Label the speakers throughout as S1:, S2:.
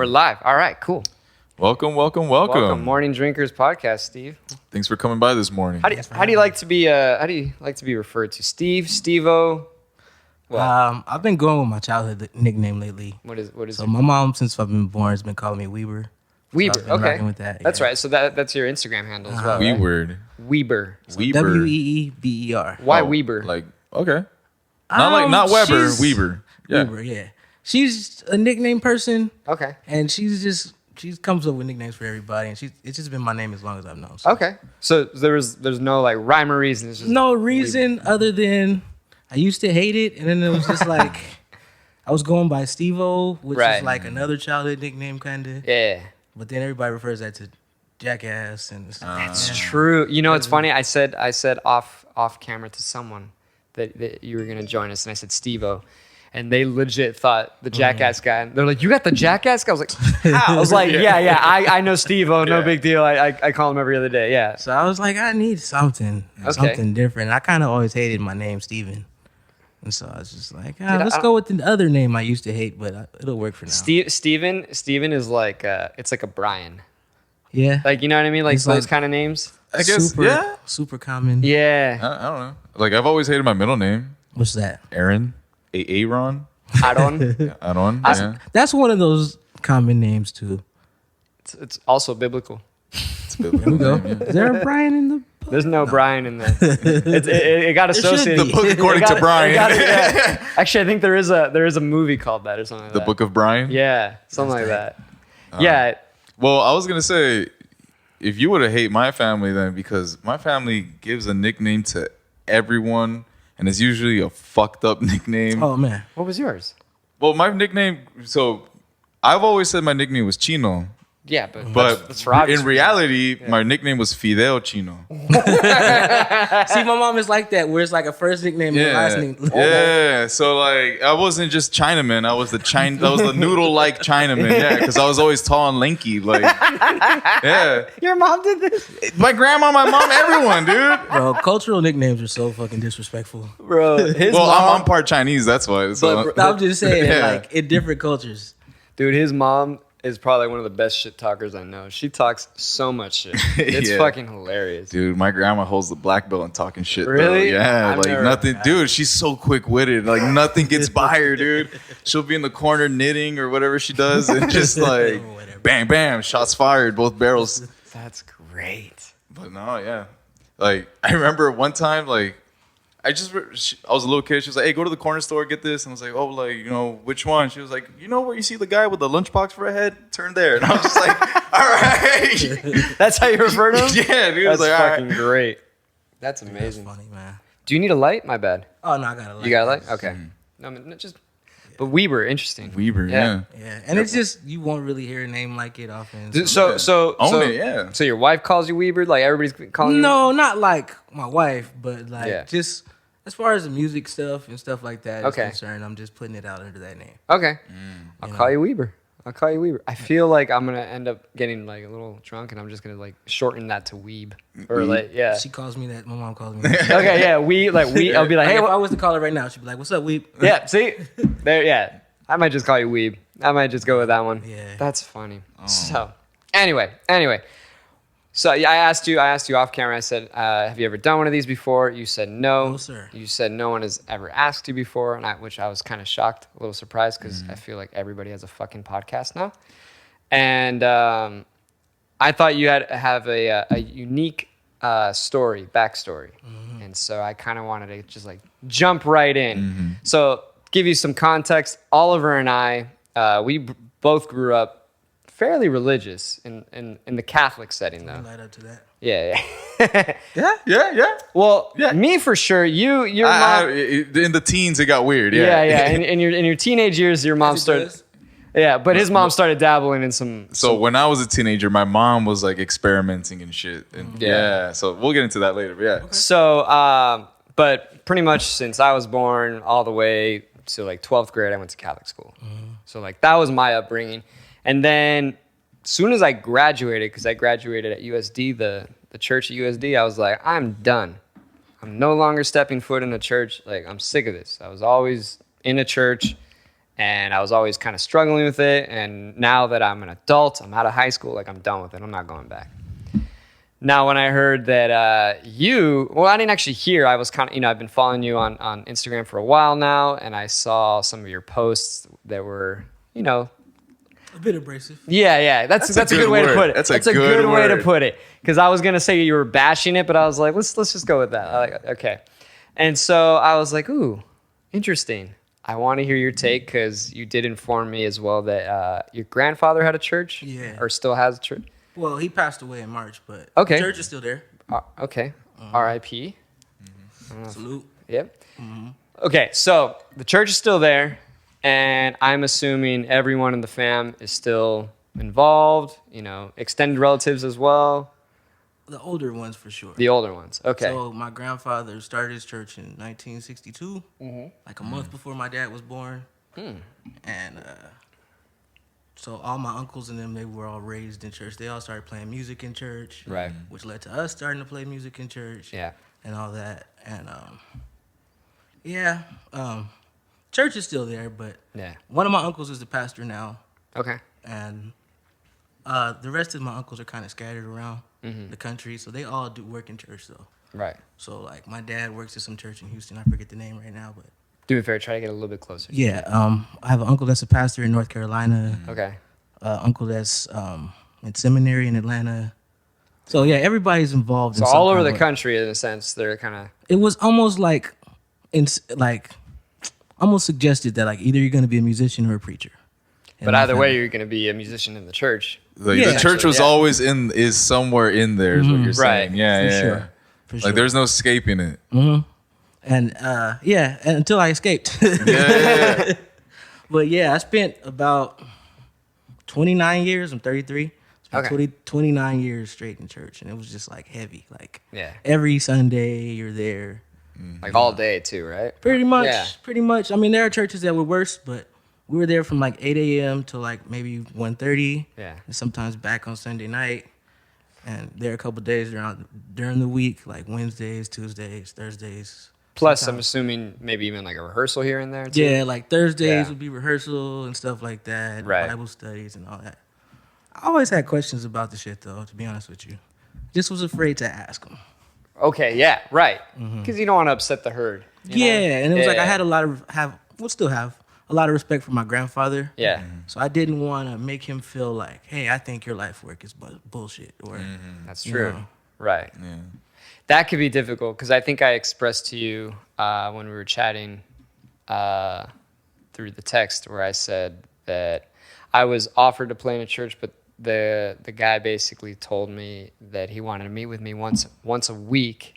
S1: We're live. All right, cool.
S2: Welcome.
S1: Morning Drinkers Podcast, Steve.
S2: Thanks for coming by this morning.
S1: How do you like to be referred to? Steve, Steve-O? What?
S3: I've been going with my childhood nickname lately.
S1: What is
S3: So
S1: it?
S3: my mom, since I've been born, has been calling me Weeber.
S1: Weeber.
S3: So I've been
S1: Okay.
S3: rocking with that.
S1: That's
S3: yeah.
S1: right. So that's your Instagram handle as well, right?
S2: Weeber.
S1: Weeber.
S2: Weeber.
S3: Weeber.
S1: Why
S2: Oh,
S1: Weeber?
S2: Like, okay. Not Weber,
S3: she's-
S2: Weeber. Yeah.
S3: Weeber, yeah. She's a nickname person,
S1: Okay.
S3: and she comes up with nicknames for everybody, and it's just been my name as long as I've known. So.
S1: Okay. So there's no like rhyme or reason. It's just
S3: No reason other than I used to hate it, and then it was just like I was going by Steve-O, which
S1: Right.
S3: is like another childhood nickname kind of.
S1: Yeah.
S3: But then everybody refers that to Jackass and stuff.
S1: That's true. You know, it's funny. I said off camera to someone that you were gonna join us, and I said Steve-O, and they legit thought the Jackass guy. And they're like, "You got the Jackass guy?" I was like, "How?" I was like, "Yeah. I know Steve-O. No big deal. I call him every other day. Yeah."
S3: So I was like, I need something different. I kind of always hated my name, Steven. And so I was just like, let's go with the other name I used to hate, but it'll work for now.
S1: Steven is like it's like a Brian.
S3: Yeah.
S1: Like, you know what I mean? Like
S3: It's
S1: those
S3: like-
S1: kind of names.
S2: I guess,
S3: Super common.
S1: Yeah.
S2: I don't know. Like, I've always hated my middle name.
S3: What's that?
S2: Aaron. Aaron.
S1: Aaron.
S2: Aaron. Yeah.
S3: That's one of those common names, too.
S1: It's also biblical.
S2: It's a biblical
S3: Here we go.
S2: name, yeah.
S3: Is there a Brian in the...
S1: There's no Brian in there. It got associated.
S2: The book according to Brian.
S1: Yeah. Actually, I think there is a movie called that or something like
S2: The
S1: that.
S2: Book of Brian?
S1: Yeah, something like that. Yeah.
S2: Well, I was going to say, if you would have hate my family then, because my family gives a nickname to everyone, and it's usually a fucked up nickname.
S3: Oh, man.
S1: What was yours?
S2: Well, my nickname, so I've always said my nickname was Chino.
S1: Yeah, but
S2: But
S1: that's for obvious
S2: in reality, my nickname was Fidel Chino.
S3: See, my mom is like that, where it's like a first nickname and a last name.
S2: Yeah. So like, I wasn't just Chinaman. I was the noodle-like Chinaman. Yeah, because I was always tall and lanky. Like, yeah.
S1: Your mom did this?
S2: My grandma, my mom, everyone, dude.
S3: Bro, cultural nicknames are so fucking disrespectful.
S1: Bro,
S2: Well, I'm part Chinese. That's why. So,
S3: I'm just saying,
S2: Yeah.
S3: like, in different cultures.
S1: dude, his mom is probably one of the best shit talkers I know. She talks so much shit. It's
S2: Yeah.
S1: fucking hilarious.
S2: dude, my grandma holds the black belt and talking shit.
S1: Really?
S2: Though. Yeah,
S1: I've
S2: like
S1: never-
S2: nothing. Dude, she's so quick-witted. Like nothing gets by her, dude. She'll be in the corner knitting or whatever she does, and just like, bam, bam, shots fired, both barrels.
S1: That's great.
S2: But no, yeah. Like, I remember one time, like, I was a little kid. She was like, hey, go to the corner store, get this. And I was like, oh, like, you know, which one? She was like, you know where you see the guy with the lunchbox for a head? Turn there. And I was just like, all right.
S1: That's how you refer to him?
S2: Yeah, dude. I was
S1: That's
S2: like, all
S1: fucking
S2: right.
S1: great. That's
S3: That's
S1: amazing.
S3: funny, man.
S1: Do you need a light? My bad.
S3: Oh, no, I got a light.
S1: You got a light? Okay. No, I mean, not just. But Weeber, interesting.
S2: Weeber,
S1: Yeah.
S2: yeah.
S3: Yeah, and it's just, you won't really hear a name like it often.
S1: So
S2: Own it, yeah.
S1: So your wife calls you Weeber? Like everybody's calling you?
S3: No, not like my wife, but like
S1: Yeah.
S3: just as far as the music stuff and stuff like that is
S1: Okay.
S3: concerned, I'm just putting it out under that name.
S1: Okay. I'll
S3: You
S1: call
S3: know.
S1: you Weeber. I'll call you Weeber. I feel like I'm gonna end up getting like a little drunk, and I'm just gonna like shorten that to Weeb or like yeah.
S3: She calls me that. My mom calls me that.
S1: Okay, yeah, I'll be like,
S3: Like,
S1: hey,
S3: if I was to call her right now, she'd be like, "What's up, Weep?"
S1: yeah, see, there, yeah. I might just call you Weeb. I might just go with that one.
S3: Yeah.
S1: That's funny. So, anyway. So yeah, I asked you off camera. I said, "Have you ever done one of these before?" You said no.
S3: No, sir.
S1: You said no one has ever asked you before, and which I was kind of shocked, a little surprised, because I feel like everybody has a fucking podcast now. And I thought you have a unique backstory, and so I kind of wanted to just like jump right in. So give you some context. Oliver and I, we both grew up fairly religious in the Catholic setting, though.
S3: Light up to that.
S1: Yeah.
S2: Yeah.
S1: Well,
S2: Yeah.
S1: me for sure. Your mom.
S2: In the teens, it got weird.
S1: Yeah.
S2: Yeah.
S1: In your teenage years, your mom started. Yeah, but his mom started dabbling in some.
S2: So when I was a teenager, my mom was like experimenting and shit. And
S1: Yeah.
S2: yeah. So we'll get into that later. But yeah.
S1: So, but pretty much since I was born all the way to like 12th grade, I went to Catholic school. So like that was my upbringing. And then as soon as I graduated, because I graduated at USD, the church at USD, I was like, I'm done. I'm no longer stepping foot in a church. Like, I'm sick of this. I was always in a church. And I was always kind of struggling with it. And now that I'm an adult, I'm out of high school, like I'm done with it. I'm not going back. Now, when I heard that I didn't actually hear. I was kind of, I've been following you on Instagram for a while now, and I saw some of your posts that were,
S3: a bit abrasive.
S1: Yeah. That's a good way to put it.
S2: That's
S1: a good way to put it. Because I was gonna say you were bashing it, but I was like, let's just go with that. Okay. And so I was like, ooh, interesting. I want to hear your take because you did inform me as well that your grandfather had a church, or still has a church.
S3: Well, he passed away in March, but
S1: okay.
S3: The church is still there.
S1: Okay. R.I.P.
S3: Salute.
S1: Yep. Okay, so the church is still there, and I'm assuming everyone in the fam is still involved, extended relatives as well.
S3: The older ones, for sure.
S1: The older ones, okay.
S3: So my grandfather started his church in 1962, like a month before my dad was born. And so all my uncles and them, they were all raised in church. They all started playing music in church,
S1: right?
S3: Which led to us starting to play music in church, and all that. And church is still there, but one of my uncles is the pastor now.
S1: Okay.
S3: And the rest of my uncles are kind of scattered around the country, so they all do work in church though.
S1: Right.
S3: So like my dad works at some church in Houston. I forget the name right now, but.
S1: Do it fair. Try to get a little bit closer.
S3: Yeah, I have an uncle that's a pastor in North Carolina.
S1: Okay.
S3: Uncle that's in seminary in Atlanta. So yeah, everybody's involved.
S1: So all over the country, in a sense, they're kind of.
S3: It was almost almost suggested that like either you're going to be a musician or a preacher.
S1: But either way, you're going to be a musician in the church.
S2: Like the church was always is somewhere in there. Is what you're saying?
S1: Right.
S2: Yeah,
S3: Sure. For sure.
S2: Like there's no escaping it.
S3: And and until I escaped. But yeah, I spent about 29 years. I'm 33. Spent 29 years straight in church, and it was just like heavy. Like every Sunday you're there.
S1: Like all day too, right?
S3: Pretty much. Yeah. Pretty much. I mean, there are churches that were worse, but we were there from like 8 a.m. to like maybe 1:30.
S1: Yeah.
S3: And sometimes back on Sunday night. And there are a couple days during the week, like Wednesdays, Tuesdays, Thursdays.
S1: Plus,
S3: sometimes.
S1: I'm assuming maybe even like a rehearsal here and there too.
S3: Yeah, like Thursdays would be rehearsal and stuff like that.
S1: Right.
S3: Bible studies and all that. I always had questions about the shit though, to be honest with you. Just was afraid to ask them.
S1: Okay, yeah, right. Because you don't want to upset the herd.
S3: And it was like I had still have a lot of respect for my grandfather.
S1: Yeah.
S3: So I didn't want to make him feel like, hey, I think your life work is bullshit. Or
S1: that's true.
S3: know.
S1: Right.
S2: Yeah.
S1: That could be difficult because I think I expressed to you when we were chatting through the text where I said that I was offered to play in a church, but the guy basically told me that he wanted to meet with me once a week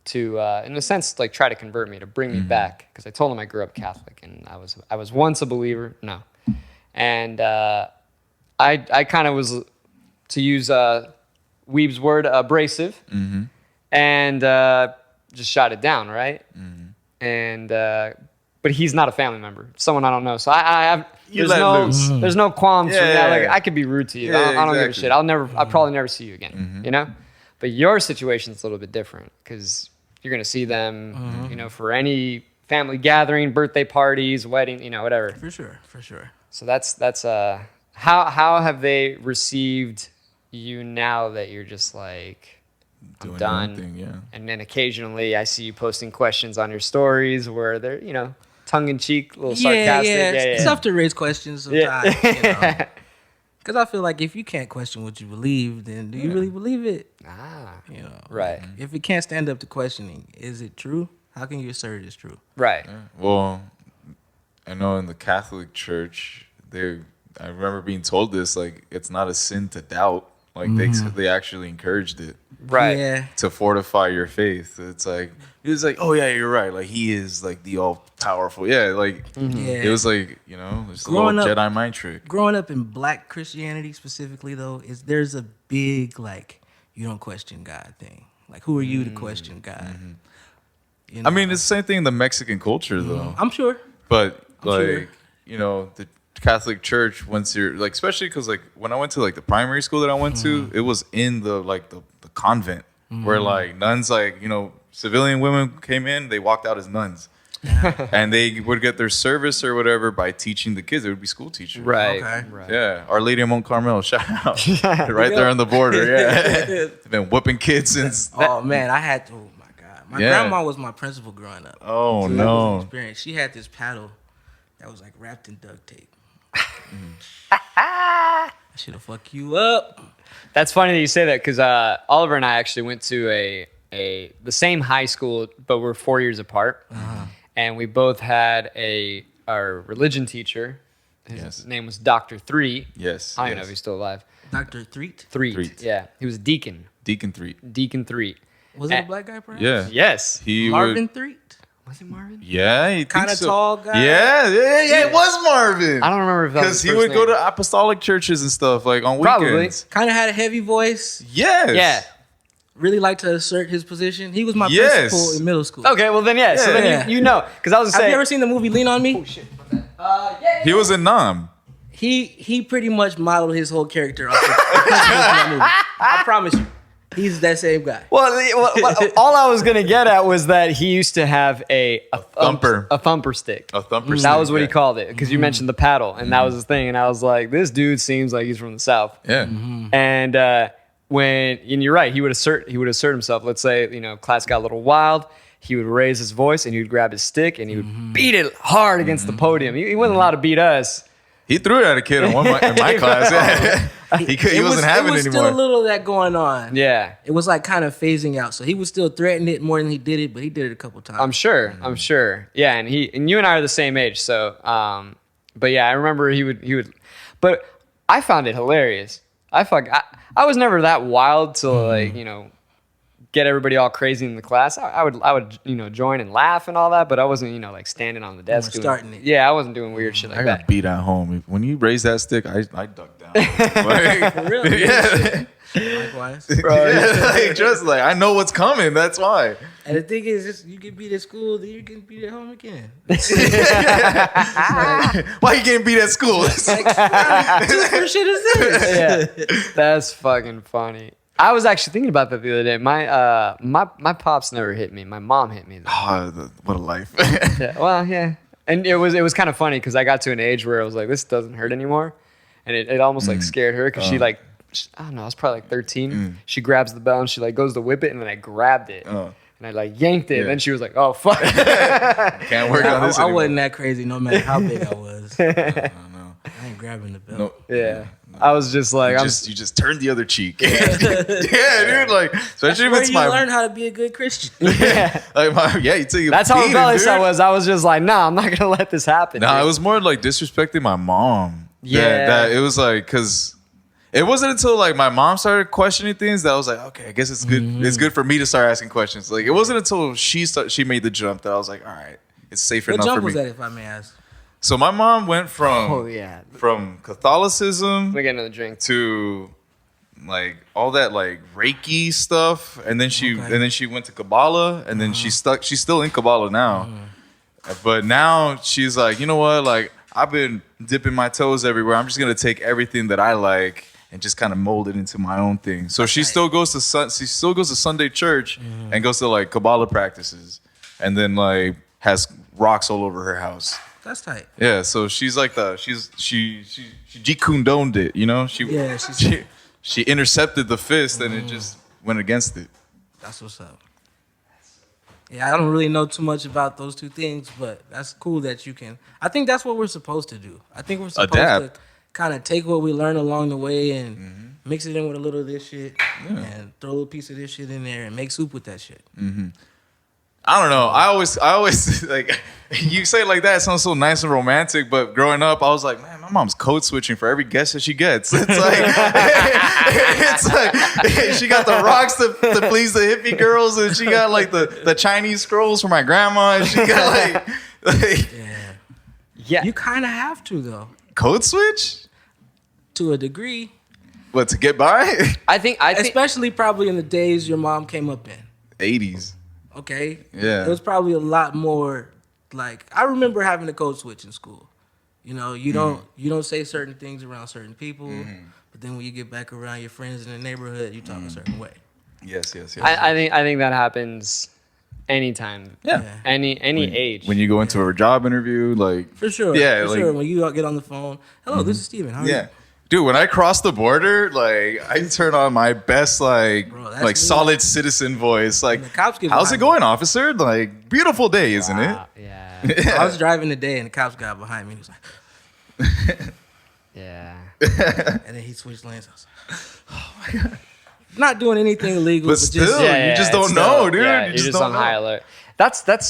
S1: to, in a sense, like try to convert me, to bring me back. Because I told him I grew up Catholic and I was once a believer. No. And I kind of was, to use Weeb's word, abrasive. And just shot it down, right? And but he's not a family member, someone I don't know. So I have there's no qualms from that. Like I could be rude to you. I don't give a shit. I'll probably never see you again. But your situation's a little bit different because you're gonna see them, for any family gathering, birthday parties, wedding, whatever.
S3: For sure.
S1: So that's how have they received you now that you're just like, I'm done. And then occasionally I see you posting questions on your stories where they're, tongue in cheek, a little sarcastic.
S3: It's tough to raise questions sometimes. Because I feel like if you can't question what you believe, then do you really believe it?
S1: Right.
S3: If it can't stand up to questioning, is it true? How can you assert it's true?
S1: Right.
S2: Yeah. Well, I know in the Catholic Church, I remember being told this, like, it's not a sin to doubt. Like they actually encouraged it,
S1: right?
S3: Yeah.
S2: To fortify your faith. It's like he was like, oh yeah, you're right. Like he is like the all powerful. Yeah, like it was like it's a little Jedi mind trick.
S3: Growing up in Black Christianity specifically, though, there's a big like you don't question God thing. Like who are you to question God?
S2: I mean, it's the same thing in the Mexican culture, though.
S3: I'm sure,
S2: but the Catholic Church, once you're like, especially because like when I went to like the primary school that I went to, it was in the convent where like nuns, like civilian women came in, they walked out as nuns. And they would get their service or whatever by teaching the kids. They would be school teachers.
S1: Right.
S3: Okay.
S1: Right.
S2: Yeah. Our Lady of Mount Carmel, shout out. Right there on the border. Yeah. They've been whooping kids since.
S3: Oh man, I had to. Oh my god, my grandma was my principal growing up.
S2: Oh
S3: So that was
S2: no.
S3: an experience. She had this paddle that was like wrapped in duct tape. Should have fuck you up.
S1: That's funny that you say that because Oliver and I actually went to the same high school, but we're 4 years apart, and we both had our religion teacher. His name was Dr. Threet.
S2: Yes.
S1: I don't know if he's still alive.
S3: Dr. Threet?
S1: Threet. Yeah, he was a deacon.
S2: Deacon Threet.
S1: Deacon Threet.
S3: Was it a black guy, perhaps?
S2: Yeah.
S1: Yes.
S2: He
S3: Marvin
S2: would.
S3: Threet?
S1: Was it Marvin?
S2: Yeah. He
S3: Kind of tall guy?
S2: Yeah. It was Marvin.
S1: I don't remember if that was
S2: Because he would go to apostolic churches and stuff like on
S1: Probably.
S2: weekends.
S3: Kind of had a heavy voice.
S2: Yes.
S1: Yeah.
S3: Really liked to assert his position. He was my
S2: Yes.
S3: principal in middle school.
S1: Okay, well then, yeah. So then
S3: Yeah.
S1: you know, because I was
S3: Have
S1: saying.
S3: you ever seen the movie Lean on Me?
S1: Oh shit. Yeah.
S2: He was in Nam.
S3: He pretty much modeled his whole character off of that movie. I promise you. He's that same guy.
S1: Well, all I was gonna get at was that he used to have a
S2: thumper.
S1: a thumper stick.
S2: A thumper
S1: That
S2: stick,
S1: was what he
S2: yeah.
S1: called it because you mentioned the paddle, and that was his thing. And I was like, this dude seems like he's from the South.
S2: Yeah.
S1: And and you're right, he would assert himself. Let's say class got a little wild. He would raise his voice and he would grab his stick and he would beat it hard against the podium. He wasn't allowed to beat us.
S2: He threw it at a kid in my class. Yeah. He wasn't having
S3: it was
S2: anymore.
S3: still a little of that going on.
S1: Yeah,
S3: It was like kind of phasing out. So he was still threatening it more than he did it, but he did it a couple times.
S1: I'm sure. Yeah, and you and I are the same age, so but yeah, I remember he would but I found it hilarious. I was never that wild to get everybody all crazy in the class. I would join and laugh and all that, but I wasn't like standing on the desk
S3: starting it.
S1: Yeah, I wasn't doing weird shit like
S2: I got
S1: that.
S2: beat at home. When you raise that stick, I duck down. Like,
S3: For real?
S2: yeah.
S3: Likewise.
S2: Just like I know what's coming. That's why.
S3: And the thing is, just, you get beat at school, then you get beat at home again.
S2: Why you getting beat at school?
S3: Just for shit as this.
S1: Yeah, that's fucking funny. I was actually thinking about that the other day. My pops never hit me. My mom hit me though.
S2: Oh, what a life.
S1: Yeah, well, yeah. And it was kind of funny because I got to an age where I was like, this doesn't hurt anymore. And it almost like scared her because I don't know, I was probably like 13. She grabs the bell and she like goes to whip it and then I grabbed it. And I like yanked it.
S2: Yeah.
S1: And then she was like, oh, fuck.
S2: Can't work on this
S3: I
S2: anymore.
S3: wasn't that crazy no matter how big I was.
S2: No.
S3: I ain't grabbing the belt.
S2: No.
S1: Yeah. I was just like,
S2: You just turn the other cheek. Yeah, dude. Like, especially if
S3: Where
S2: it's
S3: you
S2: my
S3: learn how to be a good Christian.
S1: yeah.
S2: you take.
S1: That's how
S2: beating,
S1: rebellious I
S2: dude.
S1: was. I was just like, nah, I'm not going to let this happen.
S2: Nah,
S1: dude.
S2: it was more like disrespecting my mom.
S1: Yeah.
S2: That it was like, because it wasn't until like my mom started questioning things that I was like, okay, I guess it's good. It's good for me to start asking questions. Like, it wasn't until she made the jump that I was like, all right, it's safe
S3: What
S2: enough
S3: jump
S2: for
S3: was
S2: me.
S3: that, if I may ask?
S2: So my mom went
S1: Oh, yeah.
S2: from Catholicism
S1: Let me get another drink.
S2: to like all that like Reiki stuff, and then she went to Kabbalah, and then she's still in Kabbalah now. But now she's like, you know what? Like, I've been dipping my toes everywhere. I'm just gonna take everything that I like and just kind of mold it into my own thing. So she still goes to Sunday church and goes to like Kabbalah practices, and then like has rocks all over her house.
S3: That's tight.
S2: Yeah, so she's like she condoned it, you know? She intercepted the fist and it just went against it.
S3: That's what's up. Yeah, I don't really know too much about those two things, but that's cool that you can. I think that's what we're supposed to do. I think we're supposed
S2: Adapt.
S3: to kind of take what we learn along the way and mix it in with a little of this shit and throw a little piece of this shit in there and make soup with that shit.
S2: I don't know. I always like you say it like that. It sounds so nice and romantic. But growing up, I was like, man, my mom's code switching for every guest that she gets. It's like she got the rocks to please the hippie girls, and she got like the Chinese scrolls for my grandma, and she got like
S1: Yeah.
S3: You kind of have to, though,
S2: code switch.
S3: to a degree.
S2: What, to get by?
S1: I think
S3: Especially probably in the days your mom came up in.
S2: 80s.
S3: Okay?
S2: Yeah.
S3: It was probably a lot more like, I remember having a code switch in school. You know, you don't say certain things around certain people, but then when you get back around your friends in the neighborhood, you talk a certain way.
S2: Yes.
S1: I think that happens anytime.
S2: Yeah.
S1: Any age.
S2: When you go into a job interview, like
S3: For sure.
S2: Yeah,
S3: For
S2: like,
S3: sure. When you get on the phone, hello, this is Steven. How are you?
S2: yeah. Dude, when I cross the border, like I turn on my best
S3: Bro, that's me.
S2: solid citizen voice. Like,
S3: And the cops get
S2: how's it
S3: behind me.
S2: going, officer? Like, beautiful day, isn't it?
S1: Yeah.
S3: I was driving today and the cops got behind me. He was like,
S1: Yeah.
S3: and then he switched lanes. I was like, oh my God. Not doing anything illegal,
S2: But
S3: but
S2: still,
S3: just
S2: you just don't know, dude.
S1: Yeah,
S2: You
S1: you're
S2: just
S1: just
S2: don't
S1: on
S2: know.
S1: high alert. That's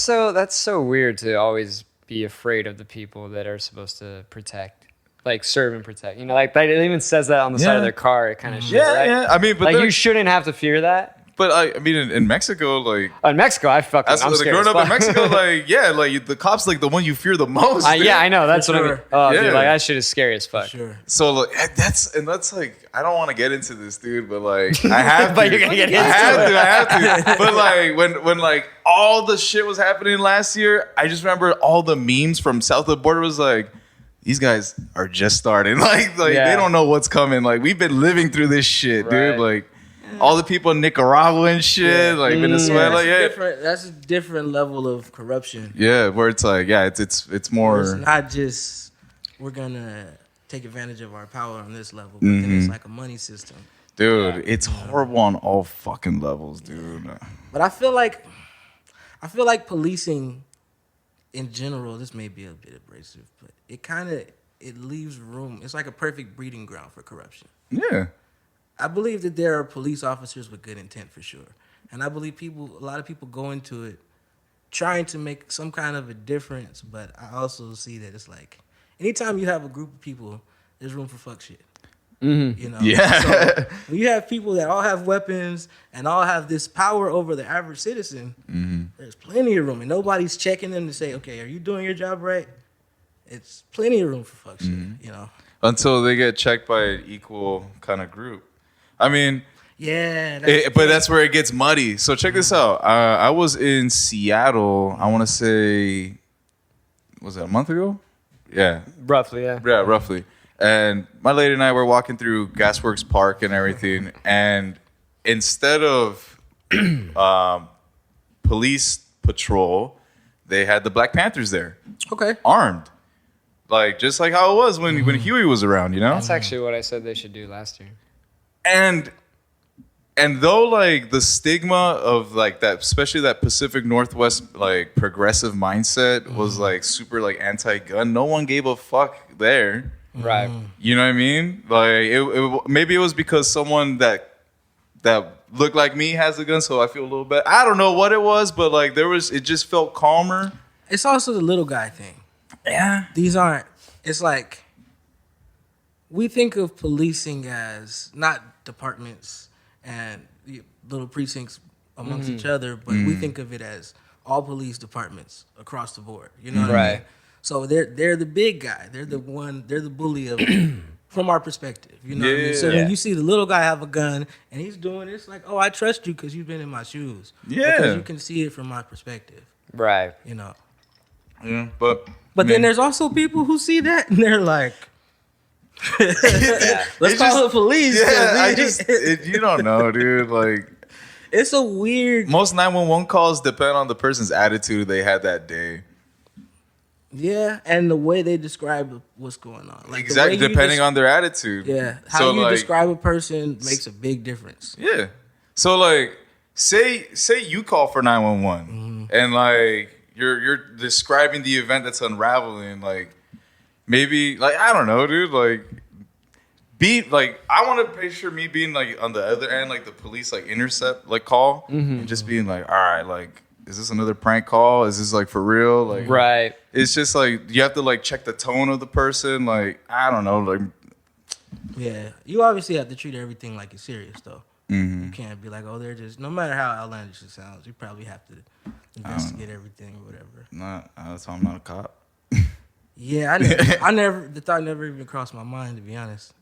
S1: so weird to always be afraid of the people that are supposed to protect, like serve and protect. You know, like that, it even says that on the side
S2: Yeah.
S1: of their car. It kind of shit,
S2: Yeah,
S1: right?
S2: yeah. I mean, but
S1: like
S2: there-
S1: you shouldn't have to fear that.
S2: But I mean, in Mexico, like,
S1: In Mexico, I'm
S2: as
S1: scared.
S2: growing
S1: as
S2: up in
S1: fuck.
S2: Mexico, like, yeah, like the cops, like the one you fear the most. dude.
S1: Yeah, I know. That's
S3: For
S1: what I
S3: sure.
S1: mean. Oh,
S2: Yeah.
S1: dude, like that shit is scary as fuck.
S3: sure.
S2: So like, that's like, I don't want to get into this, dude, but like, I have
S1: But
S2: to.
S1: you're gonna get
S2: I
S1: into
S2: have to. But like, when like all the shit was happening last year, I just remember all the memes from south of the border was like, these guys are just starting. Like
S1: Yeah.
S2: they don't know what's coming. Like we've been living through this shit,
S1: Right.
S2: dude. Like all the people in Nicaragua and shit, like Venezuela, yeah.
S3: That's a different level of corruption.
S2: Yeah, where it's like, yeah, it's more.
S3: It's not just we're gonna take advantage of our power on this level, but then it's like a money system.
S2: Dude, it's horrible on all fucking levels, dude.
S3: But I feel like policing in general, this may be a bit abrasive, but it leaves room. It's like a perfect breeding ground for corruption.
S2: Yeah.
S3: I believe that there are police officers with good intent for sure. And I believe a lot of people go into it trying to make some kind of a difference, but I also see that it's like anytime you have a group of people, there's room for fuck shit. You know?
S2: Yeah.
S3: So when you have people that all have weapons and all have this power over the average citizen, there's plenty of room. And nobody's checking them to say, okay, are you doing your job right? It's plenty of room for fuck shit, you know?
S2: Until they get checked by an equal kind of group. I mean,
S3: Yeah.
S2: but that's where it gets muddy. So check this out. I was in Seattle, I want to say, was it a month ago? Yeah.
S1: Roughly, yeah.
S2: Yeah, roughly. And my lady and I were walking through Gasworks Park and everything. And instead of police patrol, they had the Black Panthers there,
S3: Okay.
S2: armed. Like, just like how it was when Huey was around, you know?
S1: That's actually what I said they should do last year.
S2: And though like the stigma of like that, especially that Pacific Northwest like progressive mindset was like super like anti-gun, no one gave a fuck there.
S1: Right.
S2: You know what I mean? Like maybe it was because someone that looked like me has a gun, so I feel a little bad. I don't know what it was, but like it just felt calmer.
S3: It's also the little guy thing.
S2: Yeah.
S3: It's like we think of policing as not departments and little precincts amongst each other, but we think of it as all police departments across the board. You know what I
S1: Right.
S3: mean? So they're the big guy. They're the bully of from our perspective. You know what I mean? So
S2: Yeah.
S3: when you see the little guy have a gun and he's doing it, it's like, oh, I trust you because you've been in my shoes.
S2: Yeah.
S3: Because you can see it from my perspective.
S1: Right.
S3: You know.
S2: Yeah. But
S3: Then there's also people who see that and they're like, let's
S2: It
S3: call
S2: just-
S3: the police. 'cause
S2: Yeah, you don't know, dude. Like
S3: it's a weird.
S2: most 911 calls depend on the person's attitude they had that day.
S3: Yeah, and the way they describe what's going on. Like
S2: Exactly, depending on their attitude.
S3: Yeah, how
S2: So,
S3: you
S2: like,
S3: describe a person makes a big difference.
S2: Yeah. So like, say you call for 911, and like you're describing the event that's unraveling. Like maybe like I don't know, dude. Like be like I want to picture me being like on the other end, like the police like intercept like call, and just being like, all right, like is this another prank call? Is this like for real? Like
S1: Right.
S2: It's just like you have to like check the tone of the person. Like I don't know, like
S3: Yeah, you obviously have to treat everything like it's serious, though. You can't be like, oh, they're just. No matter how outlandish it sounds, you probably have to investigate everything or whatever.
S2: that's why I'm not a cop.
S3: Yeah, the thought never even crossed my mind, to be honest.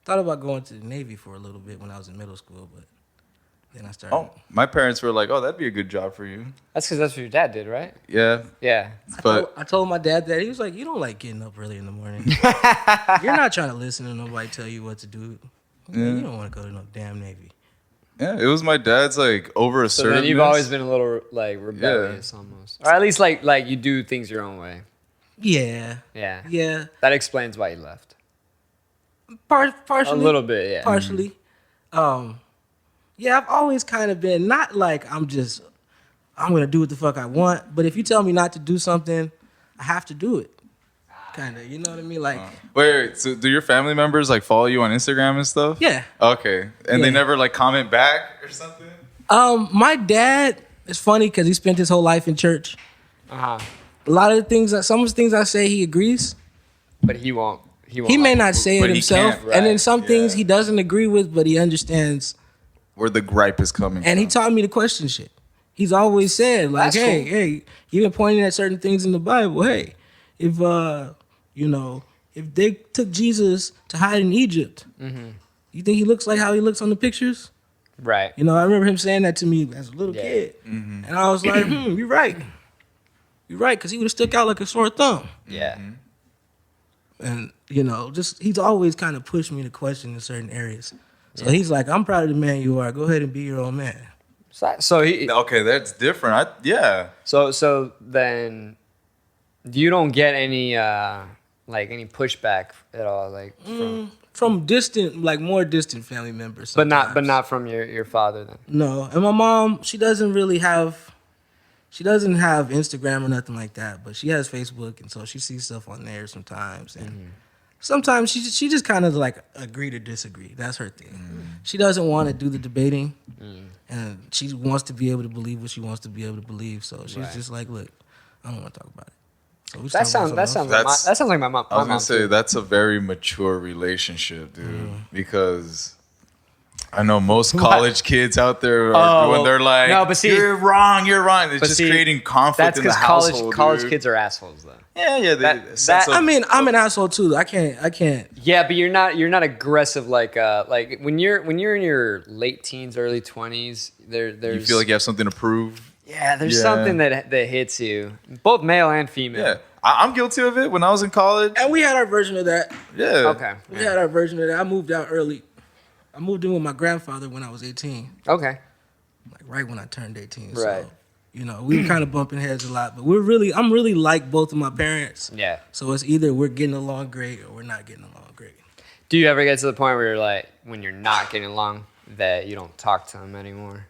S3: Thought about going to the Navy for a little bit when I was in middle school, but then I started.
S2: Oh, my parents were like, "Oh, that'd be a good job for you."
S1: That's because that's what your dad did, right?
S2: Yeah,
S1: Yeah.
S2: but
S3: I told my dad that. He was like, you don't like getting up early in the morning. You're not trying to listen to nobody tell you what to do. You don't want to go to no damn Navy.
S2: Yeah, it was my dad's like over
S1: So
S2: assertiveness.
S1: then you've always been a little like rebellious almost, or at least like you do things your own way.
S3: Yeah.
S1: Yeah.
S3: Yeah.
S1: That explains why you left.
S3: Partially.
S1: A little bit, yeah.
S3: Partially. Yeah, I've always kind of been not like I'm gonna do what the fuck I want, but if you tell me not to do something, I have to do it. Kinda, you know what I mean? Like,
S2: Wait, so do your family members like follow you on Instagram and stuff?
S3: yeah.
S2: Okay, and they
S3: Yeah.
S2: never like comment back or something?
S3: My dad is funny because he spent his whole life in church.
S1: Uh-huh.
S3: A lot of the things, some of the things I say, he agrees.
S1: But he won't.
S3: He may not say
S2: but
S3: it
S2: he
S3: himself,
S2: can't,
S3: and then
S2: right,
S3: some things
S2: yeah.
S3: he doesn't agree with, but he understands.
S2: Where the gripe is coming
S3: And
S2: from.
S3: he taught me to question shit. He's always said, like,
S1: That's
S3: hey,
S1: cool.
S3: hey, even pointing at certain things in the Bible. Hey, if if they took Jesus to hide in Egypt, you think he looks like how he looks on the pictures?
S1: Right.
S3: You know, I remember him saying that to me as a little
S1: Yeah.
S3: kid, and I was like, you're right. You're right, because he would have stuck out like a sore thumb.
S1: Yeah.
S3: And, just he's always kind of pushed me to question in certain areas. So he's like, I'm proud of the man you are. Go ahead and be your own man.
S1: So he.
S2: Okay, that's different. Yeah.
S1: So then, you don't get any any pushback at all, like
S3: From distant, like more distant family members.
S1: but
S3: sometimes.
S1: not from your father then.
S3: No. And my mom, she doesn't have Instagram or nothing like that, but she has Facebook, and so she sees stuff on there sometimes. And sometimes she just kind of like agree to disagree. That's her thing. She doesn't want to do the debating, and she wants to be able to believe what she wants to be able to believe. So she's
S1: Right.
S3: just like, look, I don't want to talk about it. So we
S1: That
S3: talk about
S1: sounds
S3: something
S1: like
S3: else.
S1: that sounds like my mom.
S2: I was
S1: my
S2: gonna
S1: mom
S2: say
S1: too.
S2: that's a very mature relationship, dude. Because I know most college kids out there are, when they're like,
S1: no, but see-
S2: you're wrong. It's
S1: But
S2: just
S1: see,
S2: creating conflict
S1: That's
S2: in the
S1: because
S2: household.
S1: college
S2: dude.
S1: kids are assholes though.
S2: Yeah.
S1: that-
S3: I mean, I'm an asshole too. I can't.
S1: Yeah, but you're not aggressive like when you're in your late teens, early 20s. There's
S2: you feel like you have something to prove.
S1: there's
S2: Yeah.
S1: something that hits you, both male and female.
S2: Yeah, I'm guilty of it. When I was in college,
S3: And we had our version of that.
S2: yeah.
S1: Okay.
S3: We had our version of that. I moved out early. I moved in with my grandfather when I was 18,
S1: Okay.
S3: like right when I turned 18.
S1: Right.
S3: So, we were kind of bumping heads a lot, but I'm really like both of my parents.
S1: Yeah.
S3: So it's either we're getting along great or we're not getting along great.
S1: Do you ever get to the point where you're like, when you're not getting along, that you don't talk to them anymore?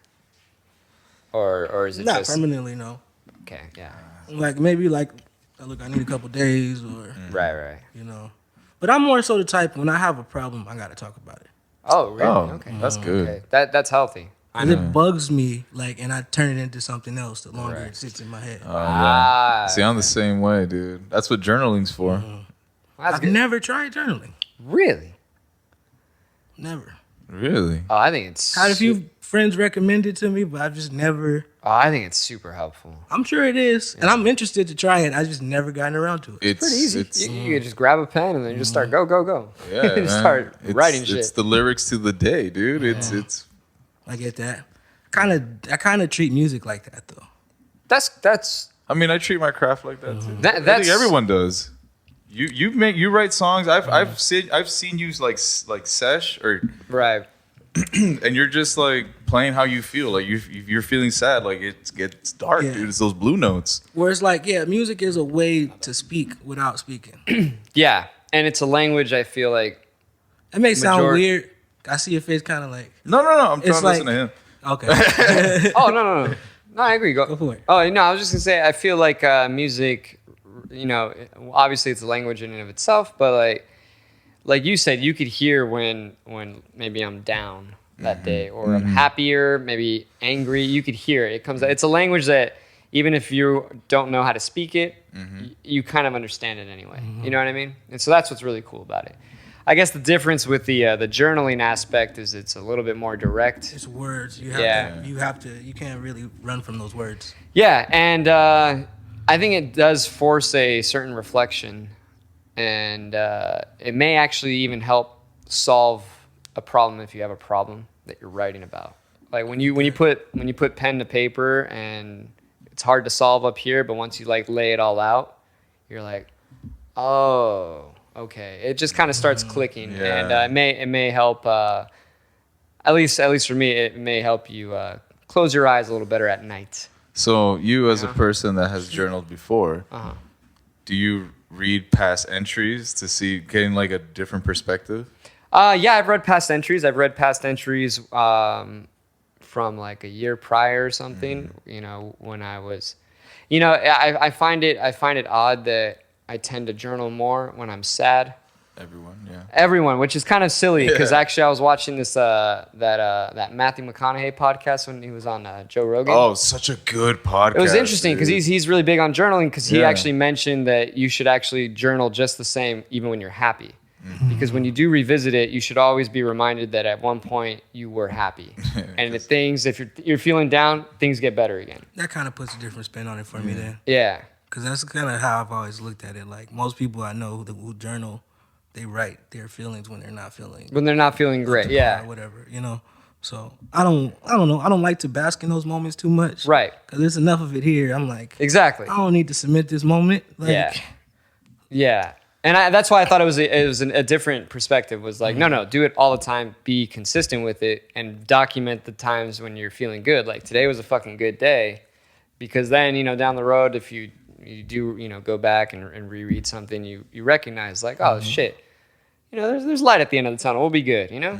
S1: Or is it
S3: Not
S1: just
S3: permanently, no.
S1: okay? Yeah.
S3: Like maybe like, look, I need a couple days or,
S1: Right.
S3: But I'm more so the type, when I have a problem, I got to talk about it.
S1: Oh, really?
S2: Oh,
S1: Okay.
S2: that's good.
S1: Okay. That's healthy.
S3: And it bugs me, like, and I turn it into something else the longer
S1: Right.
S3: it sits in my head.
S1: Ah,
S2: See, I'm the same way, dude. That's what journaling's for.
S1: That's
S3: I've
S1: good.
S3: never tried journaling.
S1: Really?
S3: Never.
S2: Really?
S1: Oh, I think it's.
S3: Had a few friends recommended to me, but I've just never.
S1: Oh, I think it's super helpful.
S3: I'm sure it is, and I'm interested to try it. I just never gotten around to it.
S2: It's
S1: Pretty easy.
S2: It's,
S1: You can just grab a pen and then you just start go.
S2: yeah,
S1: Just
S2: man.
S1: start writing
S2: It's
S1: shit.
S2: the lyrics to the day, dude. It's
S3: I get that. I kind of treat music like that though.
S1: That's
S2: I mean, I treat my craft like that too. I
S1: That's-
S2: think everyone does. You write songs. I've seen you like sesh or
S1: right.
S2: and you're just like playing how you feel. Like you're feeling sad. Like it gets dark,
S3: Yeah.
S2: dude. It's those blue notes.
S3: Where it's like, yeah, music is a way to speak without speaking.
S1: Yeah, and it's a language I feel like.
S3: It may sound
S1: Major-
S3: weird. I see your face kind of like,
S2: No. I'm trying
S3: It's
S2: to listen to him.
S3: okay.
S1: Oh no, I agree.
S3: Go for it.
S1: Oh no, I was just gonna say I feel like music. Obviously it's a language in and of itself, but like you said, you could hear when maybe I'm down that day or I'm happier, maybe angry. You could hear it. It comes. It's a language that even if you don't know how to speak it, you kind of understand it anyway. You know what I mean? And so that's what's really cool about it. I guess the difference with the journaling aspect is it's a little bit more direct.
S3: It's words. You can't really run from those words.
S1: Yeah, and I think it does force a certain reflection, and it may actually even help solve a problem if you have a problem that you're writing about. Like when you put pen to paper and it's hard to solve up here, but once you like lay it all out, you're like, oh, okay. It just kind of starts clicking,
S2: Yeah.
S1: and it may help at least for me, it may help you close your eyes a little better at night.
S2: So you, as a person that has journaled before, do you read past entries to see getting like a different perspective?
S1: Yeah, I've read past entries. I've read past entries from like a year prior or something. You know, when I was, you know, I find it odd that I tend to journal more when I'm sad. Everyone, which is kind of silly because actually I was watching this that Matthew McConaughey podcast when he was on Joe Rogan.
S2: Oh, such a good podcast.
S1: It was interesting because he's really big on journaling because he actually mentioned that you should actually journal just the same even when you're happy. Because when you do revisit it, you should always be reminded that at one point you were happy. And if you're feeling down, things get better again.
S3: That kind of puts a different spin on it for me then.
S1: Yeah.
S3: Because that's kind of how I've always looked at it. Like most people I know who journal, they write their feelings when they're not feeling.
S1: When they're not feeling great, yeah.
S3: Or whatever, you know. So I don't know. I don't like to bask in those moments too much.
S1: Right.
S3: Because there's enough of it here. I'm like,
S1: exactly.
S3: I don't need to submit this moment. Like,
S1: yeah. And that's why I thought it was a different perspective. Was like, no, do it all the time. Be consistent with it and document the times when you're feeling good. Like today was a fucking good day, because then, you know, down the road, if you do, you know, go back and reread something, you recognize like, oh shit, you know, there's light at the end of the tunnel. We'll be good, you know.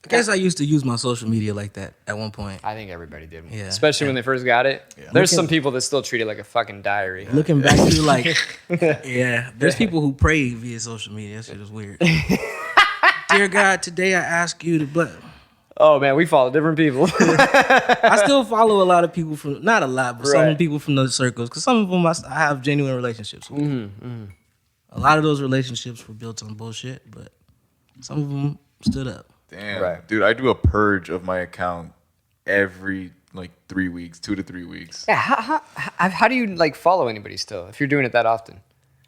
S3: I guess I used to use my social media like that at one point.
S1: I think everybody did.
S3: Yeah.
S1: Especially when they first got it. Yeah. There's some people that still treat it like a fucking diary.
S3: Looking back to like, there's people who pray via social media. That shit is weird. Dear God, today I ask you to bless.
S1: Oh man, we follow different people.
S3: I still follow a lot of people from, not a lot, but some people from those circles. Because some of them I have genuine relationships with. A lot of those relationships were built on bullshit, but some of them stood up.
S2: Damn, dude, I do a purge of my account every like 3 weeks, 2 to 3 weeks.
S1: Yeah, how do you like follow anybody still if you're doing it that often?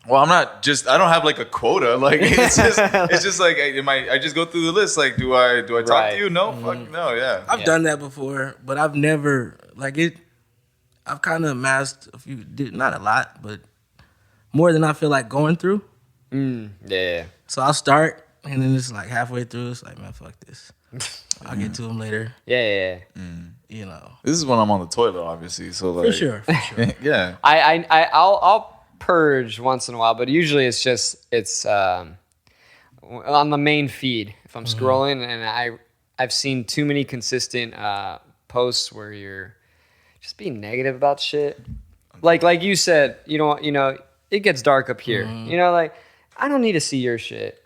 S2: Well, I don't have like a quota. Like it's just like I just go through the list. Like, do I talk to you? No, fuck no, yeah.
S3: I've done that before, but I've never like it. I've kind of amassed a few, not a lot, but more than I feel like going through.
S1: Yeah.
S3: So I'll start. And then it's like halfway through, it's like, man, fuck this. I'll get to them later.
S1: Yeah.
S3: You know.
S2: This is when I'm on the toilet, obviously. So like,
S3: for sure.
S2: yeah.
S1: I'll purge once in a while, but usually it's on the main feed. If I'm scrolling, and I've seen too many consistent posts where you're just being negative about shit. Like you said, you know, it gets dark up here. You know, like I don't need to see your shit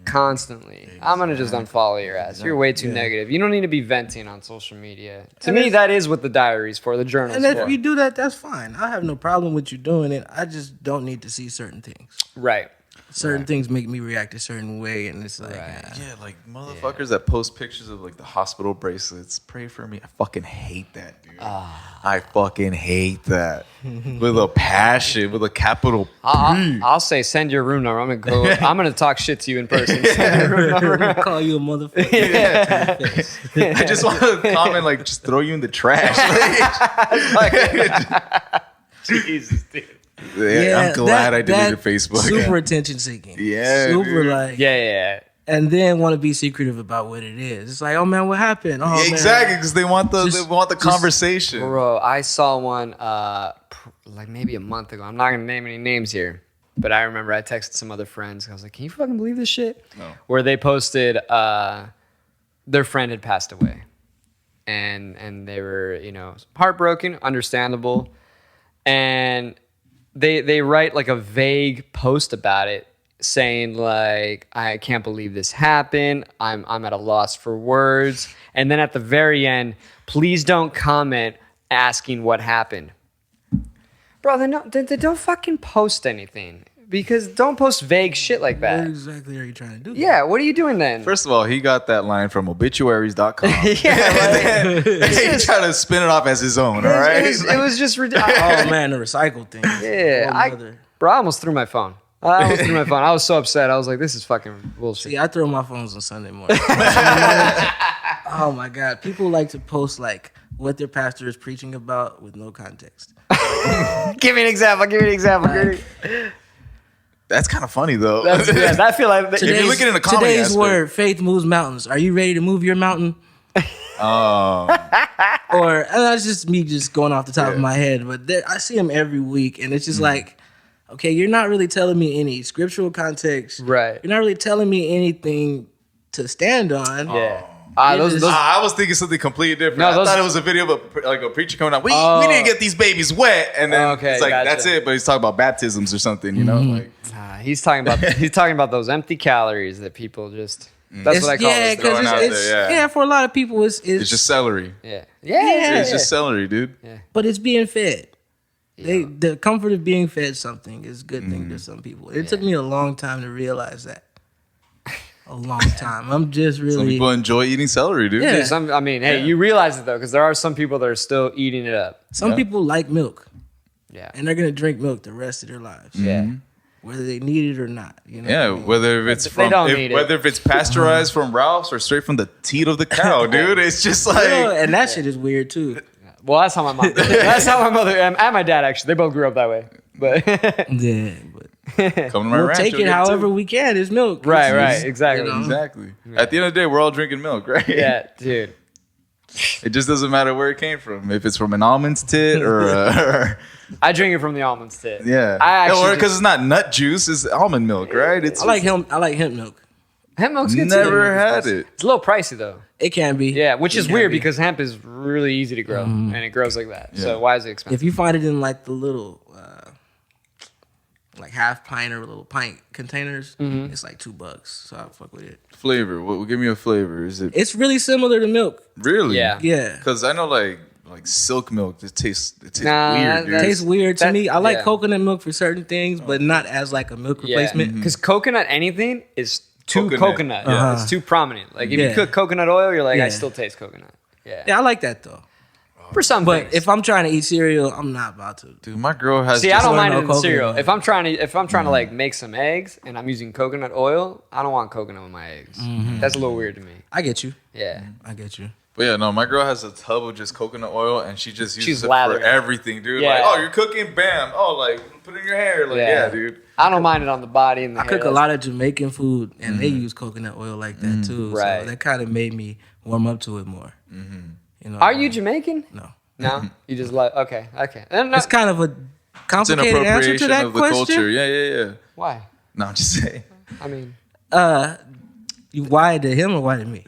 S1: constantly. Exactly. I'm gonna just unfollow your ass. You're way too negative. You don't need to be venting on social media. To me, that is what the diary's for, the journal's for.
S3: And if you do that, that's fine. I have no problem with you doing it. I just don't need to see certain things.
S1: Right.
S3: Certain things make me react a certain way, and it's like,
S2: yeah, like motherfuckers that post pictures of like the hospital bracelets. Pray for me. I fucking hate that, dude. I fucking hate that with a passion, with a capital P.
S1: I'll say send your room number. I'm gonna talk shit to you in person. Send your room number.
S3: I'm gonna call you a motherfucker.
S2: I just want to comment like, just throw you in the trash.
S1: Jesus, dude.
S2: Yeah, I'm glad I deleted Facebook.
S3: Super attention seeking.
S2: Yeah,
S3: super
S2: dude.
S3: like and then want to be secretive about what it is. It's like, oh man, what happened? Oh,
S2: exactly, because they want the conversation.
S1: Bro, I saw one like maybe a month ago. I'm not gonna name any names here, but I remember I texted some other friends. I was like, can you fucking believe this shit?
S2: No.
S1: Where they posted their friend had passed away, and they were, you know, heartbroken, understandable, and they write like a vague post about it, saying like, I can't believe this happened. I'm at a loss for words. And then at the very end, please don't comment asking what happened. Bro, they don't fucking post anything. Because don't post vague shit like that.
S3: What exactly are you trying to do?
S1: Yeah, what are you doing then?
S2: First of all, he got that line from obituaries.com. He's trying to spin it off as his own, all right?
S1: It was just ridiculous.
S3: Oh, man, the recycle thing.
S1: Yeah. I almost threw my phone. I was so upset. I was like, this is fucking bullshit.
S3: See, I throw my phones on Sunday morning. Oh, my God. People like to post, like, what their pastor is preaching about with no context.
S1: Give me an example.
S2: That's kind of funny, though.
S1: I feel like
S2: if you're looking in the comment
S3: today's
S2: aspect.
S3: word, faith moves mountains. Are you ready to move your mountain? Or and that's just me just going off the top of my head, but I see them every week, and it's just like, okay, you're not really telling me any scriptural context.
S1: Right.
S3: You're not really telling me anything to stand on.
S1: Yeah.
S2: I was thinking something completely different.
S1: No,
S2: I thought it was a video of a preacher coming out. We didn't get these babies wet, and then it's like that's it. But he's talking about baptisms or something, you know. Like
S1: he's talking about those empty calories that people just. That's what I call it.
S3: Because for a lot of people, it's
S2: just celery.
S1: Yeah.
S2: It's just celery, dude.
S1: Yeah.
S3: But it's being fed. The comfort of being fed something is a good thing to some people. It took me a long time to realize that. A long time. I'm just really.
S2: Some people enjoy eating celery, dude.
S3: Yeah.
S1: Hey, you realize it though, because there are some people that are still eating it up.
S3: Some people like milk.
S1: Yeah.
S3: And they're gonna drink milk the rest of their lives.
S1: Yeah.
S3: Whether they need it or not. You know.
S2: Yeah, whether if it's pasteurized from Ralph's or straight from the teat of the cow, dude. It's just like,
S3: and that shit is weird too.
S1: Well, that's how my mom. That's how my mother and my dad actually. They both grew up that way. But
S3: yeah, but
S2: come to my
S3: we'll
S2: ranch,
S3: take it however we can. It's milk.
S1: Right, exactly.
S3: You know?
S2: Exactly. At the end of the day, we're all drinking milk, right?
S1: Yeah, dude.
S2: It just doesn't matter where it came from. If it's from an almond's tit or
S1: I drink it from the almond's tit.
S2: Yeah. Or because it's not nut juice, it's almond milk, right?
S3: I like hemp milk.
S1: Hemp milk's good
S2: Never
S1: too.
S2: had it.
S1: It's a little pricey though.
S3: It can be.
S1: Yeah, which is weird because hemp is really easy to grow and it grows like that. Yeah. So why is it expensive?
S3: If you find it in like the little like half pint or little pint containers, it's like $2. So I'll fuck with it.
S2: Flavor. Give me a flavor. Is it?
S3: It's really similar to milk.
S2: Really?
S1: Yeah.
S3: Yeah.
S2: Because I know like silk milk, it tastes weird. Dude.
S3: It tastes weird to me. I like coconut milk for certain things, but not as like a milk replacement.
S1: Because coconut anything is too coconut.
S2: Yeah.
S1: It's too prominent. Like if you cook coconut oil, you're like, I still taste coconut.
S3: Yeah, I like that though.
S1: For some
S3: but if I'm trying to eat cereal, I'm not about to.
S2: Dude, my girl has.
S1: See, I don't mind it in cereal. If I'm trying to like make some eggs and I'm using coconut oil, I don't want coconut with my eggs. That's a little weird to me.
S3: I get you.
S1: Yeah,
S3: I get you.
S2: But yeah, no, my girl has a tub of just coconut oil and she just uses it
S1: lathered
S2: for everything, dude.
S1: Yeah.
S2: Like, oh, you're cooking, bam. Oh, like put it in your hair, like yeah, dude.
S1: I don't mind it on the body and the hair.
S3: I cook a lot of Jamaican food and they use coconut oil like that too.
S1: Right.
S3: So that kind of made me warm up to it more. You know.
S1: Are you Jamaican?
S3: No.
S1: No, you just like okay.
S3: It's kind of a complicated answer to that
S2: of the
S3: question.
S2: Culture. Yeah.
S1: Why?
S2: No, I'm just saying.
S1: I mean,
S3: you why to him or why to me?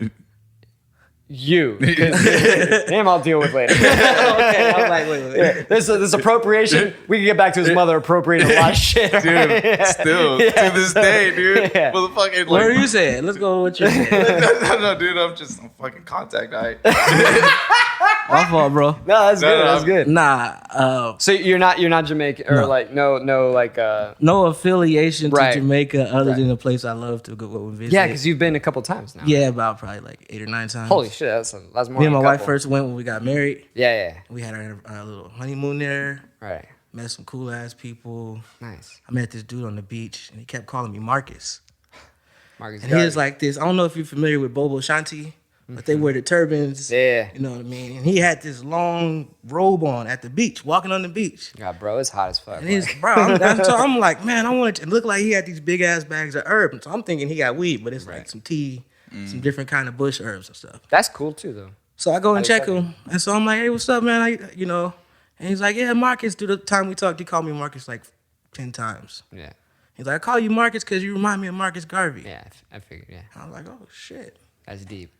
S1: You. Him I'll deal with later.
S3: Okay, I was like, wait.
S1: Yeah, this appropriation, we can get back to his mother appropriating a lot of shit.
S2: Dude, still, to this day, dude.
S1: Yeah.
S2: Motherfucking,
S3: What are you saying? Let's go with what you're saying.
S2: no, dude, I'm fucking contact guy.
S3: My fault, bro.
S1: No, that's good. That's good.
S3: Nah.
S1: So you're not Jamaican or like no like
S3: no affiliation
S1: Right.
S3: to Jamaica other than a place I love to go visit.
S1: yeah, because you've been a couple times now.
S3: Yeah, about probably like 8 or 9 times.
S1: Holy shit, that's more.
S3: Me and
S1: than
S3: my
S1: a
S3: wife
S1: couple.
S3: first went when we got married.
S1: Yeah.
S3: We had our little honeymoon there.
S1: Right.
S3: Met some cool ass people.
S1: Nice.
S3: I met this dude on the beach and he kept calling me Marcus.
S1: Marcus.
S3: And he was like this. I don't know if you're familiar with Bobo Shanti, but they wear the turbans.
S1: Yeah.
S3: You know what I mean? And he had this long robe on at the beach, walking on the beach.
S1: God, bro, it's hot as fuck.
S3: And he's, bro, I'm like, man, I want it to look like he had these big ass bags of herbs. So I'm thinking he got weed, but it's like some tea, some different kind of bush herbs and stuff.
S1: That's cool too, though.
S3: So I go and check him. And so I'm like, hey, what's up, man? And he's like, yeah, Marcus. Through the time we talked, he called me Marcus like 10 times.
S1: Yeah.
S3: He's like, I call you Marcus because you remind me of Marcus Garvey.
S1: Yeah, I figured. Yeah.
S3: I was like, oh, shit.
S1: That's deep.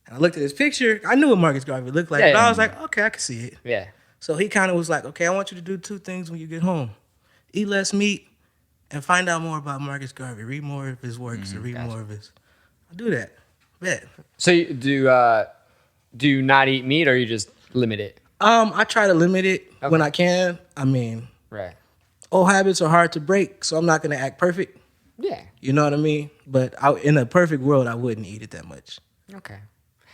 S3: And I looked at his picture. I knew what Marcus Garvey looked like, but I was like, okay, I can see it.
S1: Yeah.
S3: So he kind of was like, okay, I want you to do 2 things when you get home. Eat less meat and find out more about Marcus Garvey. Read more of his works and read more of his. I'll do that. Bet.
S1: So you do you not eat meat or you just limit it?
S3: I try to limit it when I can. I mean,
S1: Right.
S3: old habits are hard to break, so I'm not going to act perfect.
S1: Yeah.
S3: You know what I mean? But in a perfect world, I wouldn't eat it that much.
S1: Okay.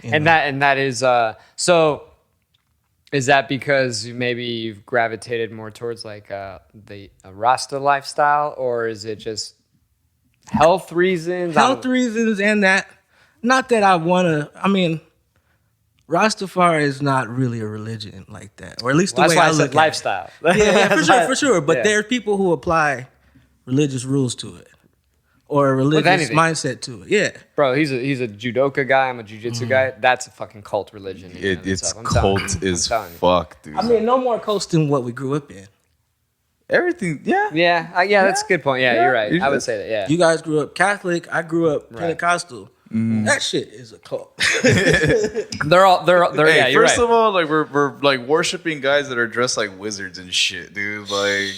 S3: You
S1: And
S3: know?
S1: that is so is that because maybe you've gravitated more towards like the Rasta lifestyle, or is it just health reasons?
S3: Health reasons and that. Not that I want to, I mean, Rastafari is not really a religion like that, or at least the way I look at
S1: lifestyle.
S3: it. Yeah,
S1: That's why-
S3: for sure. But
S1: yeah.
S3: there are people who apply religious rules to it, or a religious
S1: anything.
S3: mindset to it. Yeah.
S1: Bro, he's a judoka guy. I'm a jujitsu guy. That's a fucking cult religion. in and of
S2: It's
S1: itself. I'm telling
S2: cult
S1: you.
S2: as
S1: I'm telling you.
S2: fuck, dude.
S3: I mean, no more cults than what we grew up in.
S2: Everything, yeah.
S1: Yeah, that's a good point. Yeah, you're right. I would say that. Yeah.
S3: You guys grew up Catholic. I grew up Pentecostal. That shit is a cult.
S1: They're
S2: Hey,
S1: yeah, you're
S2: first
S1: right.
S2: of all, like we're like worshiping guys that are dressed like wizards and shit, dude. Like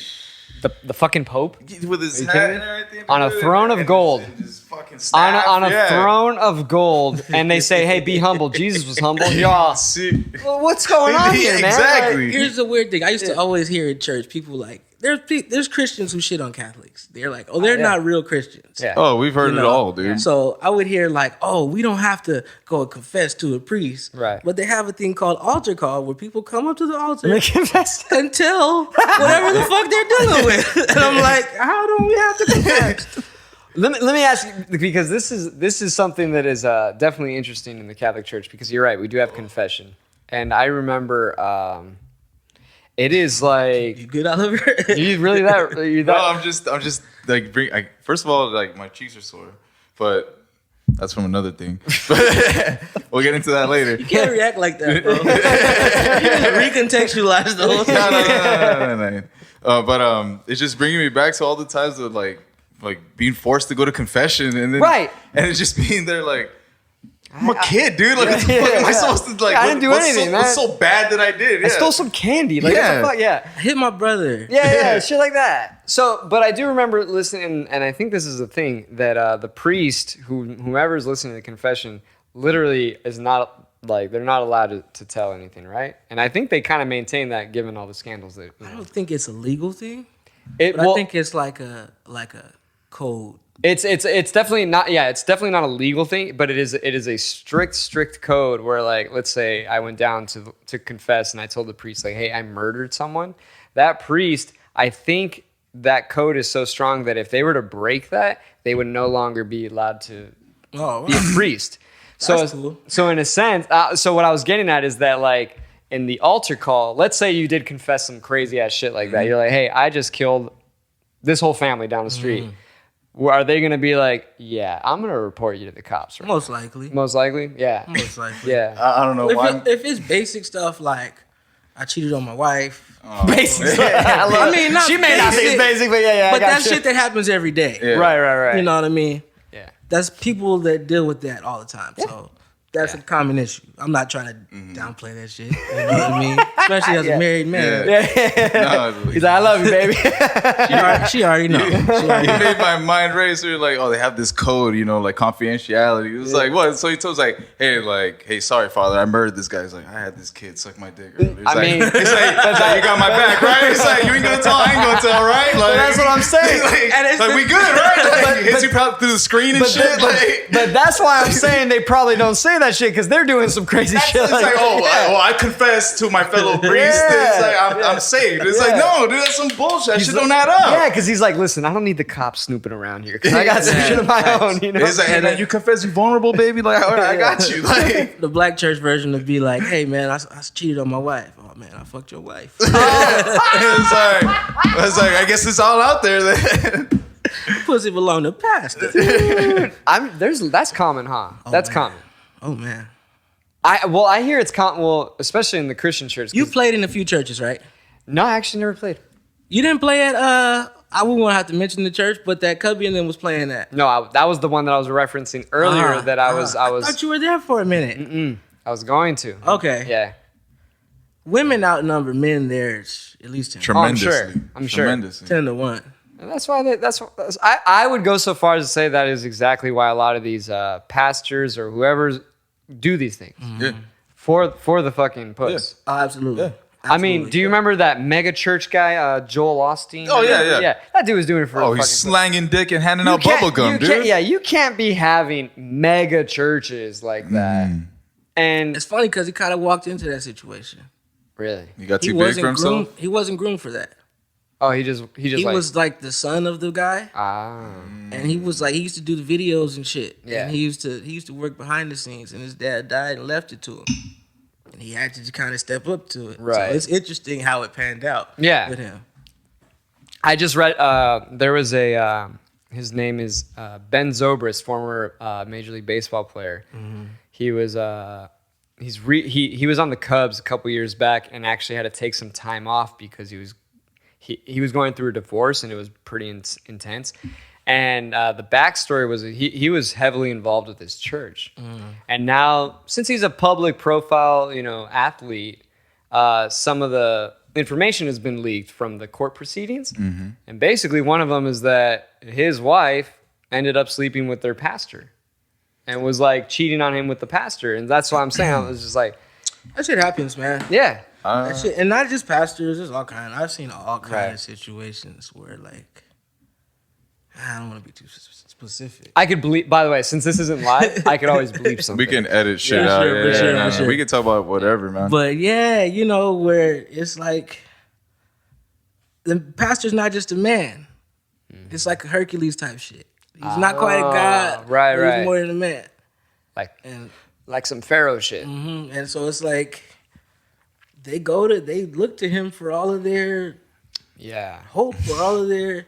S1: The fucking Pope
S2: with his
S1: you
S2: hat
S1: kidding me?
S2: and everything.
S1: On a
S2: dude,
S1: throne of
S2: and
S1: gold.
S2: his fucking
S1: on
S2: staff,
S1: a
S2: yeah.
S1: throne of gold, and they say, "Hey, be humble." Jesus was humble. Y'all,
S2: See,
S1: well, what's going on here, man?
S2: exactly.
S3: Here's the weird thing. I used to always hear in church people like, there's Christians who shit on Catholics. They're like, oh, they're not real Christians.
S1: Yeah.
S2: Oh, we've heard
S3: You
S2: it
S3: know,
S2: all, dude.
S3: So I would hear like, oh, we don't have to go and confess to a priest.
S1: Right.
S3: But they have a thing called altar call where people come up to the altar
S1: They confess.
S3: and tell whatever the fuck they're dealing with. And I'm like, how don't we have to confess?
S1: Let me ask you, because this is something that is definitely interesting in the Catholic Church, because you're right, we do have confession, and I remember it is like
S3: You good, Oliver?
S1: you really that you
S2: No,
S1: that
S2: I'm just like first of all, like my cheeks are sore, but that's from another thing. We'll get into that later.
S3: You can't react like that, bro. You just recontextualize the whole thing.
S2: No. But it's just bringing me back to all the times of like being forced to go to confession and then
S1: Right.
S2: and it's just being there like I'm a kid, dude. Like, what the fuck am I supposed to like?
S1: I didn't do anything, man.
S2: What's so bad that I did?
S1: I stole some candy. Like
S2: Yeah.
S1: what the fuck? Yeah.
S3: I hit my brother.
S1: Yeah, shit like that. So, but I do remember listening, and I think this is the thing that the priest, whoever is listening to the confession, literally is not like they're not allowed to tell anything, right? And I think they kind of maintain that given all the scandals that.
S3: I don't think it's a legal thing,
S1: It,
S3: but
S1: well,
S3: I think it's like a code.
S1: it's definitely not. Yeah, it's definitely not a legal thing, but it is a strict code where, like, let's say I went down to confess and I told the priest, like, hey, I murdered someone. That priest, I think that code is so strong that if they were to break that, they would no longer be allowed to
S3: Oh,
S1: be a priest.
S3: That's cool.
S1: So in a sense, so what I was getting at is that, like, in the altar call, let's say you did confess some crazy ass shit like that. You're like, hey, I just killed this whole family down the street. Are they going to be like, yeah, I'm going to report you to the cops, right?
S3: most likely.
S1: Most likely, yeah.
S3: Most likely.
S1: Yeah.
S2: I don't know why.
S3: If it's basic stuff like I cheated on my wife,
S1: Basic. I
S3: mean, not
S1: she may not think it's basic, but yeah,
S3: but
S1: I got
S3: that's
S1: you.
S3: shit that happens every day.
S2: Yeah.
S1: Right.
S3: You know what I mean?
S1: Yeah.
S3: That's people that deal with that all the time. So that's a common issue. I'm not trying to downplay that shit. You know what I mean? Especially as a married man.
S2: No,
S1: He's like, I love you, baby.
S3: She already know.
S2: He made my mind race. They're like, oh, they have this code, you know, like confidentiality. It was like, what? So he told us, like, hey, sorry, father, I murdered this guy. He's like, I had this kid suck my dick. It's
S1: I
S2: like,
S1: mean,
S2: it's like, you got my back, right? It's like, you ain't gonna tell, I ain't gonna tell, right? Like,
S1: that's what I'm saying.
S2: Like,
S1: And it's
S2: like, we good, right? Like, hits you probably through the screen and shit.
S1: But that's why I'm saying they probably don't say that shit, because they're doing some crazy shit.
S2: It's like, I confess to my fellow priest. It's like, I'm saved. It's like, no, dude, that's some bullshit. That shit don't add up.
S1: Yeah, because he's like, listen, I don't need the cops snooping around here, because I got some shit of my own, you know?
S2: It's like, and then you confess you vulnerable, baby. Like, all right, I got you. Like,
S3: The black church version would be like, hey, man, I cheated on my wife. Oh, man, I fucked your wife.
S2: it's like, I guess it's all out there then.
S3: Pussy belong to pastor.
S1: That's common, huh? That's
S3: man.
S1: common.
S3: Oh, man.
S1: I hear it's common, well, especially in the Christian church.
S3: You played in a few churches, right?
S1: No, I actually never played.
S3: You didn't play at, I wouldn't have to mention the church, but that Cubby and them was playing at.
S1: No, that was the one that I was referencing earlier that I was
S3: I thought you were there for a minute.
S1: I was going to.
S3: Okay.
S1: Yeah.
S3: Women outnumber men there at least 10.
S2: Tremendously.
S1: I'm sure.
S2: Tremendously.
S3: 10 to 1.
S1: And that's why I would go so far as to say that is exactly why a lot of these pastors or whoever do these things
S2: Yeah.
S1: for the fucking puss.
S3: Oh, absolutely.
S2: Yeah.
S1: I mean, do you remember that mega church guy, Joel Osteen?
S2: Oh, yeah.
S1: Yeah, that dude was doing it for.
S2: Oh,
S1: a
S2: he's
S1: fucking
S2: slanging dick and handing
S1: You
S2: out
S1: can't-
S2: bubble gum,
S1: you
S2: dude.
S1: can't- Yeah, you can't be having mega churches like that. And
S3: It's funny because he kind of walked into that situation.
S1: really,
S2: He got too big for himself.
S3: He wasn't groomed for that.
S1: oh, he just
S3: He
S1: like,
S3: was like the son of the guy, and he was like he used to do the videos and shit.
S1: Yeah.
S3: And he used to work behind the scenes, and his dad died and left it to him, and he had to just kind of step up to it.
S1: Right.
S3: So it's interesting how it panned out.
S1: Yeah.
S3: With him.
S1: I just read there was a his name is Ben Zobrist, former Major League Baseball player. He was he was on the Cubs a couple years back and actually had to take some time off because he was going through a divorce and it was pretty intense. And the backstory was he was heavily involved with his church, and now since he's a public profile athlete, some of the information has been leaked from the court proceedings, and basically one of them is that his wife ended up sleeping with their pastor and was like cheating on him with the pastor, and that's why I'm saying I was just like,
S3: that shit happens, man.
S1: Yeah,
S3: that shit, and not just pastors. There's all kind. I've seen all kind of situations where like I don't want to be too specific.
S1: I could bleep. By the way, since this isn't live, I could always bleep something.
S2: We can edit shit out. For sure. We can talk about whatever, man.
S3: But yeah, where it's like the pastor's not just a man. It's like a Hercules type shit. He's not quite a god.
S1: Right.
S3: He's more than a man.
S1: Like some Pharaoh shit.
S3: And so it's like they look to him for all of their hope, for all of their.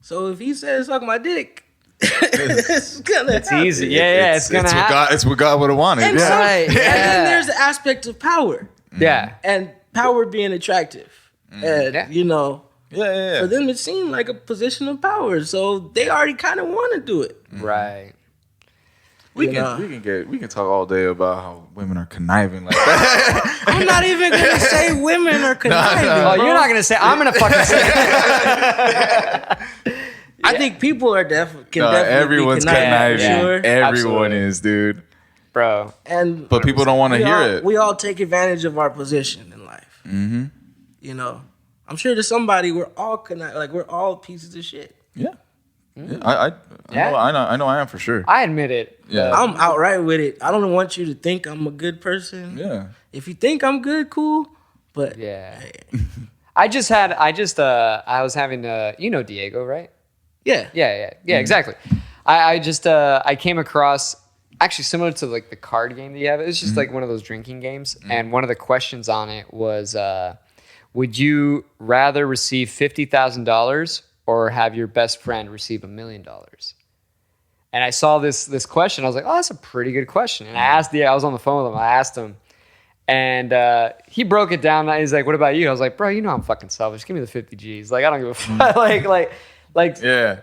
S3: So if he says suck my dick, it's
S1: easy. Yeah, it's gonna happen.
S2: It's what God would have wanted.
S3: And and then there's the aspect of power.
S1: Yeah.
S3: And power being attractive. And
S2: for
S3: them it seemed like a position of power. So they already kind of want to do it.
S1: Right.
S2: We can talk all day about how women are conniving like that.
S3: I'm not even gonna say women are conniving.
S1: Oh, you're not gonna say. I'm gonna fucking say.
S3: I think people are definitely
S2: everyone's
S3: be
S2: conniving.
S3: Sure.
S2: Everyone is, dude.
S1: Bro.
S2: But people don't want to hear it.
S3: We all take advantage of our position in life. I'm sure to somebody we're all we're all pieces of shit.
S2: Yeah. I know I am for sure.
S1: I admit it.
S2: Yeah.
S3: I'm outright with it. I don't want you to think I'm a good person.
S2: Yeah.
S3: If you think I'm good, cool. But
S1: hey. I was having Diego, right? Yeah, exactly. I came across actually similar to like the card game that you have. It was just like one of those drinking games, and one of the questions on it was, would you rather receive $50,000 or have your best friend receive $1 million? And I saw this question. I was like, oh, that's a pretty good question. And I was on the phone with him. I asked him, and he broke it down. He's like, what about you? I was like, bro, I'm fucking selfish. Give me the 50 G's. Like, I don't give a fuck.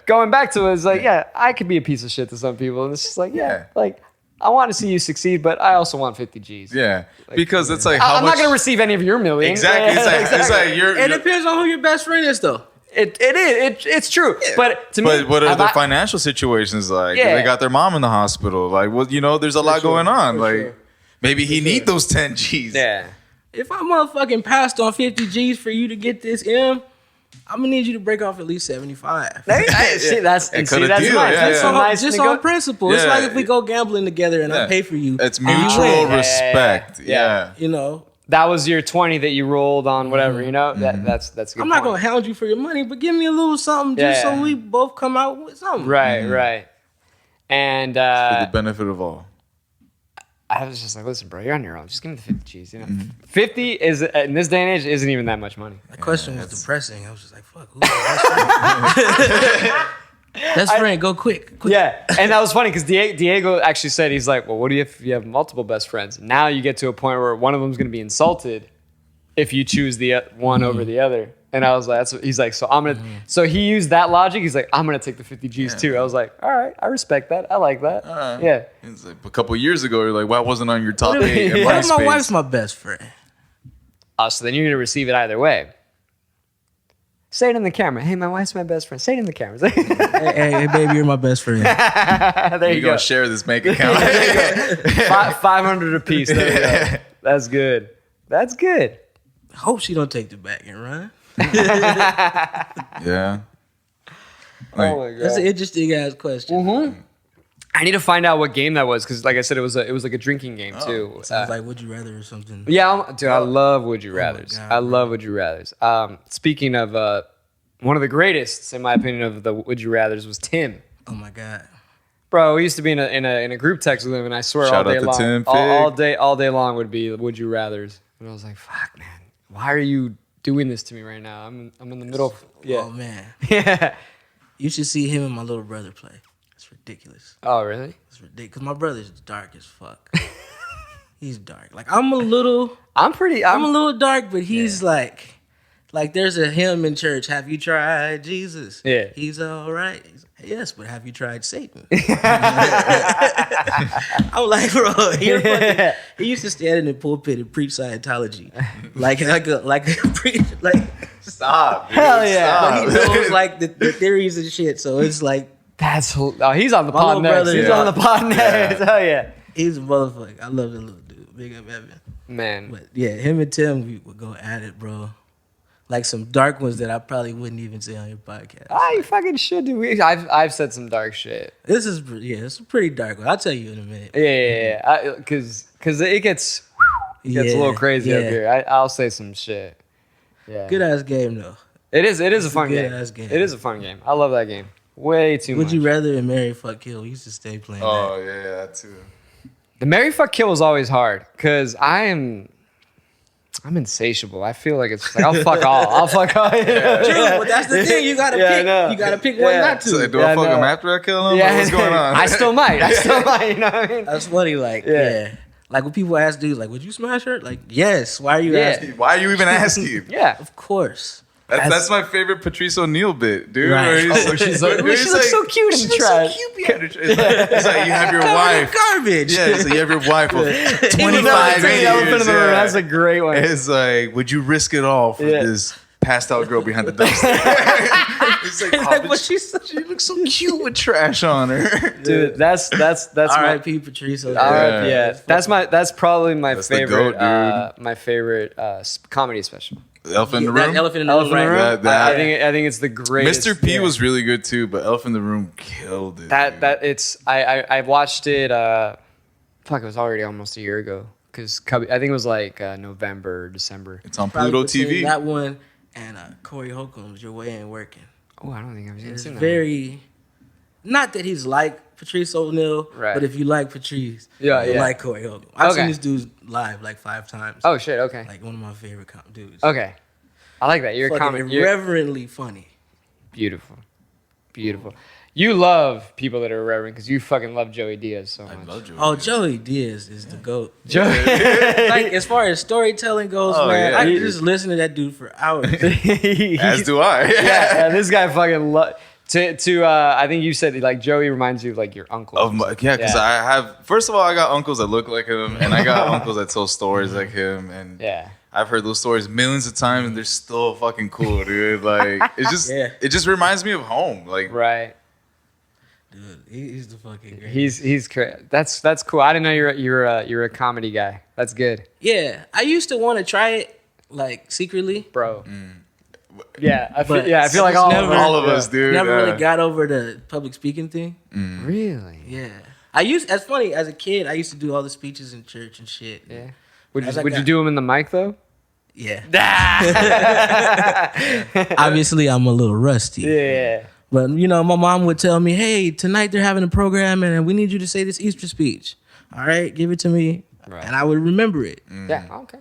S1: Going back to it, it's like, I could be a piece of shit to some people. And it's just like, like, I want to see you succeed, but I also want 50 G's.
S2: Yeah. Because it's like,
S1: I'm not going to receive any of your million.
S2: Exactly. It's like
S3: it depends on who your best friend is, though.
S1: It is. It's true. Yeah. But to me,
S2: what are their financial situations like? They got their mom in the hospital. Like, well, there's a lot going on. Like, maybe he need those 10 G's.
S1: Yeah.
S3: If I motherfucking passed on 50 G's for you to get this M, I'm gonna need you to break off at least 75.
S1: That's
S3: nice. Just on principle. It's like if we go gambling together and I pay for you.
S2: It's mutual respect. Yeah.
S1: That was your 20 that you rolled on whatever, that's a good
S3: I'm not going to hound you for your money, but give me a little something just so we both come out with something.
S1: Right. And
S2: for the benefit of all.
S1: I was just like, listen, bro, you're on your own. Just give me the 50 G's. 50 is, in this day and age, isn't even that much money.
S3: That question was depressing. I was just like, fuck, who's the best friend? Best friend, go quick.
S1: Yeah, and that was funny because Diego actually said, he's like, well, what if you have multiple best friends? Now you get to a point where one of them's going to be insulted if you choose the one over the other. And I was like, he's like, so I'm going to, so he used that logic. He's like, I'm going to take the 50 G's too. I was like, all right, I respect that. I like that. Yeah.
S2: It's like a couple years ago, you're like, well, I wasn't on your top 8.
S3: My wife's my best friend.
S1: Oh, so then you're going to receive it either way. Say it in the camera. Hey, my wife's my best friend. Say it in the camera.
S3: hey, baby, you're my best friend.
S1: There you go.
S2: We're going to share this bank account.
S1: 500 apiece. There you go. That's good. That's good.
S3: Hope she don't take the back and run.
S2: Yeah.
S1: Oh my God.
S3: That's an interesting ass question.
S1: I need to find out what game that was because, like I said, it was like a drinking game too.
S3: Sounds like Would You Rather or something.
S1: Yeah, dude, I love Would You Rathers. I love Would You Rathers. Speaking of one of the greatest, in my opinion, of the Would You Rathers was Tim.
S3: Oh my God,
S1: bro, we used to be in a group text with him, and I swear
S2: Shout
S1: all day
S2: out to
S1: long,
S2: Tim
S1: all day long would be Would You Rathers, and I was like, fuck, man, why are you doing this to me right now? I'm in the middle.
S3: Oh man.
S1: Yeah.
S3: You should see him and my little brother play. It's ridiculous.
S1: Oh, really?
S3: It's ridiculous. Cause my brother's dark as fuck. He's dark. Like I'm a little dark, but he's like there's a hymn in church. Have you tried Jesus?
S1: Yeah.
S3: He's all right. Yes, but have you tried Satan? I'm like, bro, he used to stand in the pulpit and preach Scientology, like
S2: Stop. Dude,
S1: Hell yeah.
S2: stop.
S3: he knows like the theories and shit. So it's like
S1: He's on the
S3: My
S1: pod
S3: little
S1: next.
S3: brother,
S1: He's
S3: yeah.
S1: on the pod next. Oh yeah.
S3: he's a motherfucker. I love that little dude. Big up Evan.
S1: Man.
S3: But yeah, him and Tim, we would go at it, bro. Like some dark ones that I probably wouldn't even say on your podcast.
S1: You fucking should do. I've said some dark shit.
S3: It's a pretty dark one. I'll tell you in a minute.
S1: Yeah. Because it gets a little crazy up here. I'll say some shit. Yeah.
S3: Good ass game though.
S1: It is a fun game.
S3: good-ass game.
S1: It is a fun game. I love that game. Way too much.
S3: Would you rather in Marry, Fuck, Kill? We used to stay playing
S2: Oh,
S3: that.
S2: yeah, that too.
S1: The Marry Fuck Kill is always hard because I'm insatiable. I feel like it's just like I'll fuck all. I'll fuck all.
S3: True, but that's the thing. You gotta
S1: Yeah, I
S3: pick.
S1: know.
S3: You gotta pick one not to.
S2: So, do
S1: Yeah,
S2: I fuck
S1: no.
S2: him after I kill him?
S1: Yeah,
S2: Or what's going on?
S1: I still might. You know what I mean?
S3: That's funny. Like,
S1: Yeah.
S3: yeah. Like when people ask dudes, like, would you smash her? Like, yes. Why are you
S1: Yeah.
S3: asking?
S2: Why are you even asking?
S1: Yeah.
S3: Of course.
S2: That's my favorite Patrice O'Neal bit, dude.
S3: Right.
S2: Where he's
S1: Oh, she's like,
S2: where
S1: she
S2: he's
S1: looks so cute in
S2: "She
S1: the
S2: looks
S1: trash."
S2: So cute behind the trash. It's like you have your wife.
S3: Garbage.
S2: Yeah, so you have your wife of 25
S1: The elephant in
S2: years.
S1: the room.
S2: Yeah.
S1: That's a great one.
S2: It's like, would you risk it all for
S1: Yeah.
S2: this passed out girl behind the dumpster? It's like,
S3: Like
S2: but
S3: what she said.
S2: she looks so cute with trash on her.
S1: Dude, that's my
S3: R.I.P. Patrice.
S1: R.I.P. Yeah, that's probably my
S2: That's the
S1: favorite.
S2: goat,
S1: My favorite comedy special.
S2: Elephant in the
S3: That
S2: room.
S3: elephant in the
S1: Elephant
S3: room,
S1: in the
S3: right?
S1: Room.
S2: That-
S1: I think it's the greatest.
S2: Mr. P
S1: yeah.
S2: was really good too, but Elephant in the Room killed it.
S1: that
S2: dude.
S1: that it's I watched it. It was already almost a year ago because I think it was like November, December.
S2: It's on
S3: Probably
S2: Pluto
S3: between
S2: TV.
S3: That one and Corey Holcomb's Your Way Ain't Working.
S1: Oh, I don't think I've
S3: It's
S1: seen that.
S3: very, not that he's like Patrice O'Neal,
S1: Right.
S3: but if you like Patrice,
S1: Yeah,
S3: you
S1: yeah.
S3: like Corey Holcomb. I've
S1: Okay.
S3: seen this dude live like 5 times.
S1: Oh shit. Okay.
S3: Like one of my favorite dudes.
S1: Okay. I like that. You're a
S3: Fucking
S1: comic. You're
S3: irreverently funny.
S1: beautiful. Beautiful. You love people that are irreverent because you fucking love Joey Diaz so much.
S2: love Joey.
S3: Oh, Joey Diaz is the GOAT.
S1: Joey.
S3: Like, as far as storytelling goes,
S2: Oh,
S3: man,
S2: yeah.
S3: I can just listen to that dude for hours.
S2: As do I.
S1: yeah, this guy fucking I think you said like Joey reminds you of like your uncle.
S2: Because I have. First of all, I got uncles that look like him, and I got uncles that tell stories like him, and
S1: Yeah.
S2: I've heard those stories millions of times, and they're still fucking cool, dude. Like
S3: Yeah.
S2: it just reminds me of home. Like
S1: Right.
S3: Dude, he's the fucking greatest.
S1: He's that's cool. I didn't know you're a comedy guy. That's good,
S3: Yeah, I used to want to try it, like, secretly.
S1: bro. Yeah, I feel
S3: But
S1: like
S3: it's never-
S2: all of us, dude.
S3: Never really got over the public speaking thing.
S1: Really?
S3: Yeah. That's funny, as a kid, I used to do all the speeches in church and shit.
S1: Yeah. Would
S3: As I
S1: you
S3: got-
S1: do him in the mic though?
S3: Yeah. Obviously, I'm a little rusty.
S1: Yeah.
S3: But, my mom would tell me, hey, tonight they're having a program and we need you to say this Easter speech. All right, give it to me.
S1: Right.
S3: And I would remember it.
S1: Yeah. Okay.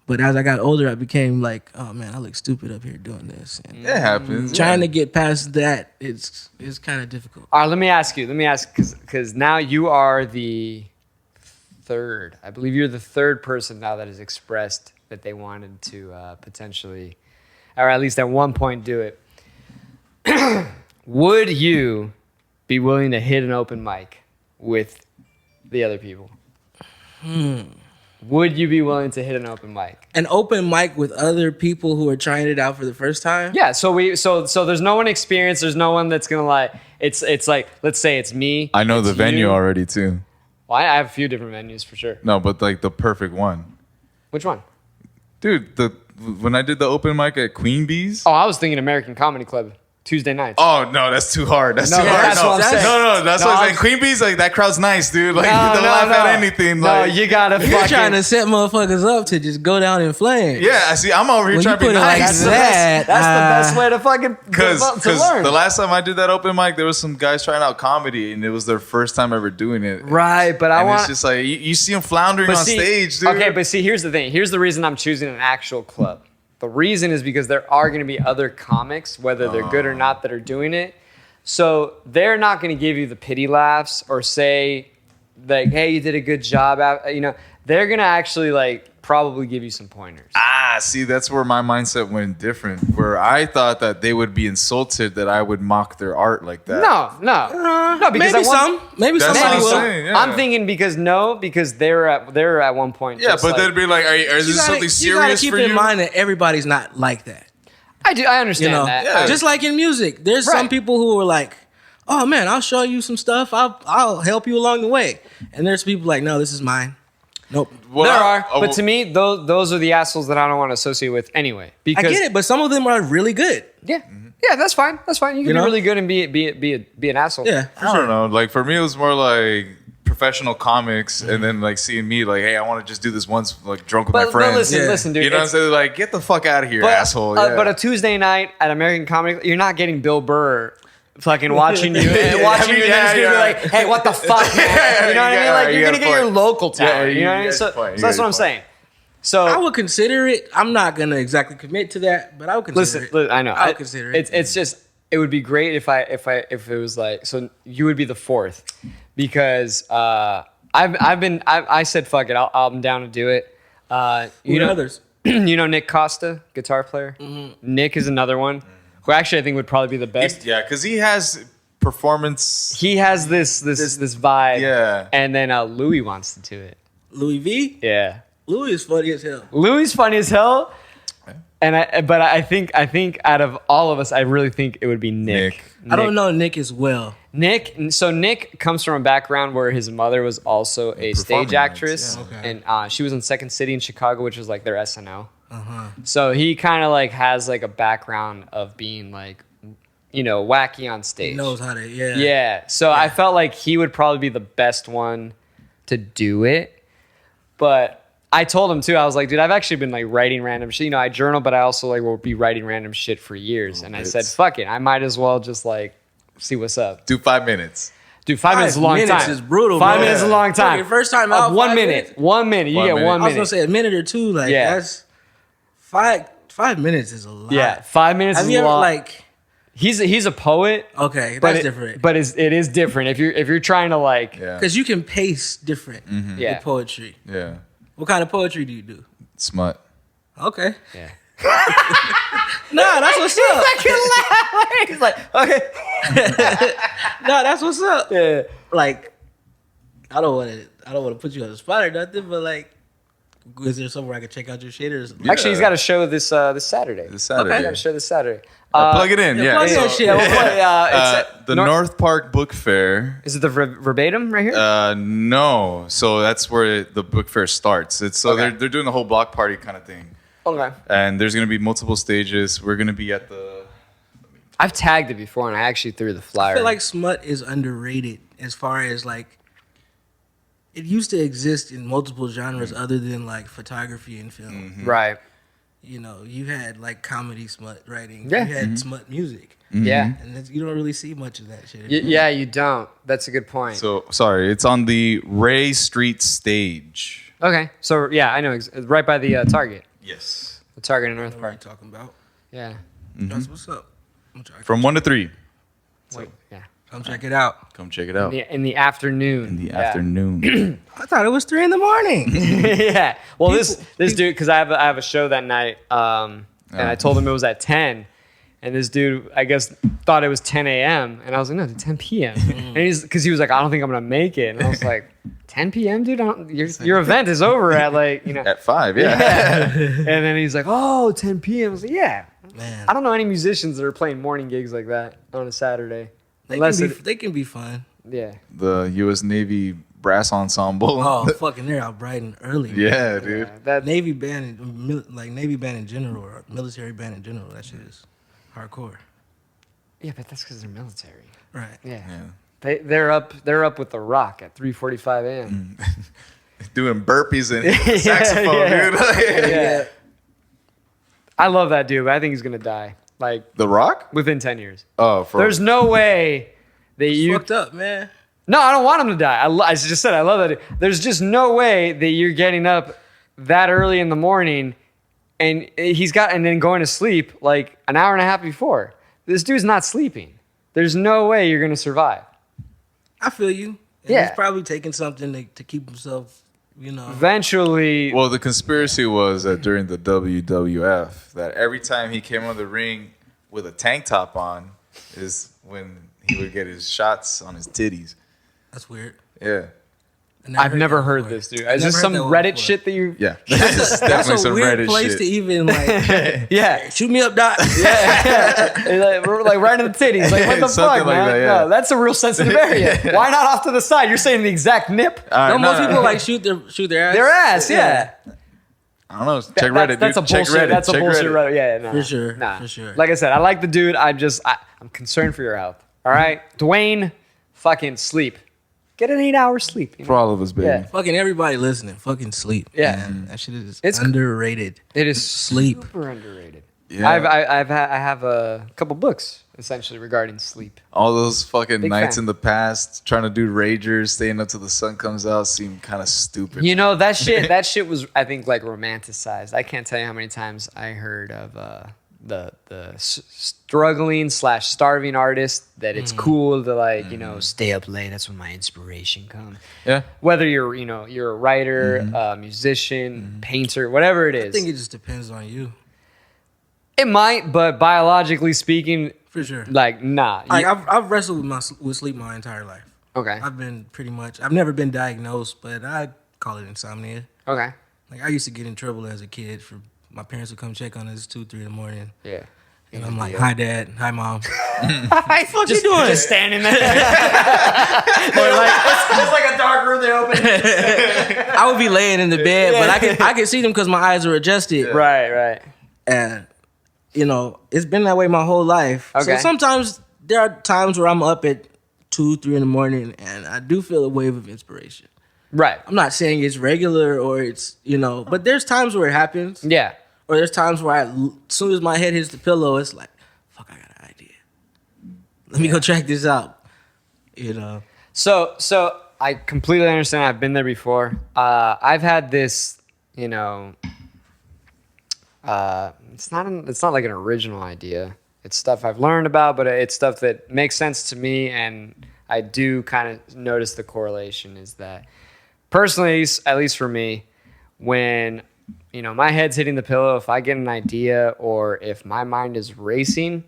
S3: But as I got older, I became like, oh, man, I look stupid up here doing this. And
S2: it happens.
S3: trying to get past that, it's kind of difficult.
S1: All right. Let me ask because now you are the third. I believe you're the third person now that has expressed that they wanted to potentially, or at least at one point, do it. Would you be willing to hit an open mic with the other people? Would you be willing to hit an open mic?
S3: An open mic with other people who are trying it out for the first time?
S1: Yeah. So there's no one experienced. There's no one that's gonna like. It's like, let's say it's me.
S2: I know
S1: it's
S2: the venue
S1: you.
S2: already too.
S1: Well, I have a few different venues for sure.
S2: No, but like the perfect one,
S1: Which one?
S2: dude. When I did the open mic at Queen Bee's.
S1: Oh, I was thinking American Comedy Club Tuesday nights.
S2: Oh no, that's too hard. That's
S1: No,
S2: too hard.
S1: that's
S2: no,
S1: what I'm saying.
S2: no, that's
S1: No,
S2: what I'm
S1: I'm-
S2: saying. Queen Bee's, like, that crowd's nice, dude. Like,
S1: No,
S2: they'll
S1: no,
S2: laugh
S1: no.
S2: at anything.
S1: No,
S2: Like,
S1: you gotta
S3: You're
S1: fucking.
S3: trying to set motherfuckers up to just go down in flames.
S2: yeah, I see. I'm over here
S3: When
S2: trying
S3: you
S2: to be
S3: put it like
S2: nice.
S3: that,
S1: That's the best way to fucking
S2: Because
S1: to learn.
S2: the last time I did that open mic, there was some guys trying out comedy, and it was their first time ever doing it.
S1: Right, but I
S2: And
S1: want.
S2: it's just like you see them floundering
S1: But
S2: on
S1: see-
S2: stage, dude.
S1: Okay, but see, here's the thing. Here's the reason I'm choosing an actual club. The reason is because there are going to be other comics, whether they're good or not, that are doing it. So they're not going to give you the pity laughs or say like, hey, you did a good job. They're going to actually like probably give you some pointers.
S2: See, that's where my mindset went different. Where I thought that they would be insulted that I would mock their art like that.
S1: No, because
S3: maybe
S2: That's
S3: somebody
S2: what I'm
S3: will.
S2: saying, yeah.
S1: I'm thinking because they're at one point.
S2: Yeah,
S1: just
S2: but
S1: like,
S2: they'd be like, is this something
S3: You gotta
S2: serious
S3: keep
S2: for
S3: in
S2: you?
S3: mind that everybody's not like that.
S1: I understand
S3: You know,
S1: that.
S2: Yeah.
S3: just like in music, there's some
S1: Right.
S3: people who are like, "Oh man, I'll show you some stuff. I'll help you along the way." And there's people like, "No, this is mine." Nope.
S2: Well,
S1: There are, but to me, those are the assholes that I don't want to associate with anyway.
S3: I
S1: Because
S3: get it, but some of them are really good.
S1: yeah, yeah, that's fine. That's fine. You can
S3: know?
S1: be really good and be an asshole.
S3: Yeah, for
S2: I
S3: sure.
S2: don't know. Like for me, it was more like professional comics, and then like seeing me like, hey, I want to just do this once, like drunk with my
S1: But
S2: friends.
S1: listen, dude.
S2: You know what I'm
S1: it's-
S2: saying? Like, get the fuck out of here, asshole. Yeah.
S1: But a Tuesday night at American Comedy, you're not getting Bill Burr fucking watching you and watching you and then just gonna be like, hey, what the fuck, man? You know what I mean? Like, you're gonna get your local talent. You know what I mean? So that's what I'm saying. So
S3: I would consider it. I'm not gonna exactly commit to that, but I would consider
S1: listen,
S3: it.
S1: I know.
S3: I would consider it.
S1: It's just it would be great if it was like, so you would be the fourth, because I said fuck it, I'm down to do it.
S3: Who are others?
S1: You know Nick Costa, guitar player. Nick is another one who actually I think would probably be the best.
S2: Yeah, because he has performance.
S1: He has this vibe.
S2: Yeah.
S1: And then Louis wants to do it.
S3: Louis V.
S1: Yeah.
S3: Louis is funny as hell.
S1: Louis is funny as hell. And I think out of all of us, I really think it would be Nick.
S3: I don't know Nick as well.
S1: So Nick comes from a background where his mother was also a stage
S2: Performing
S1: actress,
S2: arts,
S3: yeah.
S1: and she was in Second City in Chicago, which was like their SNL. So he kind of like has like a background of being like, wacky on stage.
S3: He knows how to, yeah.
S1: Yeah. So I felt like he would probably be the best one to do it. But I told him too, I was like, dude, I've actually been like writing random shit. I journal, but I also like will be writing random shit for years. And I said, fuck it. I might as well just like see what's up.
S2: Do 5 minutes.
S1: Dude, 5 minutes is a long
S3: 5
S1: time.
S3: minutes is brutal,
S1: 5
S3: man.
S1: minutes is a long time.
S3: Okay, first time out,
S1: 1
S3: 5
S1: minute.
S3: minutes?
S1: 1 minute. You
S2: 1
S1: get
S2: minute.
S1: 1
S3: I was
S1: minute.
S3: gonna say a minute or two. Like
S1: Yeah.
S3: that's 5 minutes is a lot.
S1: Yeah, 5 minutes
S3: Have
S1: is
S3: you
S1: a
S3: ever
S1: lot.
S3: like?
S1: He's a poet.
S3: Okay,
S1: but
S3: that's
S1: it-
S3: different.
S1: But it is different if you're trying to like
S2: Yeah.
S3: Because you can pace different
S1: Yeah.
S3: with poetry.
S2: Yeah.
S3: What kind of poetry do you do?
S2: Smut.
S3: Okay.
S1: yeah.
S3: Nah, that's what's up.
S1: He's like, okay.
S3: Nah, that's what's up.
S1: Yeah.
S3: Like, I don't want to put you on the spot or nothing, but like, is there somewhere I can check out your shit or something?
S1: Actually, he's got a show this Saturday.
S2: This Saturday.
S1: He's got a show this Saturday.
S2: Plug it in. Yeah.
S3: plug
S2: So,
S3: that shit.
S1: Yeah, we'll play, it's at
S2: the North Park Book Fair.
S1: Is it the verbatim right here?
S2: No. So that's where the book fair starts. It's so
S1: Okay.
S2: they're doing the whole block party kind of thing.
S1: Okay.
S2: And there's going to be multiple stages. We're going to be at the
S1: I've tagged it before, and I actually threw the flyer.
S3: I feel like smut is underrated as far as like, it used to exist in multiple genres other than like photography and film.
S1: right.
S3: You had like comedy smut writing.
S1: Yeah.
S3: You had smut music.
S1: Yeah.
S3: And you don't really see much of that shit.
S1: Yeah, you don't. That's a good point.
S2: So sorry, it's on the Ray Street stage.
S1: Okay. So yeah, I know. It's right by the Target.
S2: Yes.
S1: The Target in North
S3: What are you
S1: Park.
S3: talking about?
S1: Yeah.
S3: That's what's up. I'm trying to
S2: From 1 to 3.
S1: Wait. Yeah.
S3: come check it out.
S2: Come check it out.
S1: In the afternoon.
S2: In the
S1: Yeah.
S2: afternoon.
S3: I thought it was 3 a.m.
S1: Yeah. Well, this dude, because I have a show that night, and I told him it was at 10, and this dude, I guess, thought it was 10 a.m. and I was like, no, it's 10 p.m. And because he was like, I don't think I'm gonna make it, and I was like, 10 p.m., dude. Your event is over at like
S2: At 5, yeah.
S1: Yeah. And then he's like, oh, 10 p.m. I was like, yeah.
S3: Man,
S1: I don't know any musicians that are playing morning gigs like that on a Saturday.
S3: they can be fun.
S1: Yeah.
S2: The U.S. Navy brass ensemble.
S3: Oh, fucking, they're out bright and early.
S2: Yeah, dude.
S1: Yeah, that
S3: Navy band, Navy band in general, or military band in general, that shit is hardcore.
S1: yeah, but that's because they're military.
S3: Right.
S1: Yeah.
S2: Yeah.
S1: They're up with the Rock at 3:45 a.m.
S2: Doing burpees and saxophone,
S1: yeah.
S2: dude.
S1: Yeah. I love that dude, but I think he's gonna die like
S2: The Rock?
S1: within 10 years.
S2: Oh,
S1: There's no way that you.
S3: Fucked up, man.
S1: No, I don't want him to die. I just said I love that. There's just no way that you're getting up that early in the morning and then going to sleep like an hour and a half before. This dude's not sleeping. there's no way you're gonna survive.
S3: I feel you. And
S1: Yeah.
S3: he's probably taking something to keep himself,
S1: Eventually,
S2: Well, the conspiracy was that during the WWF, that every time he came on the ring with a tank top on, is when he would get his shots on his titties.
S3: That's weird.
S2: Yeah.
S1: I've never heard this, dude. Is this some Reddit shit that you?
S2: Yeah. That's definitely
S3: That's a
S2: some
S3: weird
S2: Reddit
S3: place
S2: shit.
S3: to even like.
S1: Yeah.
S3: Shoot me up, Doc.
S1: We're like right in the titties. Like, what the
S2: Something
S1: fuck,
S2: like
S1: man?
S2: that, yeah.
S1: No, that's a real sensitive area. Why not off to the side? You're saying the exact nip?
S3: Don't most people like shoot their ass?
S1: Their ass, yeah.
S2: I don't know. Check Reddit,
S1: That's a
S2: dude. Check
S1: bullshit.
S2: Reddit.
S1: That's a
S2: Check
S1: bullshit.
S2: Reddit.
S1: Reddit. Yeah, no,
S3: For sure,
S1: Nah.
S3: for sure.
S1: Like I said, I like the dude. I'm concerned for your health. All right, Dwayne, fucking sleep. Get an 8-hour sleep. You know?
S2: For all of us, baby.
S1: Yeah.
S3: Fucking everybody listening, fucking sleep.
S1: Yeah.
S3: Man. That shit is
S1: It's-
S3: underrated.
S1: It is
S3: Sleep.
S1: super underrated.
S2: Yeah.
S1: I have a couple books essentially regarding sleep.
S2: All those fucking
S1: Big
S2: nights
S1: fan.
S2: in the past, trying to do ragers, staying up till the sun comes out, seem kind of stupid.
S1: You know, that shit was, I think, like romanticized. I can't tell you how many times I heard of the struggling / starving artist that it's cool to like, stay up late. That's when my inspiration comes.
S2: Yeah.
S1: Whether you're a writer, musician, painter, whatever it
S3: I
S1: is.
S3: think it just depends on you.
S1: It might, but biologically speaking,
S3: For sure.
S1: like, nah.
S3: Like I've wrestled with sleep my entire life.
S1: Okay.
S3: I've been I've never been diagnosed, but I call it insomnia.
S1: Okay.
S3: Like I used to get in trouble as a kid for my parents would come check on us 2-3 in the morning.
S1: Yeah.
S3: And I'm like, hi dad, hi mom.
S1: What you doing? Just standing there. Or like, it's like a dark room they open.
S3: I would be laying in the bed, but I could see them because my eyes are adjusted.
S1: Right.
S3: And it's been that way my whole life.
S1: Okay.
S3: So sometimes there are times where I'm up at 2-3 in the morning and I do feel a wave of inspiration.
S1: Right.
S3: I'm not saying it's regular or it's, but there's times where it happens.
S1: Yeah.
S3: Or there's times where as soon as my head hits the pillow, it's like, fuck, I got an idea. Let me go check this out.
S1: So I completely understand. I've been there before. I've had this, it's not like an original idea. It's stuff I've learned about, but it's stuff that makes sense to me, and I do kind of notice the correlation is that personally, at least for me, when my head's hitting the pillow, if I get an idea or if my mind is racing,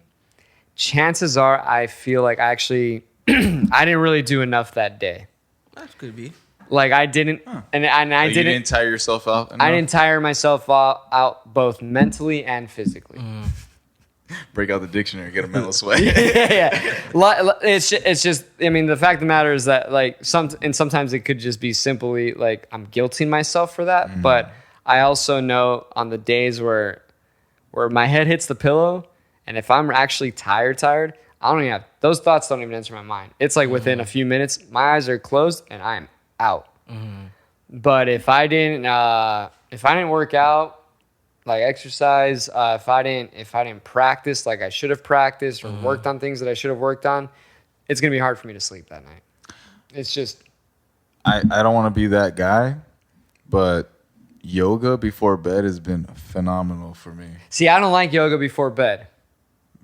S1: chances are I feel like I actually I didn't really do enough that day.
S3: That could be.
S1: Like I didn't, and I
S2: You didn't tire yourself out enough?
S1: I didn't tire myself out both mentally and physically.
S2: Break out the dictionary, get a mental sweat.
S1: Yeah. It's just. I mean, the fact of the matter is that like sometimes it could just be simply like I'm guilting myself for that. But I also know on the days where my head hits the pillow, and if I'm actually tired, I don't even have those thoughts. Don't even enter my mind. It's like within a few minutes, my eyes are closed and I'm out. But if I didn't work out, like exercise, if I didn't practice like I should have practiced or worked on things that I should have worked on, it's gonna be hard for me to sleep that night. It's just
S2: I don't want to be that guy, but yoga before bed has been phenomenal for me.
S1: see, I don't like yoga before bed.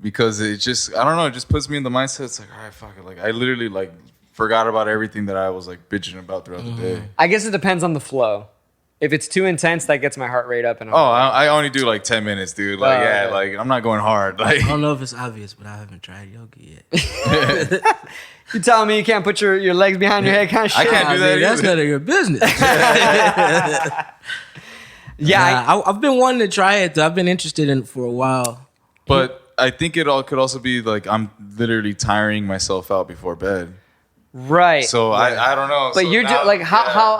S2: Because it just, I don't know, it just puts me in the mindset. It's like, all right, fuck it. Like, I literally, like, forgot about everything that I was, like, bitching about throughout the day.
S1: I guess it depends on the flow. If it's too intense, that gets my heart rate up. And
S2: Oh, I only do, like, 10 minutes, dude. Like,
S1: okay.
S2: like, I'm not going hard. Like,
S3: I don't know if it's obvious, but I haven't tried yoga yet.
S1: You telling me you can't put your legs behind your head kind of shit?
S2: I can't do that
S3: That's
S2: either.
S3: none of your business.
S1: Yeah,
S3: Nah, I've been wanting to try it, though. I've been interested in it for a while.
S2: But I think it all could also be, like, I'm literally tiring myself out before bed.
S1: right.
S2: So, I don't know.
S1: But
S2: So
S1: you're
S2: now-
S1: like
S2: yeah.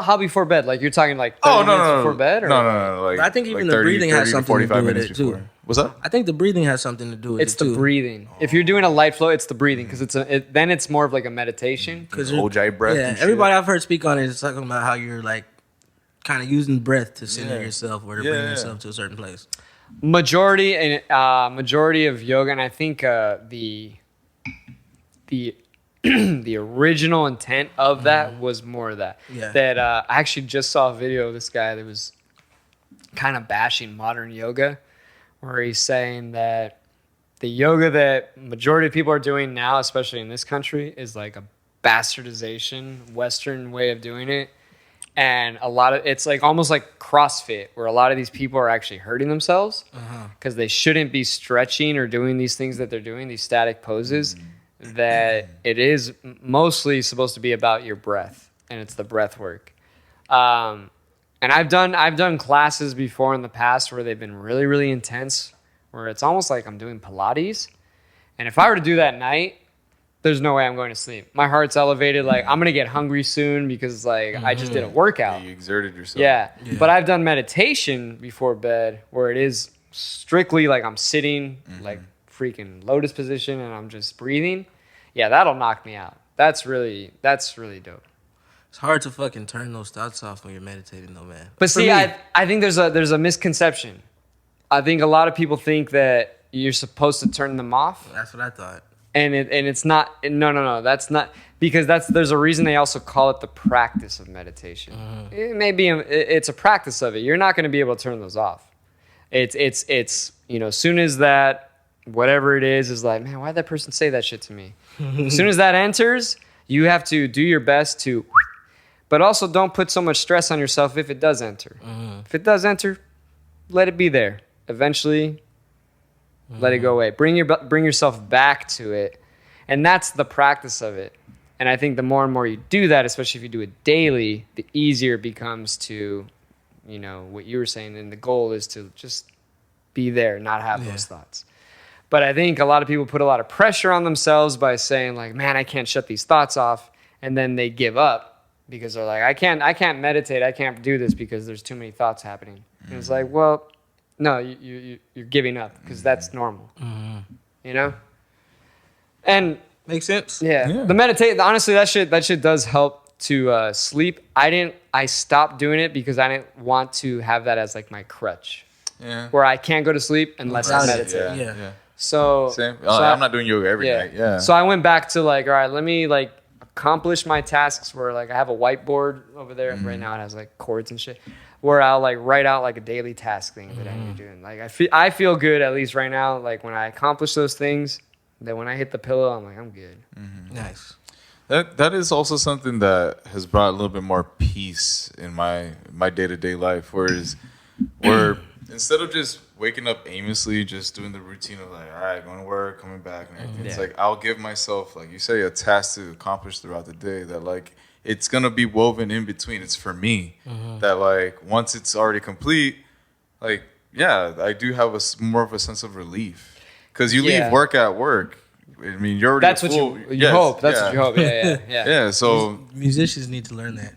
S1: how before bed? Like you're talking like 30
S2: Oh, no,
S1: minutes
S2: no,
S1: before bed? Or?
S2: No. Like,
S3: I think even
S2: like
S3: the
S2: 30,
S3: breathing has
S2: 30 to
S3: something to
S2: 45
S3: do with
S2: minutes
S3: it, too.
S2: before. What's up?
S3: I think the breathing has something to do with
S1: It's
S3: it,
S1: the
S3: too.
S1: breathing. If you're doing a light flow, it's the breathing because then it's more of like a meditation.
S3: Because
S2: Ojai breath
S3: Yeah,
S2: and shit.
S3: everybody I've heard speak on it is talking about how you're like kind of using breath to center yourself or to bring yourself to a certain place.
S1: Majority of yoga, and I think the the original intent of that was more of that.
S3: Yeah.
S1: That I actually just saw a video of this guy that was kind of bashing modern yoga, where he's saying that the yoga that majority of people are doing now, especially in this country, is like a bastardization, Western way of doing it. And it's like almost like CrossFit, where a lot of these people are actually hurting themselves because they shouldn't be stretching or doing these things that they're doing, these static poses, that it is mostly supposed to be about your breath, and it's the breath work. And I've done classes before in the past where they've been really, really intense, where it's almost like I'm doing Pilates. And if I were to do that at night, there's no way I'm going to sleep. My heart's elevated. Like, I'm going to get hungry soon because, like, I just did a workout.
S2: Yeah, you exerted yourself.
S1: Yeah. But I've done meditation before bed where it is strictly like I'm sitting, like, freaking lotus position, and I'm just breathing. Yeah, that'll knock me out. That's really dope.
S3: It's hard to fucking turn those thoughts off when you're meditating, though, man.
S1: But see, I think there's a misconception. I think a lot of people think that you're supposed to turn them off.
S3: That's what I thought.
S1: And it's not. No. That's not, because there's a reason they also call it the practice of meditation. It may be it's a practice of it. You're not going to be able to turn those off. It's as soon as that whatever it is like, man, why'd that person say that shit to me? As soon as that enters, you have to do your best to, but also don't put so much stress on yourself if it does enter. If it does enter, let it be there. Eventually, let it go away. Bring yourself back to it. And that's the practice of it. And I think the more and more you do that, especially if you do it daily, the easier it becomes to, what you were saying. And the goal is to just be there, not have those thoughts. But I think a lot of people put a lot of pressure on themselves by saying, like, man, I can't shut these thoughts off. And then they give up because they're like, I can't meditate. I can't do this because there's too many thoughts happening. And it's like, well, no, you're giving up because that's normal, And
S3: makes sense.
S1: Yeah. The meditate. Honestly, that shit does help to sleep. I stopped doing it because I didn't want to have that as like my crutch. Yeah. Where I can't go to sleep unless I meditate.
S3: Yeah.
S1: So
S2: same. I'm not doing yoga every night. Yeah.
S1: So I went back to like, all right, let me like accomplish my tasks where like I have a whiteboard over there. Right now it has like chords and shit, where I'll like write out like a daily task thing that I need to do. And like I feel good, at least right now, like when I accomplish those things, then when I hit the pillow, I'm like, I'm good.
S3: Nice.
S2: That is also something that has brought a little bit more peace in my day-to-day life, where instead of just waking up aimlessly, just doing the routine of like, all right, going to work, coming back, and everything. It's like I'll give myself, like you say, a task to accomplish throughout the day that like it's gonna be woven in between. It's for me that like once it's already complete, like I do have more of a sense of relief because you leave work at work. I mean, you're already
S1: that's what you hope. That's what you hope. Yeah.
S2: So
S3: musicians need to learn that.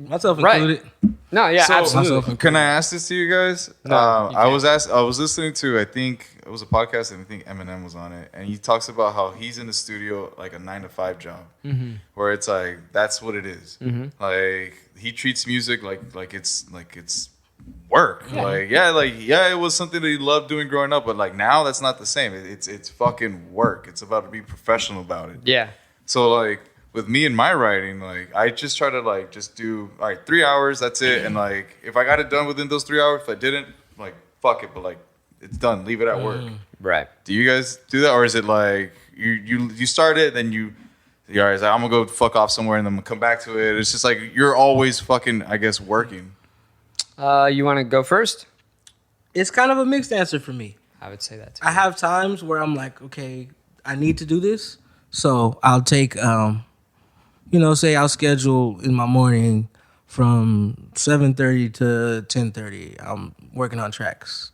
S3: Myself included.
S1: Right. No, yeah,
S2: so,
S1: absolutely.
S2: Can I ask this to you guys?
S1: No,
S2: I was listening to, I think it was a podcast, and I think Eminem was on it, and he talks about how he's in the studio like a 9-to-5 job, where it's like that's what it is. Like he treats music like it's work. It was something that he loved doing growing up, but like now that's not the same. It's fucking work. It's about to be professional about it.
S1: Yeah.
S2: So like with me and my writing, like I just try to like just do 3 hours, that's it. And like if I got it done within those 3 hours, if I didn't, like fuck it, but like it's done. Leave it at work.
S1: Right.
S2: Do you guys do that, or is it like you start it, then you're like, I'm gonna go fuck off somewhere and then I'm gonna come back to it? It's just like you're always fucking, I guess, working.
S1: You want to go first?
S3: It's kind of a mixed answer for me.
S1: I would say that too.
S3: I have times where I'm like, okay, I need to do this, so I'll take say I'll schedule in my morning from 7:30 to 10:30. I'm working on tracks.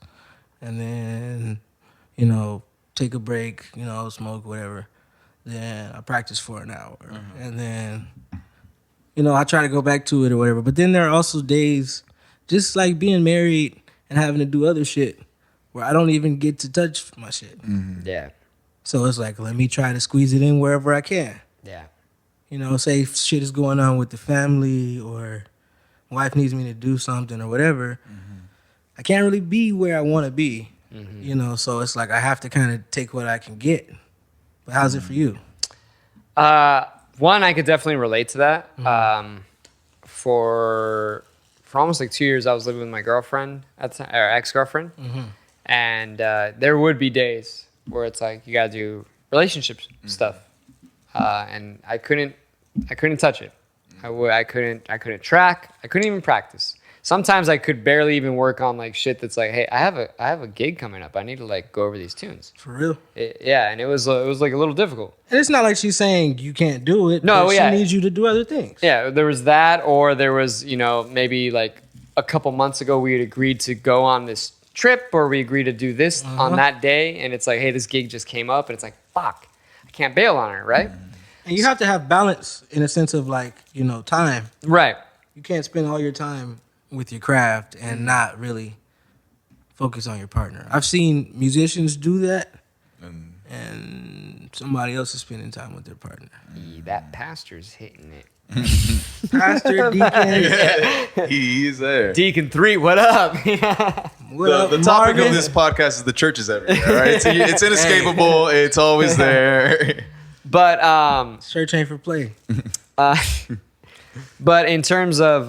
S3: And then, take a break, smoke, whatever. Then I practice for an hour. And then, I try to go back to it or whatever. But then there are also days, just like being married and having to do other shit, where I don't even get to touch my shit.
S1: Yeah.
S3: So it's like, let me try to squeeze it in wherever I can.
S1: Yeah.
S3: Say if shit is going on with the family or wife needs me to do something or whatever, I can't really be where I want to be, so it's like I have to kind of take what I can get. But how's it for you?
S1: One, I could definitely relate to that. For almost like 2 years, I was living with my girlfriend at the time, or ex-girlfriend. And there would be days where it's like you gotta do relationship stuff, and I couldn't touch it. I couldn't track. I couldn't even practice. Sometimes I could barely even work on like shit that's like, hey, I have a gig coming up. I need to like go over these tunes.
S3: For real?
S1: Yeah, and it was like a little difficult.
S3: And it's not like she's saying you can't do it.
S1: No,
S3: but
S1: yeah.
S3: She needs you to do other things.
S1: Yeah, there was that, or there was, maybe like a couple months ago we had agreed to go on this trip, or we agreed to do this on that day, and it's like, hey, this gig just came up, and it's like, fuck, I can't bail on it, right?
S3: And you have to have balance in a sense of like, time.
S1: Right.
S3: You can't spend all your time with your craft and not really focus on your partner. I've seen musicians do that, and somebody else is spending time with their partner.
S1: That pastor's hitting it.
S3: Pastor, deacon.
S2: He's there.
S1: Deacon 3, what up?
S3: What up,
S2: The topic
S3: Marvin?
S2: of this podcast is the churches everywhere, right? It's inescapable. It's always there.
S1: But
S3: Church ain't for play.
S1: but in terms of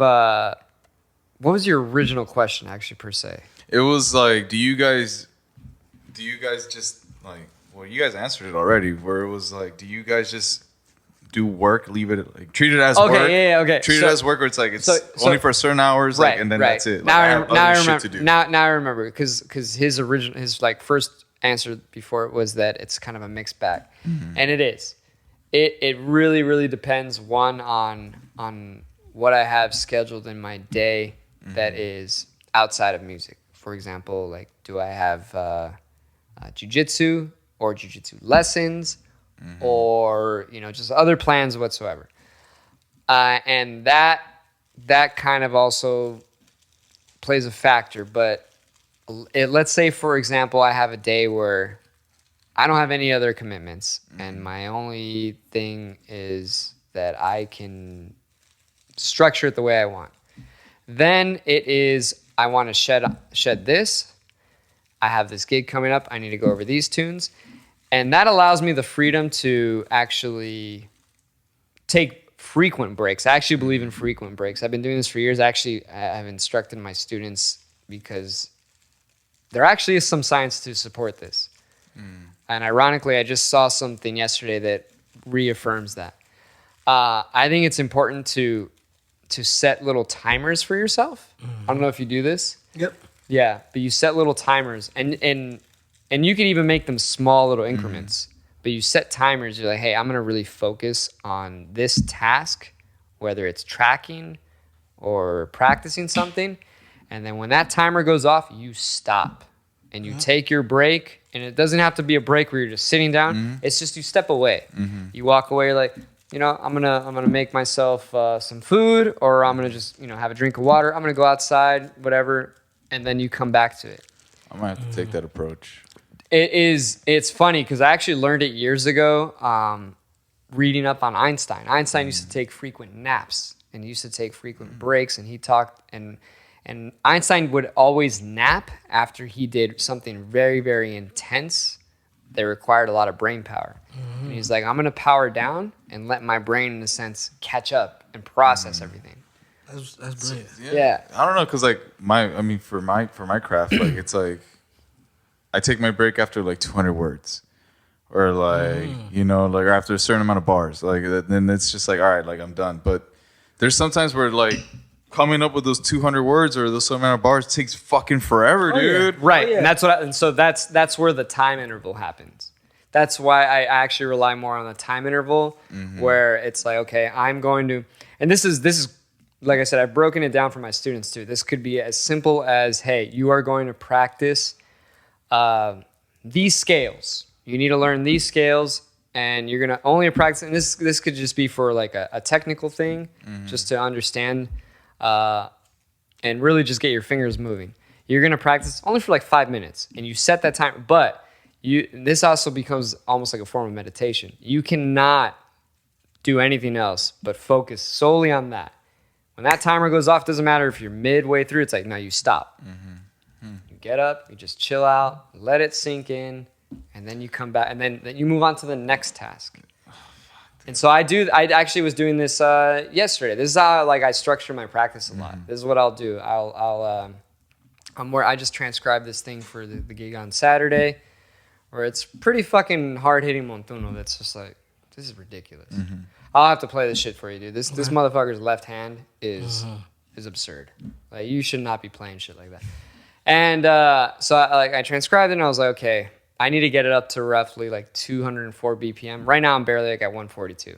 S1: what was your original question actually per se?
S2: It was like, do you guys just like, well, you guys answered it already, where it was like, do you guys just do work, leave it, like treat it as work?
S1: Okay.
S2: Treat it as work, where it's like it's only for certain hours, like, and then that's it. Like,
S1: Now
S2: I have other shit to do.
S1: Now I remember because his like first answer before it was that it's kind of a mixed bag, and it is. It really, really depends, one, on what I have scheduled in my day that is outside of music. For example, like, do I have jiu-jitsu or jiu-jitsu lessons or, just other plans whatsoever. And that kind of also plays a factor. But let's say, for example, I have a day where I don't have any other commitments, and my only thing is that I can structure it the way I want. Then it is, I want to shed this. I have this gig coming up. I need to go over these tunes. And that allows me the freedom to actually take frequent breaks. I actually believe in frequent breaks. I've been doing this for years. Actually, I've instructed my students because there actually is some science to support this. And ironically, I just saw something yesterday that reaffirms that. I think it's important to set little timers for yourself. I don't know if you do this.
S3: Yep.
S1: Yeah, but you set little timers, and you can even make them small little increments. But you set timers. You're like, hey, I'm going to really focus on this task, whether it's tracking or practicing something. And then when that timer goes off, you stop and you take your break. And it doesn't have to be a break where you're just sitting down. It's just you step away. You walk away. You're like, I'm gonna make myself some food, or I'm gonna just have a drink of water. I'm gonna go outside, whatever, and then you come back to it.
S2: I might have to take that approach.
S1: It's funny because I actually learned it years ago, reading up on Einstein. Einstein used to take frequent naps and used to take frequent breaks, and he talked and Einstein would always nap after he did something very, very intense that required a lot of brain power. And he's like, I'm going to power down and let my brain, in a sense, catch up and process everything.
S3: That's brilliant.
S1: Yeah.
S2: I don't know, because like for my craft, like it's like I take my break after like 200 words, or like or after a certain amount of bars. Like then it's just like, all right, like I'm done. But there's sometimes where like coming up with those 200 words or those amount of bars takes fucking forever, dude.
S1: Yeah. Right. And that's where the time interval happens. That's why I actually rely more on the time interval, where it's like, okay, I'm going to, and this is like I said, I've broken it down for my students too. This could be as simple as, hey, you are going to practice these scales. You need to learn these scales, and you're gonna only practice. And this could just be for like a technical thing, just to understand. And really just get your fingers moving. You're going to practice only for like 5 minutes, and you set that time. But this also becomes almost like a form of meditation. You cannot do anything else but focus solely on that. When that timer goes off, doesn't matter if you're midway through. It's like, no, you stop. You get up, you just chill out, let it sink in, and then you come back, and then you move on to the next task. And so I actually was doing this yesterday. This is how I structure my practice a lot. This is what I'll do. I just transcribed this thing for the gig on Saturday, where it's pretty fucking hard hitting montuno. That's just like, this is ridiculous. I'll have to play this shit for you, dude. This motherfucker's left hand is absurd. Like, you should not be playing shit like that. And so I transcribed it, and I was like, okay, I need to get it up to roughly like 204 BPM. Right now, I'm barely like at 142.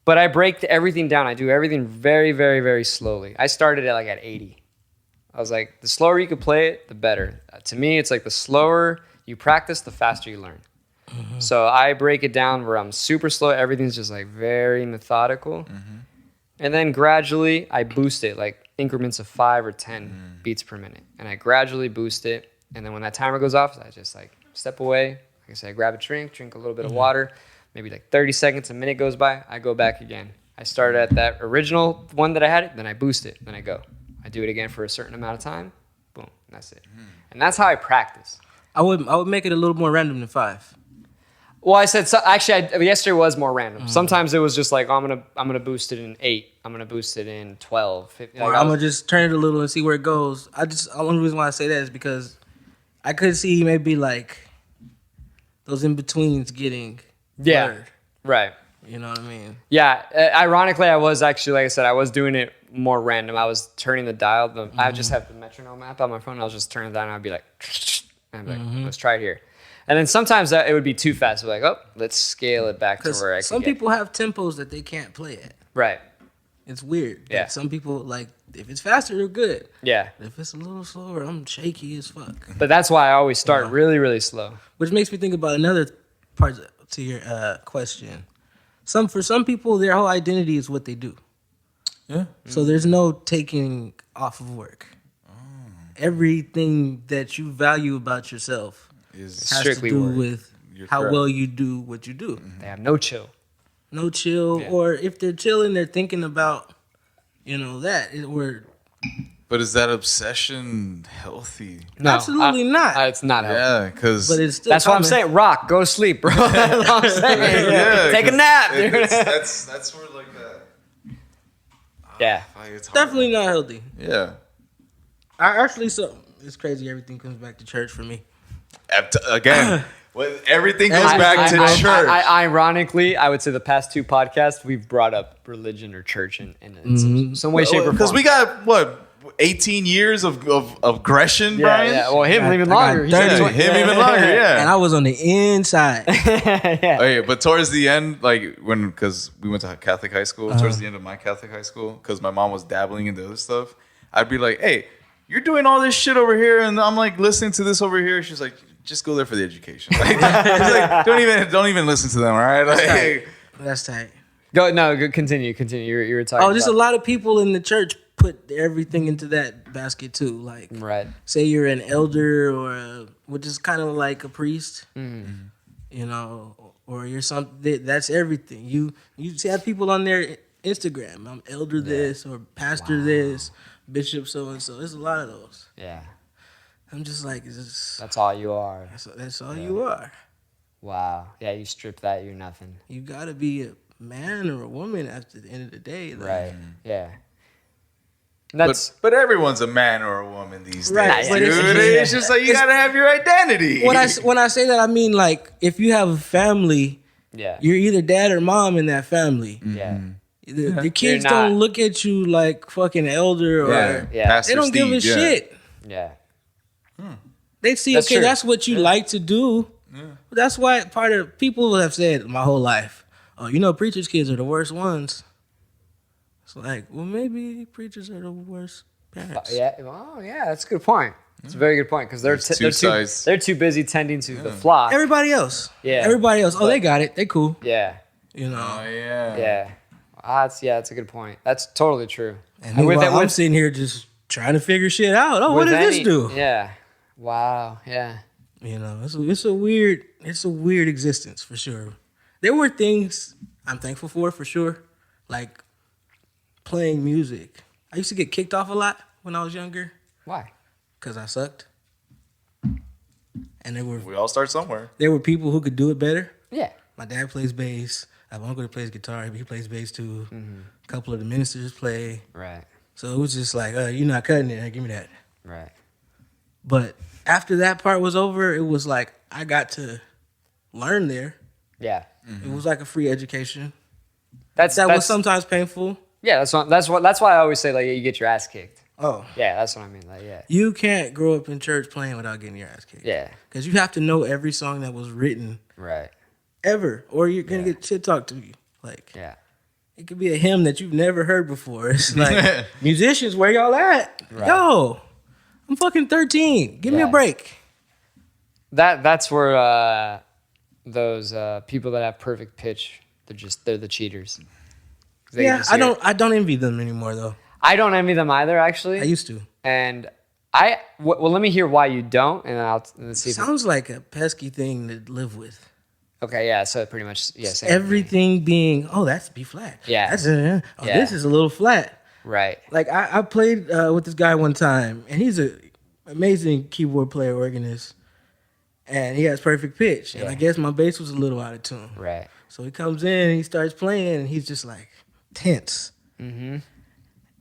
S1: But I break everything down. I do everything very, very, very slowly. I started at 80. I was like, the slower you could play it, the better. To me, it's like the slower you practice, the faster you learn. So I break it down where I'm super slow. Everything's just like very methodical. And then gradually I boost it like increments of 5 or 10 beats per minute. And I gradually boost it. And then when that timer goes off, I just like step away. Like I said, I grab a drink a little bit of water. Maybe like 30 seconds, a minute goes by, I go back again. I started at that original one that I had, then I boost it, then I go. I do it again for a certain amount of time, boom, that's it. And that's how I practice.
S3: I would make it a little more random than 5.
S1: Well, I said, yesterday was more random. Sometimes it was just like, oh, I'm gonna boost it in 8. I'm gonna boost it in 12. 15.
S3: Or I'm gonna just turn it a little and see where it goes. One reason why I say that is because I could see maybe like those in-betweens getting blurred.
S1: Right.
S3: You know what I mean?
S1: Yeah, ironically, I was actually, like I said, I was doing it more random. I was turning the dial. I just have the metronome app on my phone. I was just turning it down, and I'd be like, and I'd be like, let's try it here. And then sometimes it would be too fast. We're like, oh, let's scale it back to where I can
S3: some people have tempos that they can't play at.
S1: Right.
S3: It's weird.
S1: Yeah.
S3: Like some people, like, if it's faster, they're good.
S1: Yeah.
S3: If it's a little slower, I'm shaky as fuck.
S1: But that's why I always start really, really slow.
S3: Which makes me think about another part to your question. For some people, their whole identity is what they do.
S2: Yeah.
S3: So there's no taking off of work. Everything that you value about yourself
S2: Is
S3: has
S1: strictly
S3: to do
S1: work.
S3: with
S2: You're
S3: how
S2: correct.
S3: well you do what you do.
S1: They have no chill.
S3: No chill,
S1: Yeah.
S3: or if they're chilling, they're thinking about,
S2: But is that obsession healthy?
S1: No,
S3: Absolutely not.
S1: It's not healthy.
S2: Yeah, because
S3: But it's still
S1: That's what I'm
S3: common.
S1: saying. Rock, go to sleep, bro. That's what I'm saying. Take a nap, dude.
S2: that's where like that.
S1: Yeah.
S2: It's hard.
S3: Definitely not healthy.
S2: Yeah.
S3: It's crazy. Everything comes back to church for me.
S2: Again, everything goes back to church.
S1: Ironically, I would say the past 2 podcasts, we've brought up religion or church in some way, shape, or form.
S2: Because we got 18 years of aggression, Brian.
S1: Yeah. Well, him even
S3: I got
S1: longer.
S3: 30.
S2: Him even longer. Yeah.
S3: And I was on the inside.
S1: Yeah.
S2: Okay, but towards the end, like because we went to Catholic high school, towards the end of my Catholic high school, because my mom was dabbling into other stuff, I'd be like, "Hey, you're doing all this shit over here," and I'm like listening to this over here. She's like, "Just go there for the education." Like, she's like, don't even listen to them. All right, like,
S3: That's tight.
S1: Continue. You were talking.
S3: Just a lot of people in the church put everything into that basket too. Like,
S1: Right.
S3: say you're an elder which is kind of like a priest, or you're something. That's everything. You see have people on their Instagram. I'm elder this or pastor this, bishop so and so. There's a lot of those.
S1: Yeah.
S3: I'm just like,
S1: That's all you are.
S3: that's all you are.
S1: Wow. Yeah, you strip that, you're nothing.
S3: You gotta be a man or a woman after the end of the day. Like,
S1: Right. Yeah. That's
S2: but everyone's a man or a woman these days,
S3: Right, but
S2: dude.
S3: it's-
S2: It's just like you gotta have your identity.
S3: when I say that, I mean like if you have a family,
S1: yeah.
S3: you're either dad or mom in that family.
S1: Yeah.
S3: The kids
S1: You're not-
S3: don't look at you like fucking elder or
S1: Yeah.
S2: Pastor
S3: they don't give a
S2: Steve, yeah.
S3: shit.
S1: Yeah.
S3: They see,
S1: That's
S3: okay,
S1: true.
S3: that's what you like to do. But that's why part of people have said my whole life, oh, preachers' kids are the worst ones. It's like, well, maybe preachers are the worst parents.
S1: Yeah. Oh, yeah. That's a good point. It's a very good point because they're too busy tending to the flock.
S3: Everybody else.
S1: Yeah.
S3: Everybody else. Oh, they got it. They cool.
S1: Yeah.
S2: Oh yeah.
S1: Yeah. That's a good point. That's totally true.
S3: And meanwhile, I'm sitting here just trying to figure shit out. Oh, what does this do?
S1: Yeah. Wow. Yeah.
S3: It's a weird existence for sure. There were things I'm thankful for sure, like playing music. I used to get kicked off a lot when I was younger
S1: Why?
S3: because I sucked, and
S2: We all start somewhere.
S3: there were people who could do it better.
S1: Yeah.
S3: My dad plays bass. I have an uncle that plays guitar. He plays bass too.
S1: Mm-hmm.
S3: A couple of the ministers play.
S1: Right.
S3: So it was just like, you're not cutting it. Give me that.
S1: Right.
S3: But after that part was over, it was like I got to learn there.
S1: Yeah.
S3: It was like a free education.
S1: That
S3: Was sometimes painful.
S1: Yeah, that's why I always say like you get your ass kicked.
S3: Oh.
S1: Yeah, that's what I mean. Like, yeah.
S3: You can't grow up in church playing without getting your ass kicked.
S1: Yeah.
S3: Because you have to know every song that was written.
S1: Right.
S3: Ever. Or you're going to get shit talked to you. Like,
S1: yeah.
S3: It could be a hymn that you've never heard before. It's like, musicians, where y'all at? Right. Yo, I'm fucking 13. Give me a break.
S1: That's where those people that have perfect pitch, they're the cheaters.
S3: I don't envy them anymore though.
S1: I don't envy them either, actually.
S3: I used to.
S1: And well, let me hear why you don't, and let's see.
S3: Sounds like a pesky thing to live with.
S1: Okay, yeah, so pretty much, yes. Yeah,
S3: everything being, that's B flat.
S1: Yeah.
S3: That's this is a little flat.
S1: Right.
S3: Like I played with this guy one time, and he's an amazing keyboard player, organist, and he has perfect pitch. And I guess my bass was a little out of tune.
S1: Right.
S3: So he comes in and he starts playing, and he's just like tense. Mm-hmm.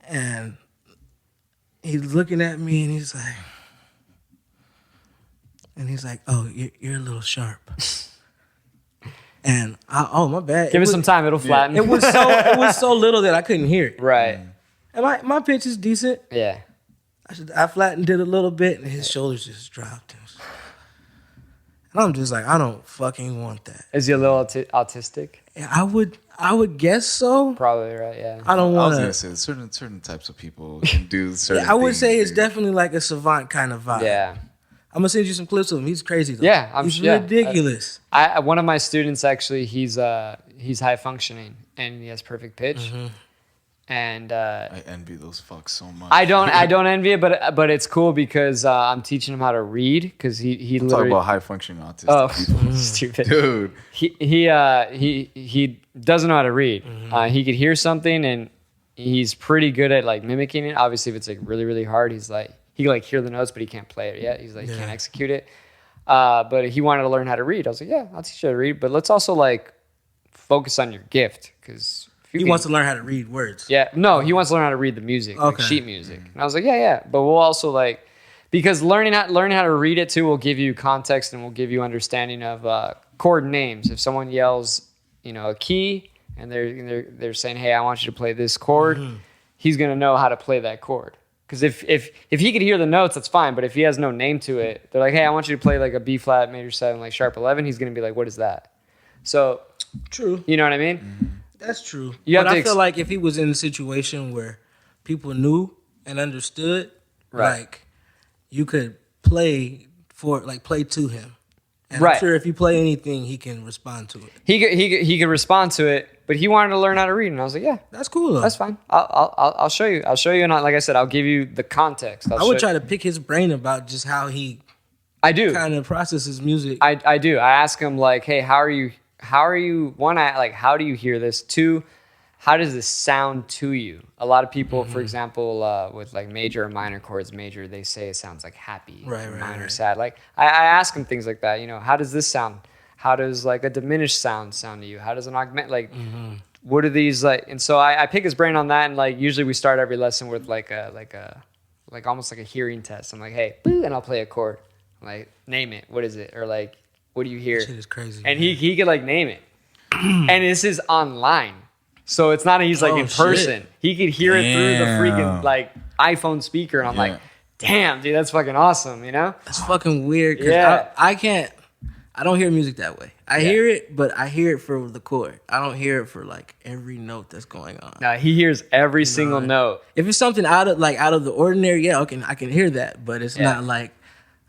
S3: And he's looking at me, and he's like, "Oh, you're a little sharp." And my bad.
S1: Give it some time; it'll flatten.
S3: It was so little that I couldn't hear it.
S1: Right.
S3: And my pitch is decent.
S1: Yeah.
S3: I flattened it a little bit, and his shoulders just dropped. And I'm just like, I don't fucking want that.
S1: Is he a little autistic?
S3: Yeah, I would guess so.
S1: Probably, right? Yeah.
S3: I don't want to.
S2: I was gonna say certain types of people can do certain.
S3: I would
S2: things,
S3: say it's definitely like a savant kind of vibe.
S1: Yeah.
S3: I'm gonna send you some clips of him. He's crazy though.
S1: Yeah,
S3: he's ridiculous.
S1: One of my students actually, he's high functioning and he has perfect pitch. Mm-hmm. And
S2: I envy those fucks so much.
S1: I don't envy it, but it's cool because I'm teaching him how to read because he literally
S2: talk about high functioning autistic people.
S1: Stupid
S2: Dude.
S1: He doesn't know how to read.
S3: Mm-hmm.
S1: He could hear something and he's pretty good at like mimicking it. Obviously, if it's like really really hard, he's like he can like hear the notes, but he can't play it yet. He's like can't execute it. But he wanted to learn how to read. I was like, yeah, I'll teach you how to read, but let's also like focus on your gift because.
S3: He wants to learn how to read words.
S1: Yeah, no, he wants to learn how to read the music, like sheet music. And I was like, yeah, but we'll also like, because learning how to read it too will give you context and will give you understanding of chord names. If someone yells, a key and they're saying, hey, I want you to play this chord, he's gonna know how to play that chord. Because if he could hear the notes, that's fine. But if he has no name to it, they're like, hey, I want you to play like a B flat major 7, like sharp 11. He's gonna be like, what is that? So
S3: true.
S1: You know what I mean?
S3: That's true.
S1: But
S3: I feel like if he was in a situation where people knew and understood, like you could play to him. And I'm sure if you play anything, he can respond to it.
S1: He could respond to it, but he wanted to learn how to read, and I was like, yeah,
S3: that's cool though.
S1: That's fine. I'll show you. I'll show you, and like I said, I'll give you the context.
S3: I would try to pick his brain about just how he.
S1: I do
S3: kind of processes music.
S1: I do. I ask him like, hey, how are you? One, like, how do you hear this? Two, how does this sound to you? A lot of people, for example, with like major or minor chords, major, they say it sounds like happy. Minor, sad. Like, I ask them things like that. How does this sound? How does like a diminished sound to you? How does an augment, like, what are these like? And so I pick his brain on that. And like, usually we start every lesson with like almost like a hearing test. I'm like, hey, boo, and I'll play a chord. I'm like, name it. What is it? Or like, what do you hear?
S3: That shit is crazy.
S1: And he could like name it. And this is online. So it's not he's like in person. Shit. He could hear it through the freaking like iPhone speaker. And I'm like, damn, dude, that's fucking awesome,
S3: That's fucking weird. Cause I don't hear music that way. I hear it, but I hear it for the chord. I don't hear it for like every note that's going on.
S1: No, he hears every single note.
S3: If it's something out of the ordinary, I can hear that. But it's not like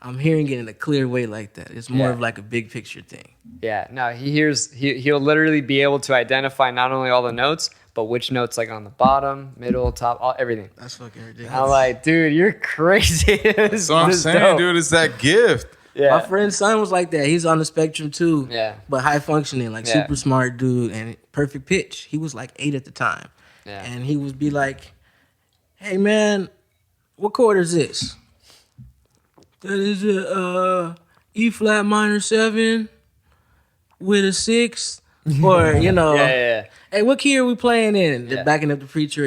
S3: I'm hearing it in a clear way like that. It's more of like a big picture thing.
S1: Yeah, no, he'll literally be able to identify not only all the notes, but which notes like on the bottom, middle, top, everything.
S3: That's fucking ridiculous.
S1: I'm like, dude, you're crazy.
S2: That's what I'm saying, dope. Dude. It's that gift.
S3: Yeah. My friend's son was like that. He's on the spectrum too.
S1: Yeah.
S3: But high functioning, like super smart dude and perfect pitch. He was like 8 at the time. Yeah. And he would be like, hey man, what chord is this? That is a E flat minor 7 with a 6, or hey, what key are we playing in? They're backing up the preacher.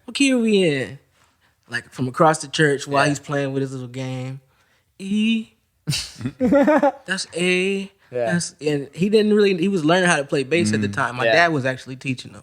S3: What key are we in? Like from across the church while he's playing with his little game, E. That's A.
S1: Yeah.
S3: And he was learning how to play bass at the time. My
S1: Yeah.
S3: dad was actually teaching him.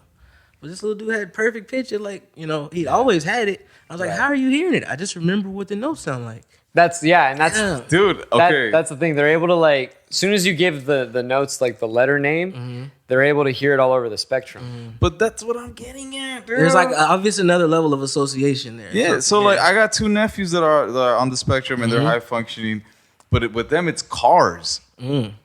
S3: But this little dude had perfect pitch. Like, he'd always had it. I was like,
S1: Right.
S3: how are you hearing it? I just remember what the notes sound like.
S1: That's
S3: Damn.
S2: Dude, okay.
S1: that's the thing. They're able to like, as soon as you give the notes like the letter name, they're able to hear it all over the spectrum.
S2: But that's what I'm getting at, dude.
S3: There's like obviously another level of association there.
S2: Yeah, so like I got two nephews that are on the spectrum and they're high functioning, but with them it's cars.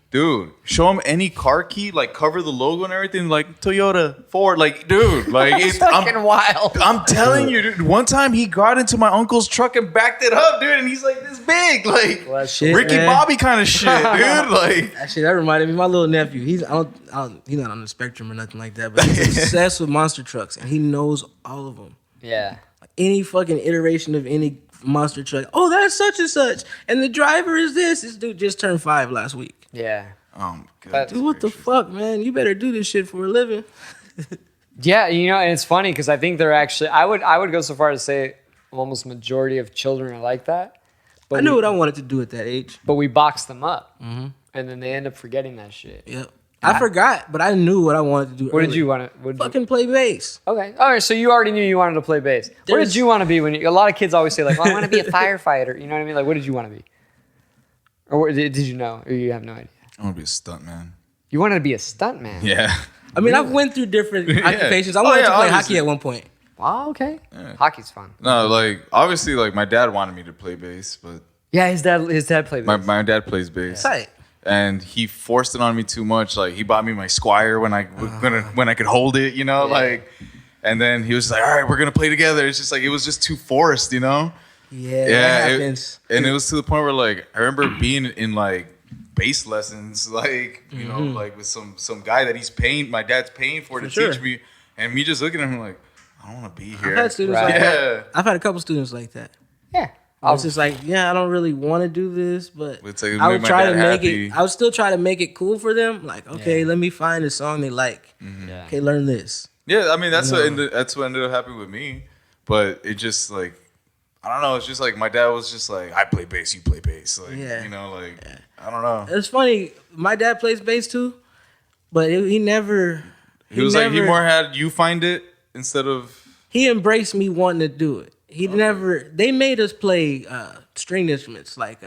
S2: Dude, show them any car key, like cover the logo and everything, like Toyota, Ford, like dude, like it's
S1: Fucking wild.
S2: I'm telling you, dude. One time he got into my uncle's truck and backed it up, dude, and he's like this big, like
S1: Well, that's
S3: shit,
S2: Ricky
S3: man.
S2: Bobby kind of shit, dude. Like
S3: Actually, that reminded me of my little nephew. He's not on the spectrum or nothing like that, but he's obsessed with monster trucks and he knows all of them.
S1: Yeah.
S3: Any fucking iteration of any monster truck. Oh, that's such and such, and the driver is this. This dude just turned 5 last week.
S1: Yeah.
S2: oh my
S1: But-
S2: god,
S3: Dude, what the fuck, man? You better do this shit for a living.
S1: Yeah, and it's funny because I think they're actually. I would go so far to say almost majority of children are like that. But
S3: I knew what I wanted to do at that age.
S1: But we box them up, and then they end up forgetting that shit.
S3: Yep. I forgot, but I knew what I wanted to do.
S1: What did
S3: early.
S1: you want to?
S3: Fucking play bass.
S1: Okay. All right. So you already knew you wanted to play bass. What
S3: There's-
S1: did you want to be when a lot of kids always say like, well, I want to be a firefighter. You know what I mean? Like, what did you want to be? Or did you know? Or you have no idea?
S2: I want to be a stunt man.
S1: You wanted to be a stuntman.
S2: Yeah.
S3: I mean, I've went through different occupations. I
S2: Oh,
S3: wanted
S2: yeah,
S3: to play
S2: obviously.
S3: hockey at one point.
S1: Wow. Okay. Hockey's fun.
S2: No, like obviously, like my dad wanted me to play bass, but
S1: Yeah, his dad played bass.
S2: my dad plays bass.
S3: Tight.
S2: And he forced it on me too much. Like he bought me my Squire when I when I could hold it, like. And then he was just like, "All right, we're gonna play together." It's just like it was just too forced,
S3: Yeah, that happens.
S2: And it was to the point where like I remember being in like bass lessons, like like with some guy that my dad's paying for to
S3: sure.
S2: teach me, and me just looking at him like, I don't want to be here.
S3: I've had students
S1: Right.
S3: like
S2: Yeah.
S3: that. I've had a couple students like that.
S1: Yeah.
S3: I was just like, I don't really want to do this, but
S2: It's like, it
S3: I
S2: made
S3: would
S2: my
S3: try
S2: dad
S3: to make
S2: happy.
S3: it. I would still try to make it cool for them. Like, okay, let me find a song they like.
S1: Yeah.
S3: Okay, learn this.
S2: Yeah, I mean that's what ended up happening with me. But it just like I don't know. It's just like my dad was just like, I play bass, you play bass. Like I don't know.
S3: It's funny. My dad plays bass too, but he never.
S2: He was like he more had you find it instead of
S3: He embraced me wanting to do it. He never. They made us play string instruments like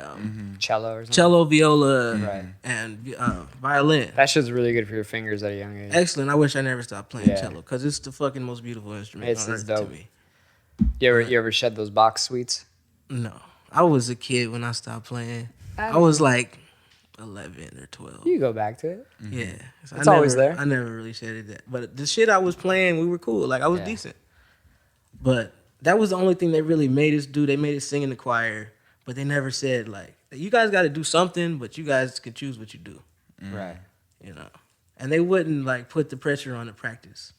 S1: Cello or something.
S3: cello, viola,
S1: Right.
S3: and violin.
S1: That shit's really good for your fingers at a young age.
S3: Excellent. I wish I never stopped playing
S1: Yeah.
S3: cello because it's the fucking most beautiful instrument
S1: It's
S3: on earth
S1: dope.
S3: to me.
S1: You ever shed those box sweets?
S3: No, I was a kid when I stopped playing. I was like 11 or 12.
S1: You go back to it.
S3: Yeah, so
S1: It's always there.
S3: I never really shedded that, but the shit I was playing, we were cool. Like I was
S1: Yeah.
S3: decent, but that was the only thing they really made us do. They made us sing in the choir, but they never said like, you guys got to do something, but you guys can choose what you do.
S1: Right.
S3: And they wouldn't like put the pressure on to practice.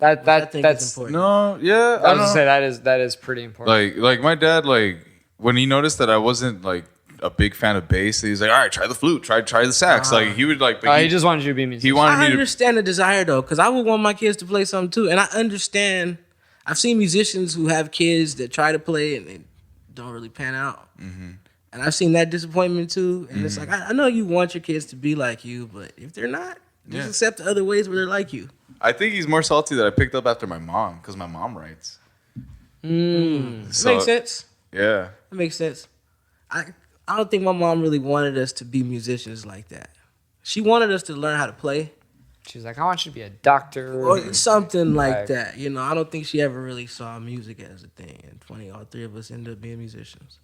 S1: I
S3: That's
S1: that's.
S3: important.
S2: no, yeah.
S1: I was gonna say that is pretty important.
S2: Like my dad, like when he noticed that I wasn't like a big fan of bass, he's like, all right, try the flute, try the sax. Like he would like, but
S1: He just wanted you to be a musician.
S2: he wanted
S3: I
S2: me to.
S3: understand the desire though, because I would want my kids to play something too, and I understand. I've seen musicians who have kids that try to play and they don't really pan out, and I've seen that disappointment too. And it's like I know you want your kids to be like you, but if they're not, just accept the other ways where they're like you.
S2: I think he's more salty that I picked up after my mom because my mom writes. So,
S3: Makes sense.
S2: Yeah.
S3: It makes sense. I don't think my mom really wanted us to be musicians like that. She wanted us to learn how to play
S1: She's like, I want you to be a doctor.
S3: or something like
S1: Right.
S3: that. I don't think she ever really saw music as a thing. And funny, all three of us ended up being musicians.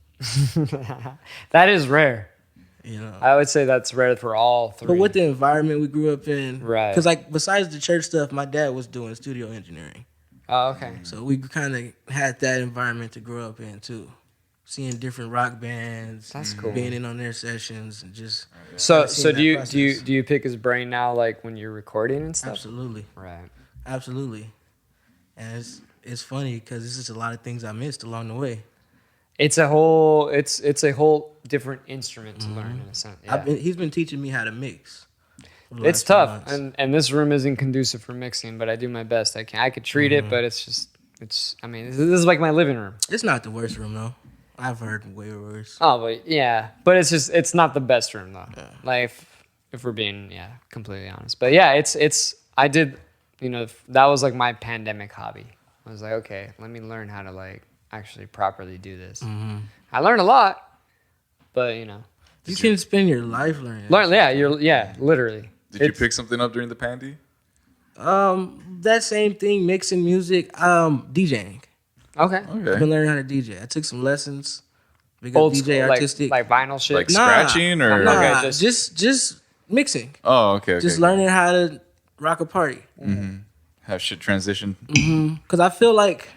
S1: That is rare.
S3: You know.
S1: I would say that's rare for all three.
S3: But with the environment we grew up in,
S1: Right.
S3: Because like besides the church stuff, my dad was doing studio engineering,
S1: Oh, okay.
S3: so we kind of had that environment to grow up in too. Seeing different rock bands,
S1: That's cool.
S3: being in on their sessions, and just
S1: So
S3: I've seen that
S1: do you
S3: process.
S1: do you pick his brain now, like when you're recording and stuff?
S3: absolutely,
S1: Right.
S3: absolutely. And it's funny because this is a lot of things I missed along the way.
S1: It's a whole different instrument to learn in a sense. Yeah.
S3: He's been teaching me how to mix. for the
S1: It's
S3: last few
S1: tough,
S3: months.
S1: and this room isn't conducive for mixing, but I do my best. I could treat it, but it's I mean, this is like my living room.
S3: It's not the worst room though. I've heard way worse.
S1: Oh, but yeah, but it's not the best room though.
S3: Yeah.
S1: Like if we're being completely honest. But yeah, I did, that was like my pandemic hobby. I was like, okay, let me learn how to like actually properly do this.
S3: Mm-hmm.
S1: I learned a lot, but
S3: you can spend your life learning.
S1: Literally.
S2: Did you pick something up during the pandy?
S3: That same thing, mixing music, DJing.
S1: Okay.
S3: I've been learning how to DJ. I took some lessons.
S1: Old
S3: DJ
S1: school,
S3: artistic.
S1: like vinyl shit.
S2: Like scratching or
S3: Nah,
S1: Okay,
S3: just mixing.
S2: Oh, okay.
S3: Just learning how to rock a party.
S2: Mm-hmm. Have shit transition.
S3: Because I feel like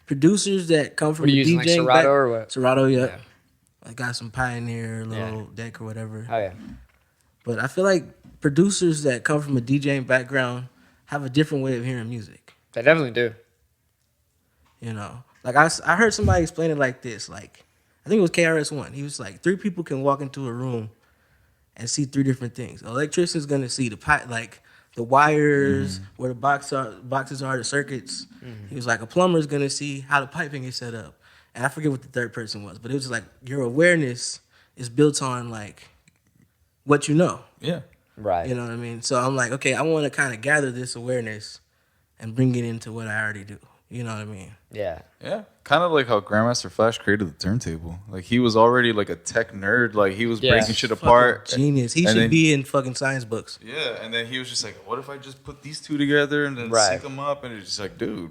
S3: producers that come from
S1: What are you
S3: the
S1: using, like
S3: DJing
S1: Serato or what?
S3: Serato, yeah.
S1: Yeah.
S3: I got some Pioneer little deck or whatever.
S1: Oh yeah.
S3: But I feel like producers that come from a DJing background have a different way of hearing music.
S1: They definitely do.
S3: Like I heard somebody explain it like this. Like I think it was KRS-One. He was like, 3 people can walk into a room and see 3 different things. An electrician's gonna see the wires, where the boxes are, the circuits. He was like, a plumber's gonna see how the piping is set up. And I forget what the third person was, but it was like your awareness is built on like what you know.
S2: Yeah.
S1: Right.
S3: You know what I mean? So I'm like, okay, I want to kind of gather this awareness and bring it into what I already do. You know what I mean?
S1: Yeah.
S2: Yeah. Kind of like how Grandmaster Flash created the turntable. Like he was already like a tech nerd. Like he was breaking shit apart.
S3: Genius. He should be in fucking science books.
S2: Yeah. And then he was just like, what if I just put these 2 together and then sync them up? And it's just like, dude.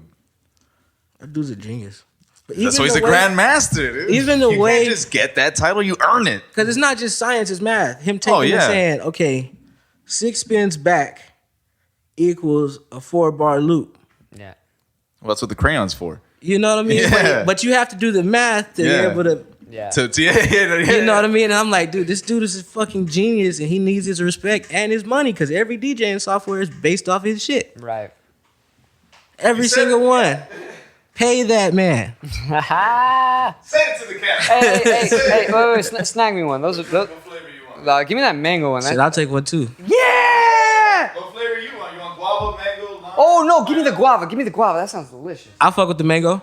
S3: That dude's a genius. But
S2: That's why he's a grandmaster, dude.
S3: Even the way
S2: you can't just get that title, you earn it.
S3: Because it's not just science, it's math. Him taking and saying, okay, 6 spins back equals a 4-bar loop.
S1: Yeah.
S2: Well, that's what the crayon's for.
S3: You know what I mean?
S2: Yeah.
S3: But you have to do the math to be able to.
S1: Yeah.
S3: You know what I mean? And I'm like, dude, this dude is a fucking genius and he needs his respect and his money because every DJing software is based off his shit.
S1: Right.
S3: Every single one. Pay that man.
S2: Say it to the camera.
S1: Hey, wait, snag me one. Those are.
S2: What flavor you want?
S1: Give me that mango one.
S3: Shit, I'll take one too.
S1: Yeah!
S2: What flavor you want? You want guava, mango, lime?
S1: Oh, no, give me the guava. Give me the guava. That sounds delicious.
S3: I'll fuck with the mango.
S2: Alright.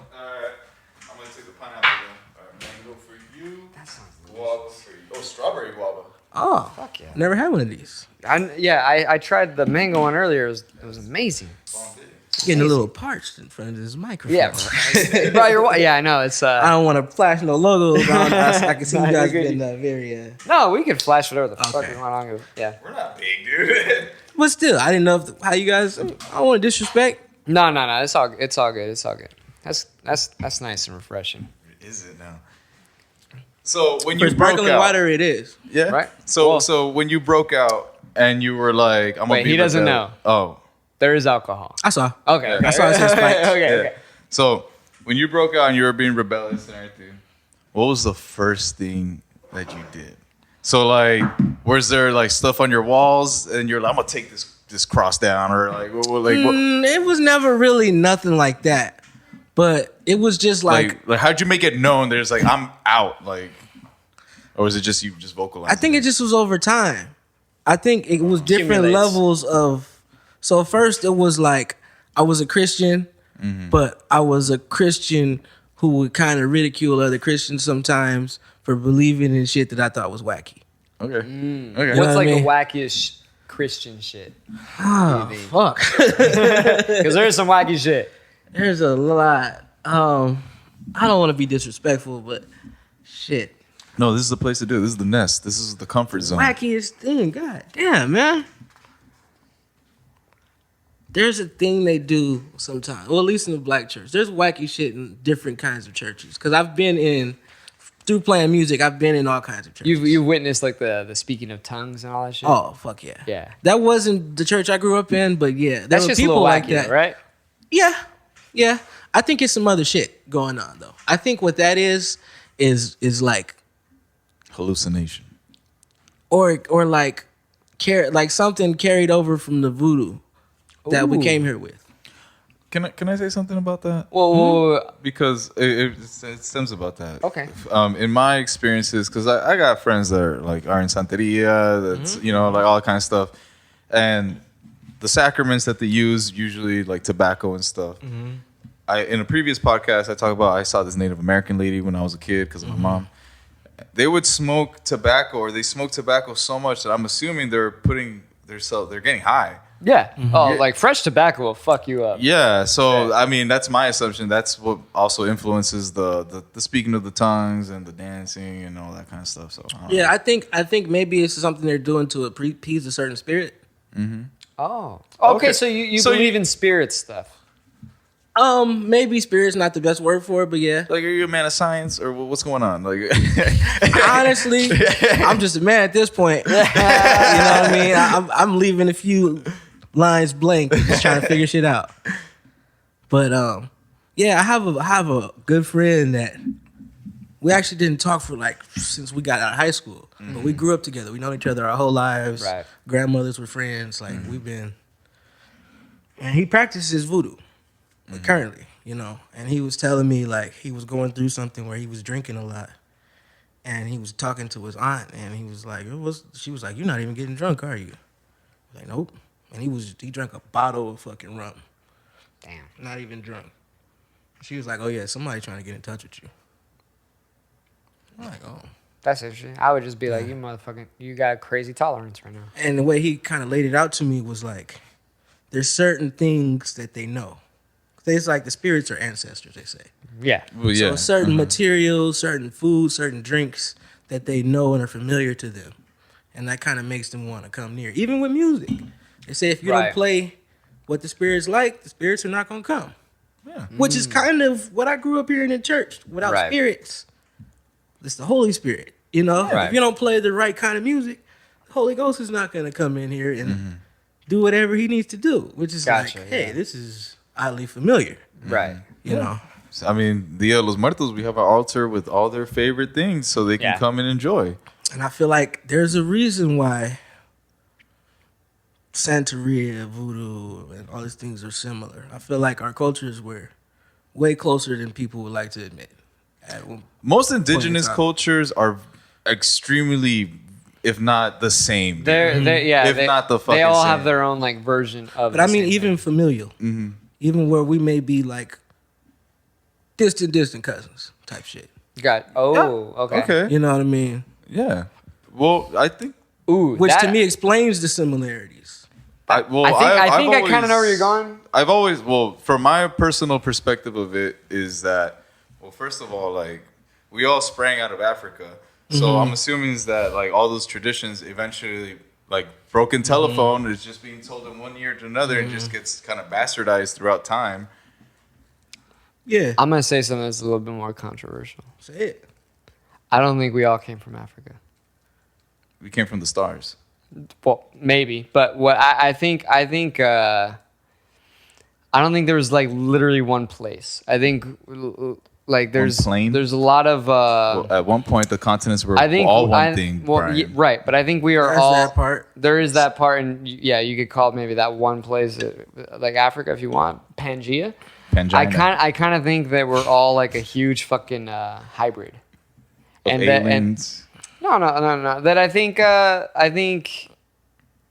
S2: I'm going to take the pineapple then. Alright, mango for you.
S1: That sounds delicious.
S2: Guava for you. Oh, strawberry guava.
S3: Oh,
S1: Fuck yeah.
S3: Never had one of these.
S1: I tried the mango one earlier. It was amazing.
S3: Getting a little parched in front of this microphone.
S1: Yeah, bro. Yeah, I know. It's.
S3: I don't want to flash no logos around us. I can see you
S1: Nah,
S3: guys
S1: you're good.
S3: been very.
S1: No, we could flash whatever the fuck
S3: Okay.
S1: we want on. Yeah.
S2: We're not big, dude.
S3: But still, I didn't know how you guys. I don't want to disrespect.
S1: No. It's all good. It's all good. That's nice and refreshing.
S2: Is it now? So when
S3: For
S2: you broke
S3: sparkling
S2: out,
S3: water, it is.
S2: yeah.
S1: Right?
S2: So
S1: Well-
S2: so when you broke out and you were like, I'm gonna
S1: Wait,
S2: be
S1: he doesn't
S2: rebel-
S1: know.
S2: Oh.
S1: There is alcohol.
S3: I saw.
S1: Okay.
S3: I saw it said spikes.
S1: Okay.
S2: Yeah. So when you broke out and you were being rebellious and everything, what was the first thing that you did? So like, was there like stuff on your walls and you're like, I'm gonna take this cross down, or like what?
S3: It was never really nothing like that, but it was just like
S2: how'd you make it known? There's like I'm out, like, or was it just you just vocalizing?
S3: I think it just was over time. I think it was different
S1: Accumulates.
S3: levels of. So first it was like I was a Christian, but I was a Christian who would kind of ridicule other Christians sometimes for believing in shit that I thought was wacky.
S2: Okay. Okay.
S3: know
S1: What's
S3: what I
S1: like
S3: mean?
S1: the wackiest Christian shit?
S3: Oh, fuck.
S1: Because there's some wacky shit.
S3: There's a lot. I don't want to be disrespectful, but shit.
S2: No, this is the place to do it. This is the nest. This is the comfort zone.
S3: Wackiest thing. God damn, man. There's a thing they do sometimes, well, at least in the black church. There's wacky shit in different kinds of churches. Because I've been through playing music, I've been in all kinds of churches.
S1: You've witnessed like the speaking of tongues and all that shit.
S3: Oh, fuck yeah.
S1: Yeah.
S3: That wasn't the church I grew up in, but yeah. There
S1: That's
S3: were
S1: just a
S3: people
S1: little
S3: like
S1: wacky,
S3: that.
S1: though, right?
S3: Yeah. Yeah. I think it's some other shit going on, though. I think what that is like,
S2: Hallucination.
S3: or like something carried over from the voodoo that we
S1: Ooh.
S3: came here with.
S2: Can I say something about that?
S1: Well,
S2: Because it stems about that.
S1: Okay.
S2: In my experiences, because I got friends that are in Santeria, that's like all that kind of stuff, and the sacraments that they use usually like tobacco and stuff. in a previous podcast I talked about I saw this Native American lady when I was a kid because of my mom. They would smoke tobacco, or they smoke tobacco so much that I'm assuming they're getting high.
S1: Yeah. Oh, like fresh tobacco will fuck you up.
S2: Yeah. So I mean, that's my assumption. That's what also influences the speaking of the tongues and the dancing and all that kind of stuff. So
S3: I think maybe it's something they're doing to appease a certain spirit.
S1: Oh. Okay. So you believe in spirit stuff.
S3: Maybe spirit's not the best word for it, but yeah.
S2: Like, are you a man of science, or what's going on? Like,
S3: honestly, I'm just a man at this point. You know what I mean? I'm leaving a few lines blank, just trying to figure shit out. But yeah, I have a good friend that we actually didn't talk for since we got out of high school, but we grew up together. We known each other our whole lives.
S1: Right.
S3: Grandmothers were friends. Like we've been, and he practices voodoo. Currently, and he was telling me like he was going through something where he was drinking a lot, and he was talking to his aunt, and he was like, she was like, "You're not even getting drunk, are you?" I was like, "Nope." And he drank a bottle of fucking rum.
S1: Damn.
S3: Not even drunk. She was like, "Oh yeah, somebody trying to get in touch with you." I'm like, "Oh."
S1: That's interesting. I would just be like, you got crazy tolerance right now.
S3: And the way he kind of laid it out to me was like, there's certain things that they know. It's like the spirits are ancestors, they say.
S1: Yeah.
S2: Well, yeah.
S3: So certain materials, certain foods, certain drinks that they know and are familiar to them. And that kind of makes them want to come near. Even with music. They say if you don't play what the spirits like, the spirits are not going to come.
S2: Yeah.
S3: Which is kind of what I grew up hearing in church. Without spirits, it's the Holy Spirit. If you don't play the right kind of music, the Holy Ghost is not going to come in here and do whatever he needs to do. Which is hey, this is oddly familiar.
S1: Right.
S3: You know?
S2: I mean, Dia de los Muertos, we have an altar with all their favorite things so they can come and enjoy.
S3: And I feel like there's a reason why Santeria, voodoo, and all these things are similar. I feel like our cultures were way closer than people would like to admit.
S2: Most indigenous cultures are extremely, if not the same. Not the fucking
S1: they all
S2: same.
S1: have their own like version of.
S3: But I mean, even familial, even where we may be like distant cousins type shit.
S1: Okay.
S3: You know what I mean?
S2: Yeah. Well, I think.
S3: Which to me explains the similarities.
S1: I think I kind of know where you're going.
S2: I've always, from my personal perspective of it, is that, first of all, like, we all sprang out of Africa. So I'm assuming is that, like, all those traditions eventually, like, broken telephone is just being told in one ear to another and just gets kind of bastardized throughout time.
S3: Yeah.
S1: I'm going to say something that's a little bit more controversial.
S3: Say it.
S1: I don't think we all came from Africa.
S2: We came from the stars.
S1: Well, maybe, but what I think I don't think there was like literally one place. I think like there's a lot of
S2: at one point the continents were all one thing.
S1: Right, but I think we are
S3: There's
S1: all
S3: that part.
S1: There is that part, and you could call it maybe that one place, like Africa if you want, Pangea. I kind of think that we're all like a huge fucking hybrid.
S2: And aliens.
S1: No. That I think,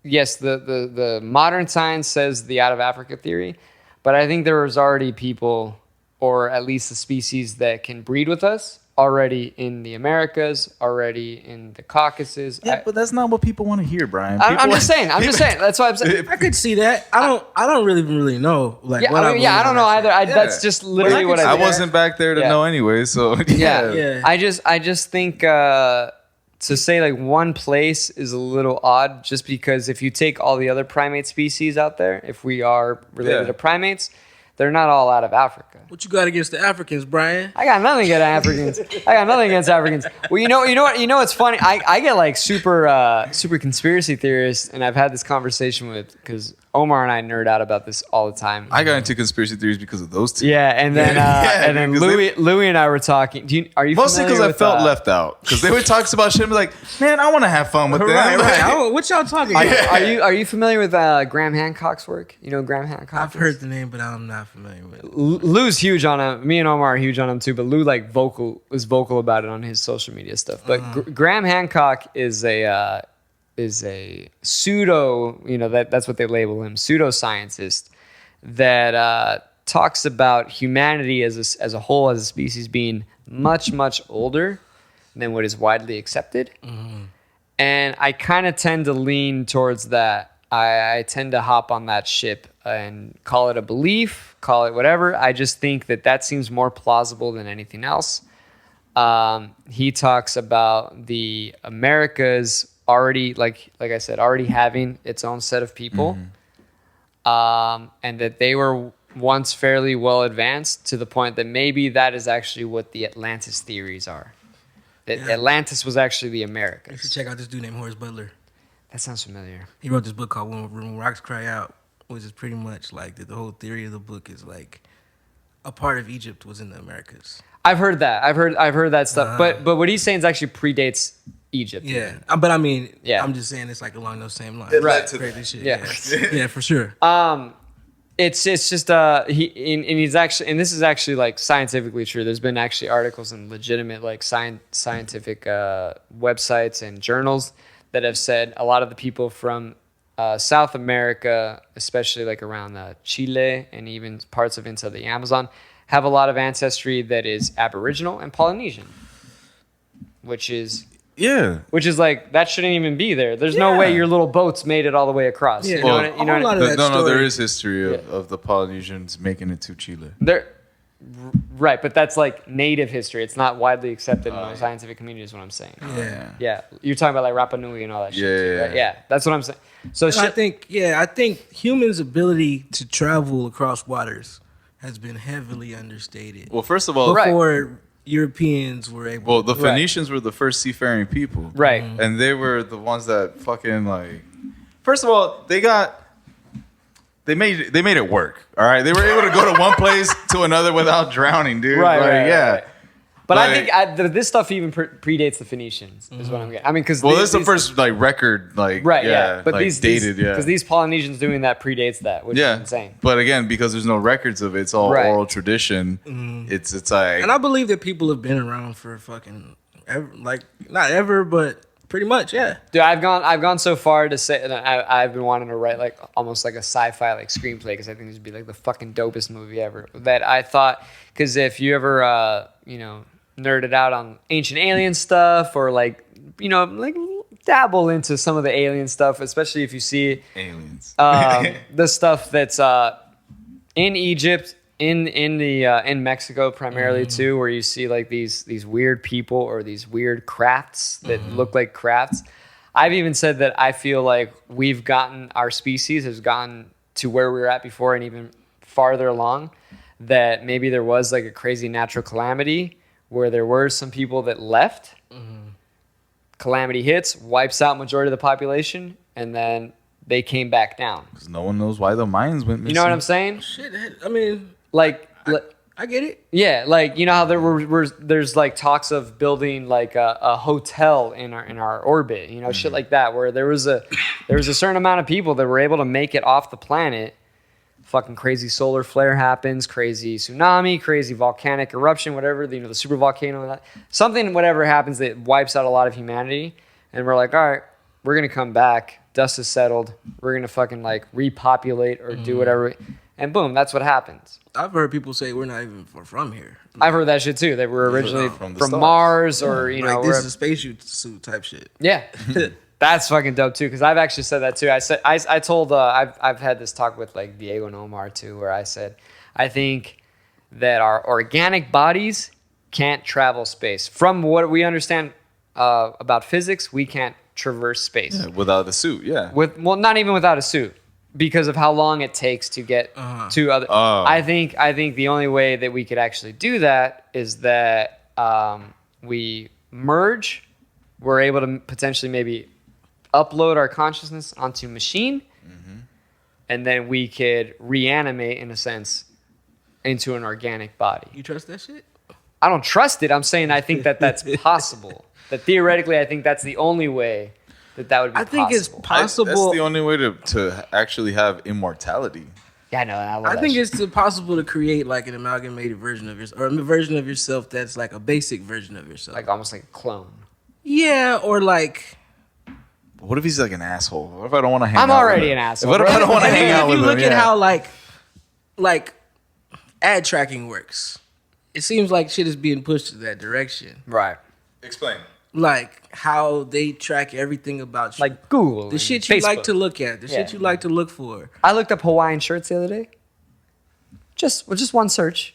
S1: yes, the modern science says the out of Africa theory, but I think there was already people, or at least a species that can breed with us already in the Americas, already in the Caucasus.
S2: Yeah, but that's not what people want to hear, Brian.
S1: I'm just saying. That's why I'm saying.
S3: I could see that. I don't really know. Like,
S1: I don't know either. That's just literally what I did.
S2: I wasn't back there to know anyway, so
S1: yeah. I just think to say like one place is a little odd, just because if you take all the other primate species out there, if we are related to primates, they're not all out of Africa.
S3: What you got against the Africans, Brian?
S1: I got nothing against Africans. Well, you know what's funny? I get like super conspiracy theorists, and I've had this conversation with, because Omar and I nerd out about this all the time.
S2: I got into conspiracy theories because of those two.
S1: Yeah, and then Louis and I were talking. Are you
S2: mostly because I felt left out, because they would talk about shit and be like, man, I want to have fun with them.
S3: Right. What y'all talking about?
S1: Are you familiar with Graham Hancock's work? You know Graham Hancock?
S3: I've heard the name, but I'm not familiar with it.
S1: Lou's huge on him. Me and Omar are huge on him too, but Lou was vocal about it on his social media stuff. But Graham Hancock is a pseudo, that's what they label him, pseudoscientist that talks about humanity as a whole, as a species, being much, much older than what is widely accepted. Mm-hmm. And I kind of tend to lean towards that. I tend to hop on that ship and call it a belief, call it whatever. I just think that seems more plausible than anything else. He talks about the Americas already, like I said, already having its own set of people, and that they were once fairly well advanced to the point that maybe that is actually what the Atlantis theories are. That Atlantis was actually the Americas.
S3: You should check out this dude named Horace Butler.
S1: That sounds familiar.
S3: He wrote this book called When Rocks Cry Out, which is pretty much like the whole theory of the book is like a part of Egypt was in the Americas.
S1: I've heard that. I've heard that stuff. But what he's saying is actually predates Egypt.
S3: Yeah, but I mean, I'm just saying it's like along those same lines.
S2: Right.
S3: Crazy shit.
S1: Yeah.
S3: Yeah, for sure.
S1: It's just he's actually, and this is actually like scientifically true. There's been actually articles in legitimate like scientific websites and journals that have said a lot of the people from South America, especially like around Chile and even parts of into the Amazon, have a lot of ancestry that is Aboriginal and Polynesian, which is like that shouldn't even be there. There's no way your little boats made it all the way across.
S3: Yeah.
S1: You know what I mean?
S2: No, there is history of the Polynesians making it to Chile.
S1: Right, but that's like native history. It's not widely accepted in the scientific community is what I'm saying. Yeah. You're talking about like Rapa Nui and all that shit too, right? Yeah, that's what I'm saying. So
S3: I think humans' ability to travel across waters has been heavily understated.
S2: Well, first of all,
S3: before Europeans were able.
S2: Well, the Phoenicians were the first seafaring people,
S1: right?
S2: And they were the ones that fucking like. First of all, they made it work. All right, they were able to go to one place to another without drowning, dude.
S1: Right. But like, I think this stuff even predates the Phoenicians. Is what I'm getting. I mean, because
S2: this is the first like record, like but
S1: like,
S2: these dated,
S1: because these Polynesians doing that predates that, which is insane.
S2: But again, because there's no records of it, it's all oral tradition. It's like,
S3: and I believe that people have been around for fucking like not ever, but pretty much, yeah.
S1: Dude, I've gone so far to say that I've been wanting to write like almost like a sci-fi like screenplay because I think this would be like the fucking dopest movie ever. That I thought, because if you ever nerded out on ancient alien stuff or like dabble into some of the alien stuff, especially if you see
S2: aliens,
S1: the stuff that's in Egypt, in Mexico primarily too, where you see like these weird people or these weird crafts that look like crafts. I've even said that I feel like our species has gotten to where we were at before and even farther along, that maybe there was like a crazy natural calamity where there were some people that left. Calamity hits, wipes out majority of the population, and then they came back down.
S2: Because no one knows why the Mayans went missing.
S1: You know what I'm saying?
S3: Shit, I mean,
S1: like
S3: I get it.
S1: Yeah, like you know how there's like talks of building like a hotel in our orbit, shit like that, where there was a certain amount of people that were able to make it off the planet. Fucking crazy solar flare happens, crazy tsunami, crazy volcanic eruption, whatever, the super volcano, something, whatever happens that wipes out a lot of humanity. And we're like, all right, we're going to come back. Dust is settled. We're going to fucking like repopulate or do whatever. And boom, that's what happens.
S3: I've heard people say we're not even from here.
S1: I've heard that shit too. They were originally from Mars or,
S3: like this is a spacesuit type shit.
S1: Yeah. That's fucking dope too, because I've actually said that too. I told I've had this talk with like Diego and Omar too, where I said I think that our organic bodies can't travel space. From what we understand about physics, we can't traverse space
S2: without a suit. Yeah,
S1: not even without a suit, because of how long it takes to get to other. I think the only way that we could actually do that is that we merge. We're able to potentially maybe upload our consciousness onto machine, and then we could reanimate in a sense into an organic body.
S3: You trust that shit?
S1: I don't trust it. I'm saying I think that's possible. That theoretically, I think that's the only way that would be possible.
S3: I think it's possible.
S2: That's the only way to actually have immortality.
S1: Yeah, I know.
S3: I think it's possible to create like an amalgamated version of yourself, or a version of yourself that's like a basic version of yourself.
S1: Like almost like a clone.
S3: Yeah, or like...
S2: What if he's like an asshole? What if I don't want to hang out with him?
S1: I'm already an asshole.
S2: What if I don't want to hang out with him?
S3: If you look at how like ad tracking works. It seems like shit is being pushed in that direction.
S1: Right.
S2: Explain.
S3: Like how they track everything about you.
S1: Like Google.
S3: the
S1: and
S3: shit you like
S1: Facebook.
S3: to look at, the shit you like to look for.
S1: I looked up Hawaiian shirts the other day. Just one search.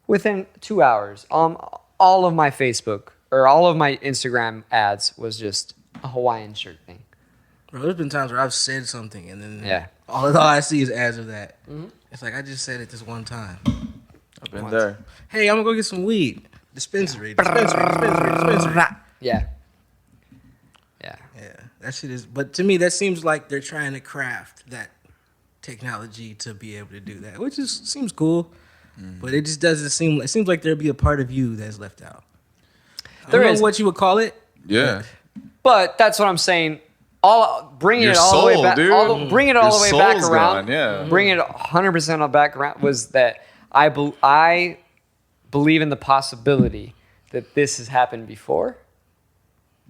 S1: Within 2 hours, all of my Facebook or all of my Instagram ads was just a Hawaiian shirt thing.
S3: Bro, there's been times where I've said something and then all I see is ads of that. Mm-hmm. It's like I just said it this one time.
S2: I've been there.
S3: Hey, I'm gonna go get some weed. Dispensary.
S1: Yeah.
S3: Yeah, that shit is. But to me, that seems like they're trying to craft that technology to be able to do that, which seems cool. But it just doesn't seem. It seems like there'd be a part of you that's left out.
S1: There
S3: I don't
S1: is
S3: know what you would call it.
S2: Yeah.
S1: But that's what I'm saying. Bringing
S2: Your
S1: it all
S2: soul,
S1: the way back,
S2: dude.
S1: bringing it all
S2: Your
S1: the way back
S2: soul's
S1: around.
S2: gone, yeah.
S1: Bringing it 100% all back around was that I believe in the possibility that this has happened before,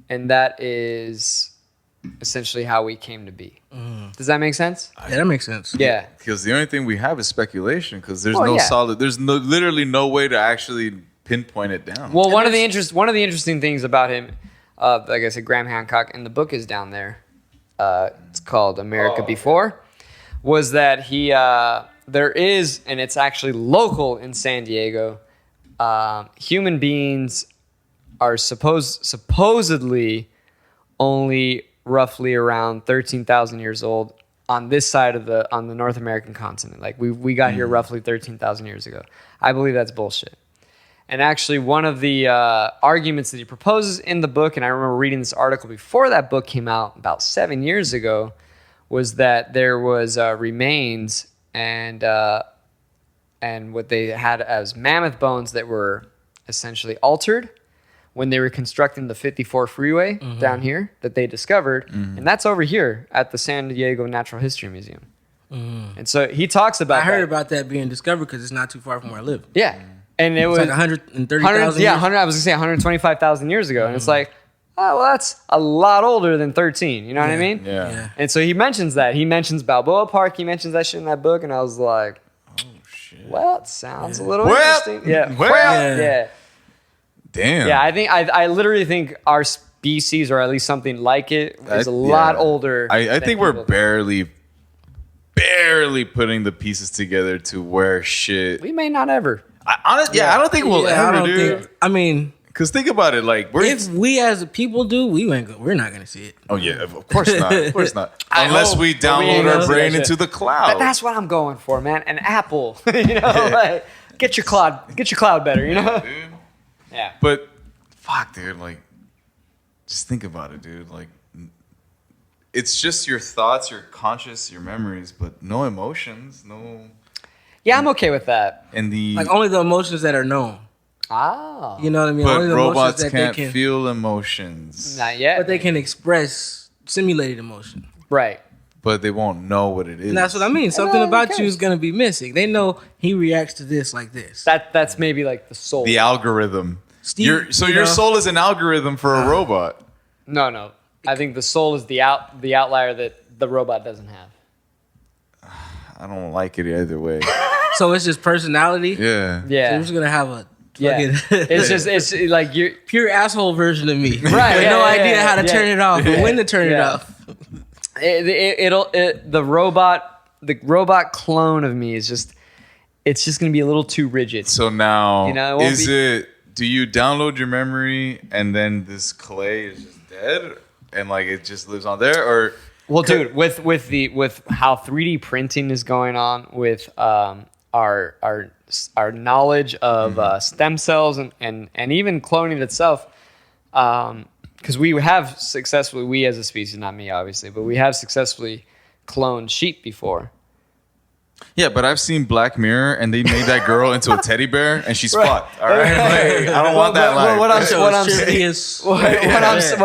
S1: and that is essentially how we came to be. Does that make sense?
S3: Yeah, that makes sense.
S1: Yeah.
S2: Because the only thing we have is speculation. Because there's
S1: Well,
S2: no
S1: yeah.
S2: solid. There's literally no way to actually pinpoint it down.
S1: Well, one of the interesting things about him, like I said, Graham Hancock, and the book is down there. It's called America Before. Was that he? There is, and it's actually local in San Diego. Human beings are supposedly only roughly around 13,000 years old on this side of the North American continent. Like we got here roughly 13,000 years ago. I believe that's bullshit. And actually, one of the arguments that he proposes in the book, and I remember reading this article before that book came out about 7 years ago, was that there was remains and what they had as mammoth bones that were essentially altered when they were constructing the 54 freeway down here that they discovered. And that's over here at the San Diego Natural History Museum. And so he talks about
S3: I heard about that being discovered because it's not too far from where I live.
S1: Yeah. And it was
S3: like 130,000
S1: yeah,
S3: years?
S1: 100, I was going to say 125,000 years ago. And it's like, oh, well, that's a lot older than 13. You know what I mean?
S2: Yeah.
S1: And so he mentions that. He mentions Balboa Park. He mentions that shit in that book. And I was like,
S2: Oh shit.
S1: well, it sounds a little
S2: Well,
S1: interesting. Yeah.
S2: well.
S1: Yeah.
S2: Damn.
S1: Yeah, I literally think our species, or at least something like it, is a lot older.
S2: I
S1: than
S2: think we're
S1: people.
S2: barely putting the pieces together to where shit.
S1: We may not ever.
S2: I don't think we'll
S3: I
S2: ever,
S3: don't
S2: dude.
S3: think. I mean,
S2: Because think about it, like
S3: if we as a people do, we're not gonna see it.
S2: Oh yeah, of course not. Of course not.
S1: I
S2: Unless
S1: hope,
S2: we
S1: but we
S2: download
S1: ain't
S2: our
S1: gonna see
S2: brain
S1: that
S2: into
S1: shit.
S2: the cloud.
S1: That's what I'm going for, man. An Apple. Like, get your cloud better, you know?
S2: Dude.
S1: Yeah.
S2: But fuck, dude, like just think about it, dude. Like it's just your thoughts, your conscious, your memories, but no emotions, no.
S1: Yeah, I'm okay with that.
S2: And
S3: Like only the emotions that are known.
S1: Oh.
S3: You know what I mean?
S2: but
S3: Only the
S2: robots
S3: emotions that
S2: can't
S3: they can,
S2: feel emotions,
S1: Not yet.
S3: but they can express simulated emotion.
S1: Right.
S2: but they won't know what it is.
S3: And that's what I mean. Something
S1: who
S3: about
S1: cares?
S3: you is gonna be missing. They know he reacts to this like this.
S1: That's maybe like the soul.
S2: The algorithm.
S3: Steve,
S2: your
S3: you know?
S2: soul is an algorithm for a robot.
S1: No. I think the soul is the outlier that the robot doesn't have.
S2: I don't like it either way.
S3: So it's just personality.
S2: Yeah.
S3: So
S1: Yeah.
S3: we're just gonna have a
S1: Yeah.
S3: fucking
S1: It's like you.
S3: pure asshole version of me.
S1: Right,
S3: With
S1: yeah,
S3: no
S1: yeah,
S3: idea
S1: yeah,
S3: how to
S1: yeah.
S3: turn it off or when to turn it
S1: Yeah.
S3: off.
S1: The robot clone of me is just. It's just gonna be a little too rigid.
S2: So now,
S1: You know, it won't
S2: do you download your memory and then this clay is just dead and like it just lives on there, or?
S1: Well, dude, with how 3D printing is going on, with our knowledge of stem cells and even cloning itself, because we as a species, not me obviously, but we have successfully cloned sheep before.
S2: Yeah, but I've seen Black Mirror and they made that girl into a teddy bear and she's fucked. All right, like, I don't want that life.
S1: What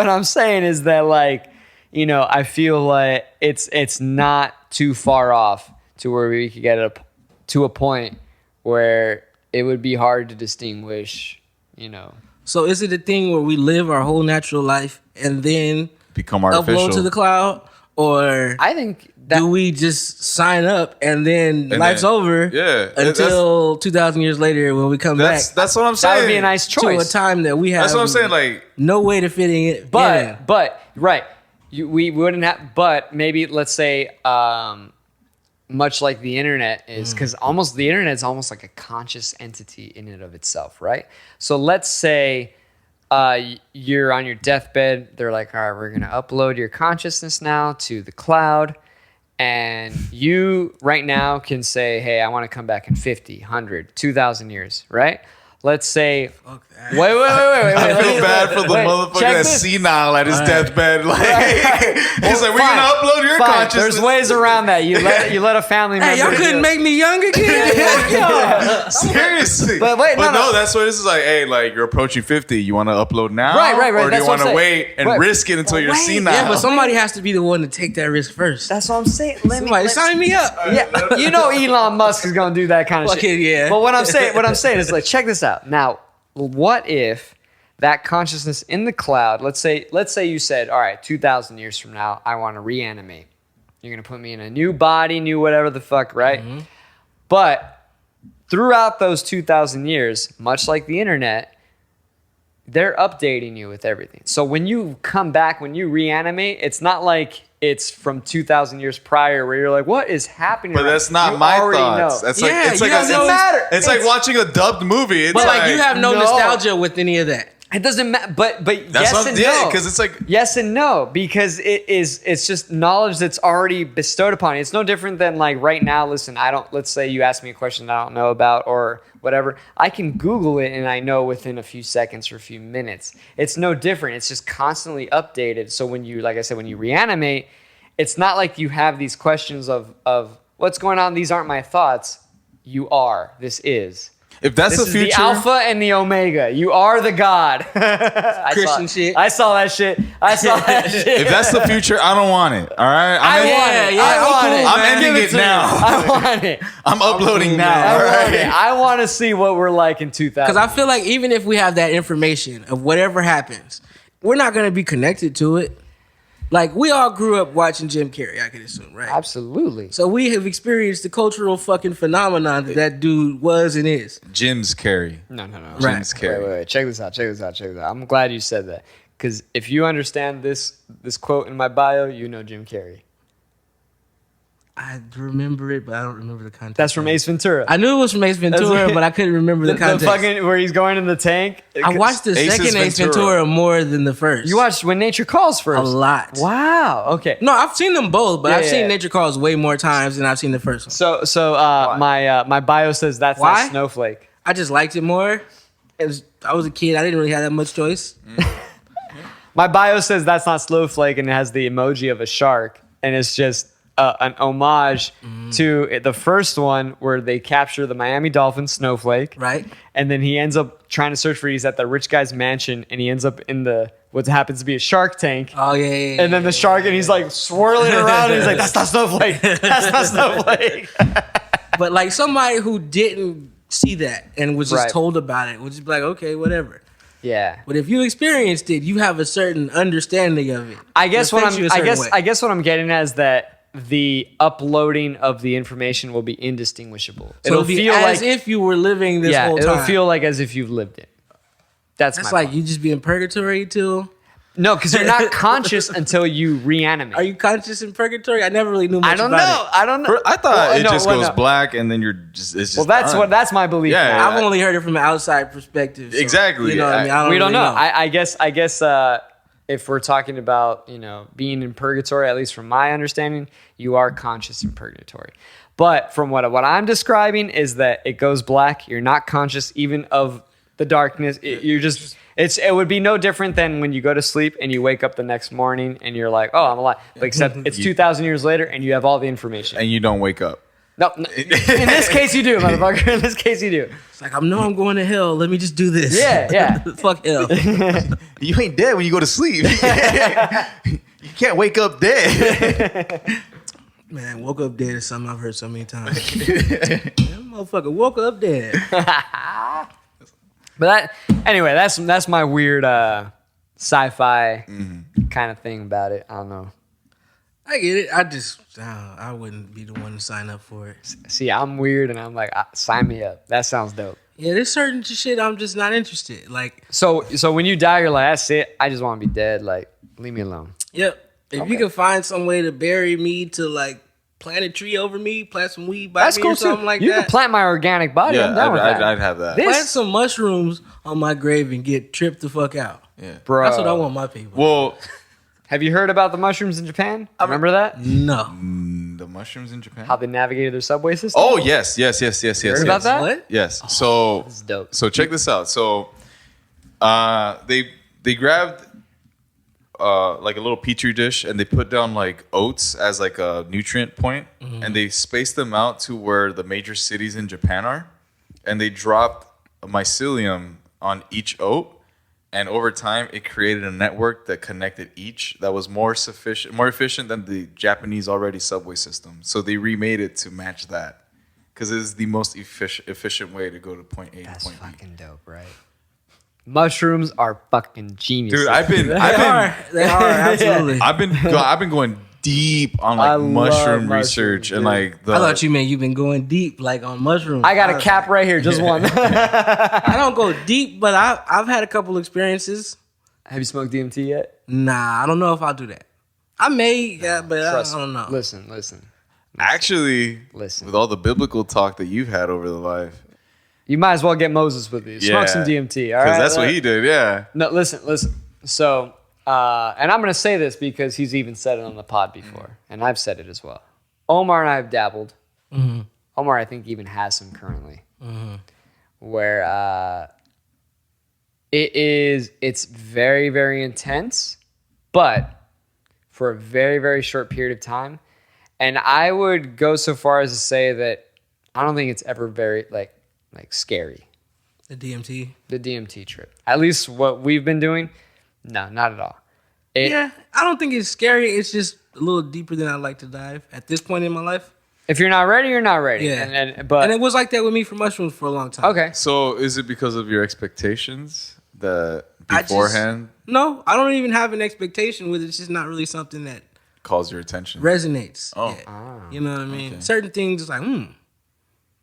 S1: I'm saying is that, like, you know, I feel like it's not too far off to where we could get to a point where it would be hard to distinguish, you know.
S3: So is it a thing where we live our whole natural life and then
S2: Become artificial.
S3: upload to the cloud, Or
S1: I think that
S3: do we just sign up and then life's over?
S2: Yeah.
S3: Until 2,000 years later when we come back.
S2: That's what I'm saying.
S1: that would be a nice choice.
S3: To a time that we have.
S2: That's what I'm saying. Like,
S3: no way to fit it.
S1: But right, we wouldn't have. But maybe let's say, much like the internet is, because the internet is almost like a conscious entity in and of itself, right? So let's say you're on your deathbed. They're like, all right, we're gonna upload your consciousness now to the cloud, and you right now can say, hey, I want to come back in 50, 100, 2,000 years, right? Let's say,
S3: Fuck that.
S1: wait.
S2: I feel bad for the motherfucker that's senile at his deathbed. Like, he's like, we're going to upload your consciousness.
S1: There's ways around that. You let a family member.
S3: Hey, y'all couldn't make me young again?
S2: Seriously.
S1: But wait, no.
S2: That's what this is like. Hey, like, you're approaching 50. You want to upload now?
S1: Right.
S2: Or do
S1: That's
S2: you
S1: what
S2: want to
S1: I'm
S2: wait and risk it until you're senile?
S3: Yeah, but somebody has to be the one to take that risk first.
S1: That's what I'm saying.
S3: Somebody sign me up.
S1: Yeah, you know Elon Musk is gonna do that kind of
S3: Fuck
S1: shit.
S3: it, yeah.
S1: But what I'm saying is like, check this out. Now, what if that consciousness in the cloud? Let's say you said, all right, 2,000 years from now, I want to reanimate. You're gonna put me in a new body, new whatever the fuck, right? Mm-hmm. But throughout those 2,000 years, much like the internet, they're updating you with everything. So when you come back, when you reanimate, it's not like it's from 2,000 years prior where you're like, what is happening?
S2: But that's not my thoughts. That's like, it's like
S1: doesn't matter.
S2: It's like watching a dubbed movie. It's
S3: But like you have no nostalgia with any of that.
S1: It doesn't matter, but yes and no.
S2: Because it's like
S1: yes and no, because it's just knowledge that's already bestowed upon you. It's no different than like right now. Listen, let's say you ask me a question I don't know about or whatever. I can Google it and I know within a few seconds or a few minutes. It's no different. It's just constantly updated. So when you, like I said, when you reanimate, it's not like you have these questions of what's going on. These aren't my thoughts. You are. This is.
S2: If that's
S1: this
S2: the future,
S1: is the Alpha and the Omega. You are the God.
S3: Christian shit.
S1: I saw that shit.
S2: If that's the future, I don't want it. All right,
S1: I'm
S2: ending it now.
S1: I want it.
S2: I'm uploading now.
S1: I want to see what we're like in 2000.
S3: Because I feel like even if we have that information of whatever happens, we're not going to be connected to it. Like, we all grew up watching Jim Carrey, I could assume, right?
S1: Absolutely.
S3: So we have experienced the cultural fucking phenomenon that dude was and is.
S2: Jim's Carrey.
S1: No.
S3: Right.
S2: Jim's Carrey.
S1: Wait. Check this out. I'm glad you said that. Because if you understand this quote in my bio, you know Jim Carrey.
S3: I remember it, but I don't remember the context.
S1: That's from Ace Ventura.
S3: I knew it was from Ace Ventura, but I couldn't remember the context.
S1: The fucking, where he's going in the tank.
S3: I watched the second Ace Ventura more than the first.
S1: You watched When Nature Calls first?
S3: A lot.
S1: Wow. Okay.
S3: No, I've seen them both, but I've seen Nature Calls way more times than I've seen the first one.
S1: So my bio says that's not Snowflake.
S3: I just liked it more. I was a kid. I didn't really have that much choice.
S1: My bio says that's not Snowflake, and it has the emoji of a shark, and it's just an homage to the first one where they capture the Miami Dolphins Snowflake,
S3: right?
S1: And then he ends up trying to search for. He's at the rich guy's mansion, and he ends up in what happens to be a shark tank.
S3: Oh yeah.
S1: And then the shark, and he's like swirling around, and he's like, "That's not Snowflake. That's not Snowflake."
S3: But like somebody who didn't see that and was just told about it would just be like, okay, whatever.
S1: Yeah.
S3: But if you experienced it, you have a certain understanding of it.
S1: I guess what I'm getting at is that the uploading of the information will be indistinguishable.
S3: So it'll be as if you were living this whole time.
S1: It'll feel like as if you've lived it. That's
S3: like you just be in purgatory till.
S1: No, because you're not conscious until you reanimate.
S3: Are you conscious in purgatory? I never really knew much about it.
S1: I don't know.
S2: I thought it just goes black and then it's just
S1: that's my belief.
S2: Yeah,
S3: I've only heard it from an outside perspective. So,
S2: exactly.
S3: You know what I mean?
S1: We don't know. I guess if we're talking about, being in purgatory, at least from my understanding, you are conscious in purgatory. But from what I'm describing is that it goes black. You're not conscious even of the darkness. It would be no different than when you go to sleep and you wake up the next morning and you're like, oh, I'm alive. But except it's 2,000 years later and you have all the information.
S2: And you don't wake up.
S1: No, in this case you do, motherfucker. In this case you do.
S3: It's like, I know I'm going to hell. Let me just do this.
S1: Yeah.
S3: Fuck hell.
S2: You ain't dead when you go to sleep. You can't wake up dead.
S3: Man, woke up dead is something I've heard so many times. That motherfucker woke up dead.
S1: But that's my weird sci-fi kind of thing about it. I don't know.
S3: I get it. I wouldn't be the one to sign up for it.
S1: See, I'm weird, and I'm like, sign me up. That sounds dope.
S3: Yeah, there's certain shit I'm just not interested. Like,
S1: So when you die, you're like, that's it. I just want to be dead. Like, leave me alone.
S3: yep. If you can find some way to bury me, to like plant a tree over me, plant some weed by
S1: That's
S3: me
S1: cool
S3: or something
S1: too.
S3: like
S1: You
S3: that.
S1: can plant my organic body. I'm down with that.
S2: I'd have that.
S1: This-
S3: Plant some mushrooms on my grave and get tripped the fuck out.
S2: Yeah.
S1: Bro,
S3: That's what I want my people.
S2: Well,
S1: have you heard about the mushrooms in Japan? Remember that?
S3: No.
S2: the mushrooms in Japan.
S1: How they navigated their subway system?
S2: Oh yes.
S1: Heard about that?
S3: What?
S2: Yes. So
S1: This is dope.
S2: So check this out. So they grabbed like a little petri dish and they put down like oats as like a nutrient point, and they spaced them out to where the major cities in Japan are, and they dropped mycelium on each oat, and over time it created a network that connected each that was more efficient than the Japanese already subway system. So they remade it to match that because it is the most efficient way to go to point A
S1: That's
S2: to point B.
S1: fucking dope, right? Mushrooms are fucking genius.
S2: Dude, I've been
S3: They are absolutely.
S2: I've been going deep on
S1: I
S2: like
S1: love
S2: mushroom
S1: mushrooms,
S2: research and
S1: dude.
S2: like the
S3: I thought you meant you've been going deep, like on mushrooms.
S1: I got a cap right here, just one.
S3: I don't go deep, but I've had a couple experiences.
S1: Have you smoked DMT yet?
S3: Nah, I don't know if I'll do that. I may, but I
S1: Trust
S3: don't
S1: me.
S3: know.
S1: Listen.
S2: actually
S1: Listen.
S2: with all the biblical talk that you've had over the life,
S1: You might as well get Moses with you. Smoke some DMT, all right?
S2: because that's what he did. Yeah,
S1: No, listen. So, and I'm going to say this because he's even said it on the pod before, and I've said it as well. Omar and I have dabbled. Omar, I think, even has some currently, where it's very, very intense, but for a very, very short period of time. And I would go so far as to say that I don't think it's ever very, like scary.
S3: The DMT.
S1: The DMT trip. At least what we've been doing, no, not at all.
S3: Yeah, I don't think it's scary. It's just a little deeper than I'd like to dive at this point in my life.
S1: If you're not ready, you're not ready.
S3: Yeah.
S1: But
S3: And it was like that with me for mushrooms for a long time.
S1: okay.
S2: so is it because of your expectations that
S3: I just-
S2: beforehand
S3: No, I don't even have an expectation with it. It's just not really something that
S2: calls your attention?
S3: resonates.
S2: Oh.
S3: yet.
S1: Ah.
S3: You know what I mean?
S2: Okay.
S3: Certain things, it's like, And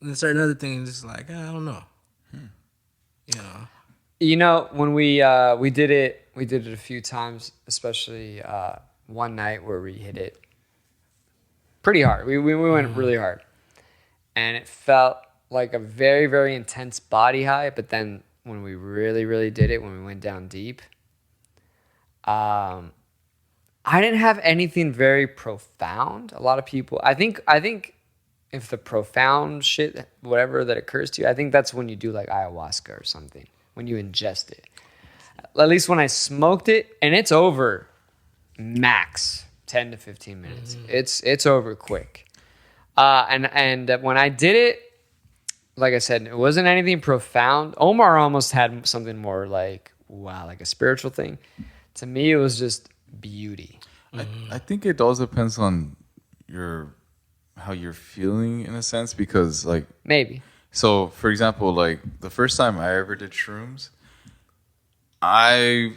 S3: then certain other things, it's like, I don't know. You know?
S1: You know, when we did it a few times, especially one night where we hit it pretty hard. We went really hard. And it felt like a very, very intense body high, but then when we really, really did it, when we went down deep, I didn't have anything very profound. A lot of people, I think if the profound shit, whatever that occurs to you, I think that's when you do like ayahuasca or something, when you ingest it. At least when I smoked it, and it's over max 10 to 15 minutes. It's over quick. And when I did it, like I said, it wasn't anything profound. Omar almost had something more like, wow, like a spiritual thing. To me, it was just beauty.
S2: I think it all depends on how you're feeling in a sense, because like
S1: Maybe.
S2: so for example, like the first time I ever did shrooms, I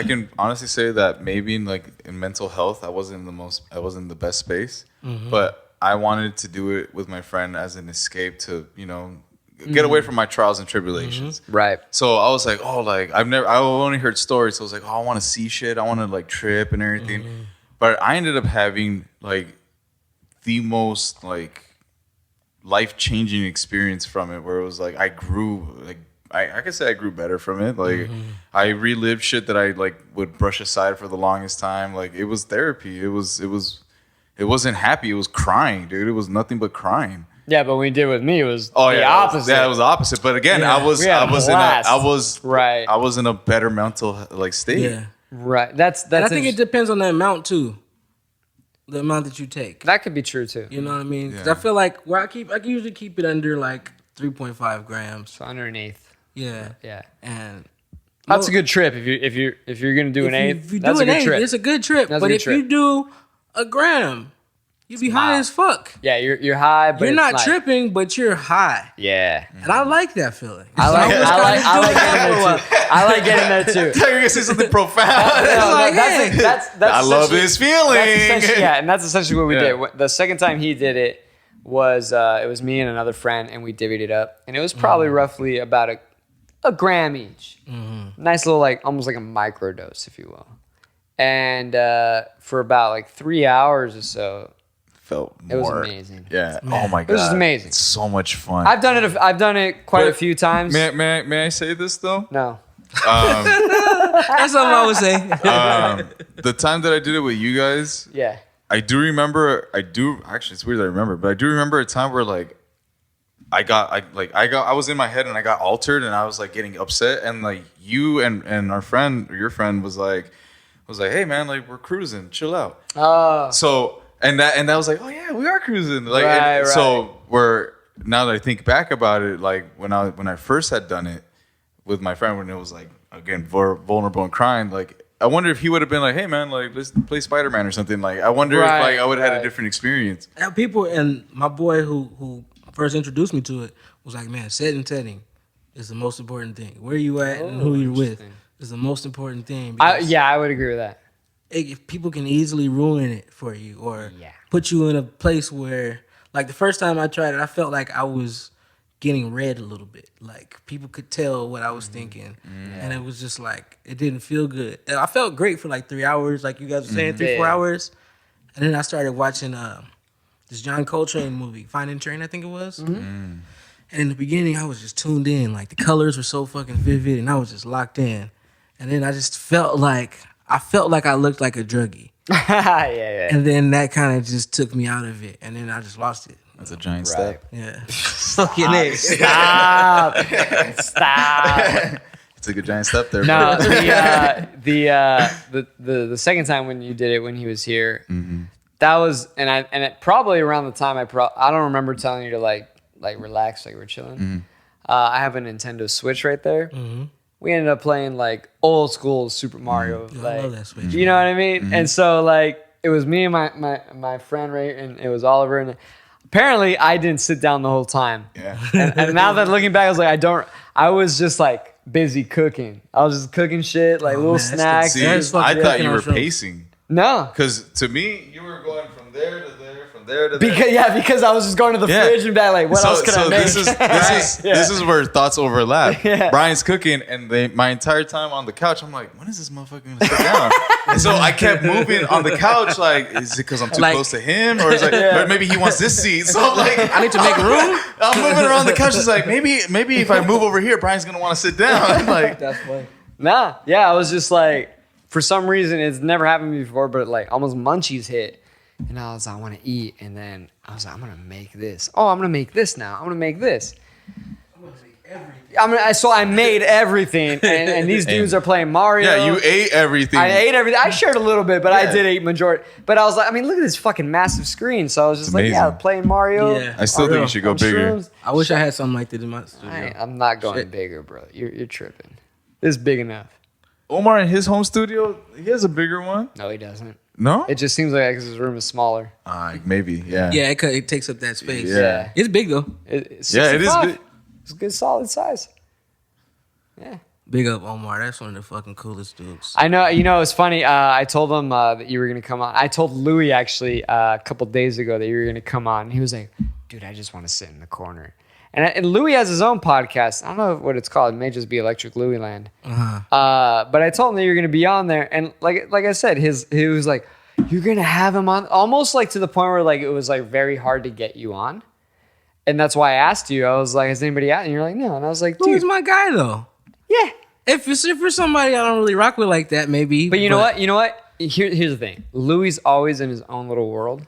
S2: can honestly say that maybe in mental health I wasn't in the best space, but I wanted to do it with my friend as an escape to get away from my trials and tribulations.
S1: Right.
S2: So I was like, I only heard stories. So I was like, I want to see shit. I want to like trip and everything. But I ended up having like the most like life-changing experience from it, where it was like I grew, like I can say I grew better from it. Like I relived shit that I like would brush aside for the longest time. Like it was therapy. It wasn't happy. It was crying, dude. It was nothing but crying.
S1: Yeah, but when you did it with me, it was the
S2: opposite.
S1: opposite.
S2: It was the opposite. But again,
S3: Yeah.
S2: I was
S1: We had a blast. Right.
S2: I was in a better mental like state.
S3: Yeah.
S1: Right. That's
S3: And I think it depends on the amount too. The amount that you take.
S1: that could be true too.
S3: You know what I mean? 'Cause
S2: Yeah.
S3: I feel like where I can usually keep it under like 3.5 grams.
S1: So under an eighth.
S3: Yeah.
S1: Yeah.
S3: And
S1: That's a good trip if you're gonna do an eighth.
S3: If you
S1: That's
S3: do
S1: a
S3: an
S1: good
S3: eighth,
S1: trip.
S3: it's a good trip.
S1: That's a
S3: But
S1: good
S3: if
S1: trip.
S3: you do a gram, You be high as fuck.
S1: Yeah, you're high, but
S3: you're not
S1: like,
S3: tripping, but you're high.
S1: Yeah,
S3: and I like that feeling.
S1: I like getting there too.
S2: You're gonna say something profound.
S1: That's
S2: I love this feeling.
S1: And that's essentially what we did. The second time he did it was it was me and another friend, and we divvied it up, and it was probably roughly about a gram each. Nice little like almost like a micro dose, if you will. And for about like 3 hours or so.
S2: It
S1: was amazing.
S2: Yeah. Man. Oh my god.
S1: It was amazing.
S2: It's so much fun.
S1: I've done it quite a few times.
S2: May I say this though?
S1: No.
S3: That's something I would say.
S2: The time that I did it with you guys.
S1: Yeah.
S2: I do remember. Actually, it's weird that I remember, but I do remember a time where like I was in my head and I got altered and I was like getting upset and like you and our friend or your friend was like, hey man, like we're cruising, chill out. So. And that was like, oh yeah, we are cruising. Like,
S1: right.
S2: So now that I think back about it, like when I first had done it with my friend, when it was like again vulnerable and crying, like I wonder if he would have been like, hey man, like let's play Spider-Man or something. Like I wonder if like I would have had a different experience.
S3: People and my boy who first introduced me to it was like, man, setting is the most important thing. Where you at and who you're with is the most important thing.
S1: I would agree with that.
S3: People can easily ruin it for you or put you in a place where, like the first time I tried it, I felt like I was getting read a little bit. Like people could tell what I was thinking. And it was just like, it didn't feel good. And I felt great for like 3 hours, like you guys were saying, 3-4 hours. And then I started watching this John Coltrane movie, Finding Train, I think it was. And in the beginning, I was just tuned in. Like the colors were so fucking vivid and I was just locked in. And then I just felt like I looked like a druggie.
S1: Yeah.
S3: And then that kind of just took me out of it. And then I just lost it.
S2: That's a giant step.
S3: Yeah. Fuck your nigga.
S1: Stop.
S2: Took a giant step there.
S1: No, the second time when you did it when he was here, that was and it probably around the time I don't remember telling you to like relax, like we're chilling. I have a Nintendo Switch right there. We ended up playing like old school Super Mario.
S3: Dude,
S1: like,
S3: I love that Switch.
S1: you know what I mean? And so like it was me and my friend, right? And it was Oliver. And apparently I didn't sit down the whole time.
S2: Yeah.
S1: And now that looking back, I was like, I was just like busy cooking. I was just cooking shit, like little snacks.
S2: See, I thought you were pacing.
S1: No.
S2: Because to me, you were going from there to there, from there to there.
S1: Because I was just going to the fridge and back, like, what else can I make?
S2: This is where thoughts overlap. Brian's cooking, and my entire time on the couch, I'm like, when is this motherfucker going to sit down? And so I kept moving on the couch, like, is it because I'm too close to him? Or is it like, or maybe he wants this seat. So I'm like,
S3: I need to make room.
S2: I'm moving around the couch. It's like, maybe if I move over here, Brian's going to want to sit down. I'm like,
S3: that's funny.
S1: Nah, I was just like, for some reason, it's never happened before, but like almost munchies hit. And I was like, I want to eat. And then I was like, I'm going to make this. Oh, I'm going to make this now. I'm going to make this.
S3: I'm going to make everything.
S1: So I made everything. And these dudes are playing Mario.
S2: Yeah, you ate everything.
S1: I ate everything. I shared a little bit, but I did eat majority. But I was like, I mean, look at this fucking massive screen. So I was just like, playing Mario.
S3: Yeah.
S2: I still think you should go bigger.
S3: Shrooms. I wish I had something like that in my studio.
S1: I'm not going bigger, bro. You're tripping. This is big enough.
S2: Omar in his home studio, he has a bigger one.
S1: No, he doesn't.
S2: No?
S1: It just seems like because his room is smaller.
S2: Maybe, yeah.
S3: Yeah, it takes up that space.
S2: Yeah.
S3: It's big, though.
S1: It's
S2: yeah, it is big.
S1: It's a good, solid size. Yeah.
S3: Big up, Omar. That's one of the fucking coolest dudes.
S1: I know. You know, it's funny. I told him that you were going to come on. I told Louis, actually, a couple days ago that you were going to come on. And he was like, dude, I just want to sit in the corner. And Louis has his own podcast. I don't know what it's called. It may just be Electric Louis Land. But I told him that you're going to be on there. And like I said, he was like, you're going to have him on? Almost like to the point where like it was like very hard to get you on. And that's why I asked you. I was like, is anybody out? And you're like, no. And I was like, dude.
S3: Louis my guy, though.
S1: Yeah.
S3: If it's for somebody I don't really rock with like that, maybe.
S1: But you know what? Here's the thing. Louis always in his own little world.